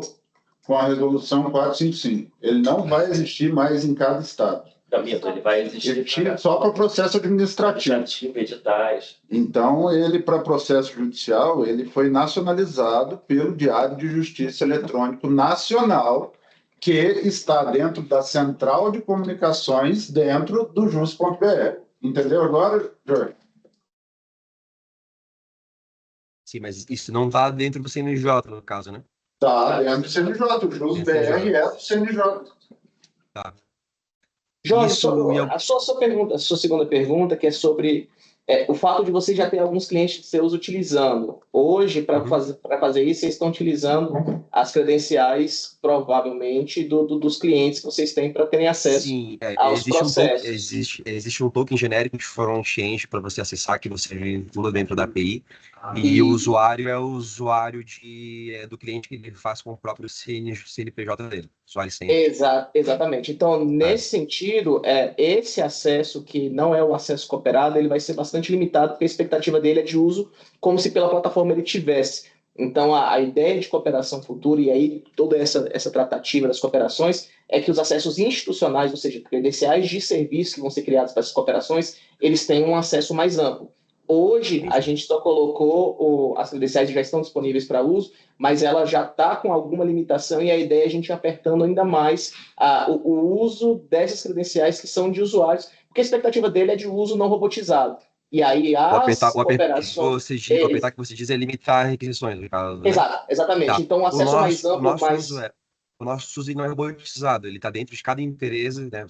com a resolução 455. Ele não vai existir mais em cada estado. Ele vai existir só para processo administrativo. Editais. Então, ele, para processo judicial, ele foi nacionalizado pelo Diário de Justiça Eletrônico Nacional, que está dentro da Central de Comunicações, dentro do Jus.br. Entendeu agora, Jorge? Sim, mas isso não está dentro do CNJ, no caso, né? Está dentro do CNJ. O Jus.br é do CNJ. Tá. Jorge, Isso, a sua segunda pergunta, que é sobre o fato de você já ter alguns clientes seus utilizando. Hoje, para fazer isso, vocês estão utilizando as credenciais, provavelmente, dos clientes que vocês têm para terem acesso aos processos. Existe um token genérico de front-end para você acessar, que você vincula dentro da API. E o usuário é o usuário do cliente que ele faz com o próprio CNPJ dele. Usuário sem. Exatamente. Então, nesse sentido, esse acesso, que não é o acesso cooperado, ele vai ser bastante limitado, porque a expectativa dele é de uso como se pela plataforma ele tivesse. Então, a ideia de cooperação futura, e aí toda essa tratativa das cooperações, é que os acessos institucionais, ou seja, credenciais de serviço que vão ser criados para essas cooperações, eles tenham um acesso mais amplo. Hoje, a gente só colocou, as credenciais já estão disponíveis para uso, mas ela já está com alguma limitação, e a ideia é a gente apertando ainda mais o uso dessas credenciais que são de usuários, porque a expectativa dele é de uso não robotizado. E aí O apertar que você diz é limitar requisições, no caso, né? Exatamente. Tá. Então, o acesso mais amplo, o nosso uso não é robotizado, ele está dentro de cada empresa, né?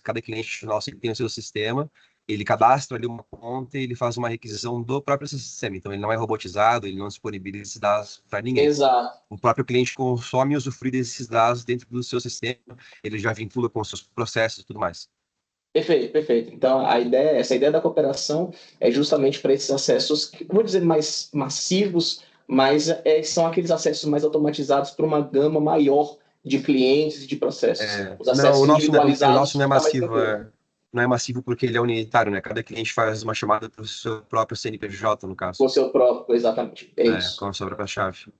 Cada cliente nosso tem o seu sistema, ele cadastra ali uma conta e ele faz uma requisição do próprio sistema. Então, ele não é robotizado, ele não disponibiliza esses dados para ninguém. Exato. O próprio cliente consome e usufrui desses dados dentro do seu sistema, ele já vincula com os seus processos e tudo mais. Perfeito. Então, essa ideia da cooperação é justamente para esses acessos, que vou dizer mais massivos, mas são aqueles acessos mais automatizados para uma gama maior de clientes e de processos. Os acessos individualizados. O nosso não é massivo, não é massivo porque ele é unitário, né? Cada cliente faz uma chamada para o seu próprio CNPJ, no caso. Com o seu próprio, exatamente. É isso. Com a sua própria chave.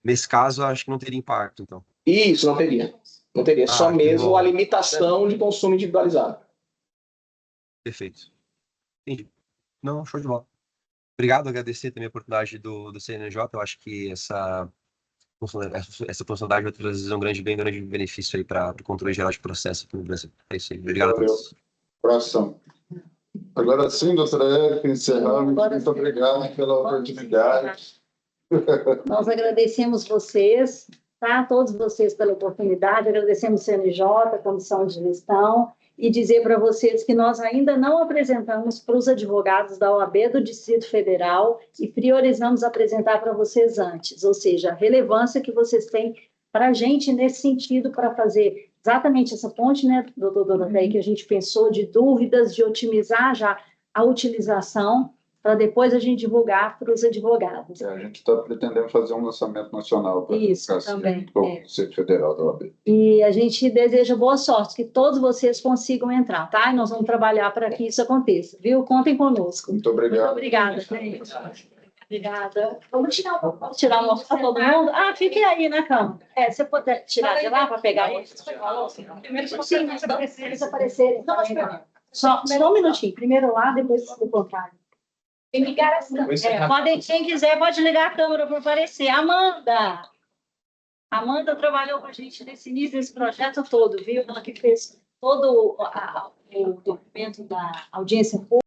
Nesse caso, eu acho que não teria impacto, então. Isso, não teria. Não teria, só mesmo a limitação de consumo individualizado. Perfeito. Entendi. Não, show de bola. Obrigado, agradecer também a oportunidade do CNJ. Eu acho que essa funcionalidade vai trazer um grande benefício aí para o controle geral de processo aqui no Brasil. É isso aí. Obrigado a todos. Próximo. Agora sim, doutora Érica, encerramos. Muito obrigado pela oportunidade. Nós agradecemos vocês, tá? Todos vocês pela oportunidade, agradecemos o CNJ, a Comissão de Gestão, e dizer para vocês que nós ainda não apresentamos para os advogados da OAB do Distrito Federal e priorizamos apresentar para vocês antes, ou seja, a relevância que vocês têm para a gente nesse sentido, para fazer exatamente essa ponte, né, doutor Doroteia, que a gente pensou de dúvidas, de otimizar já a utilização, para depois a gente divulgar para os advogados. A gente está pretendendo fazer um lançamento nacional para isso também, o Conselho Federal da OAB. E a gente deseja boa sorte, que todos vocês consigam entrar, tá? E nós vamos trabalhar para que isso aconteça, viu? Contem conosco. Muito obrigado. Muito obrigada, gente. Obrigada. Vamos tirar uma foto todo mundo? Fiquem aí na cama. Você pode tirar de lá para pegar eles? Sim, mas eles aparecerem. Só um minutinho. Primeiro lá, depois o contrário. Tem que ligar quem quiser pode ligar a câmera para aparecer. Amanda trabalhou com a gente nesse início desse projeto todo, viu? Ela que fez todo o documento da audiência pública.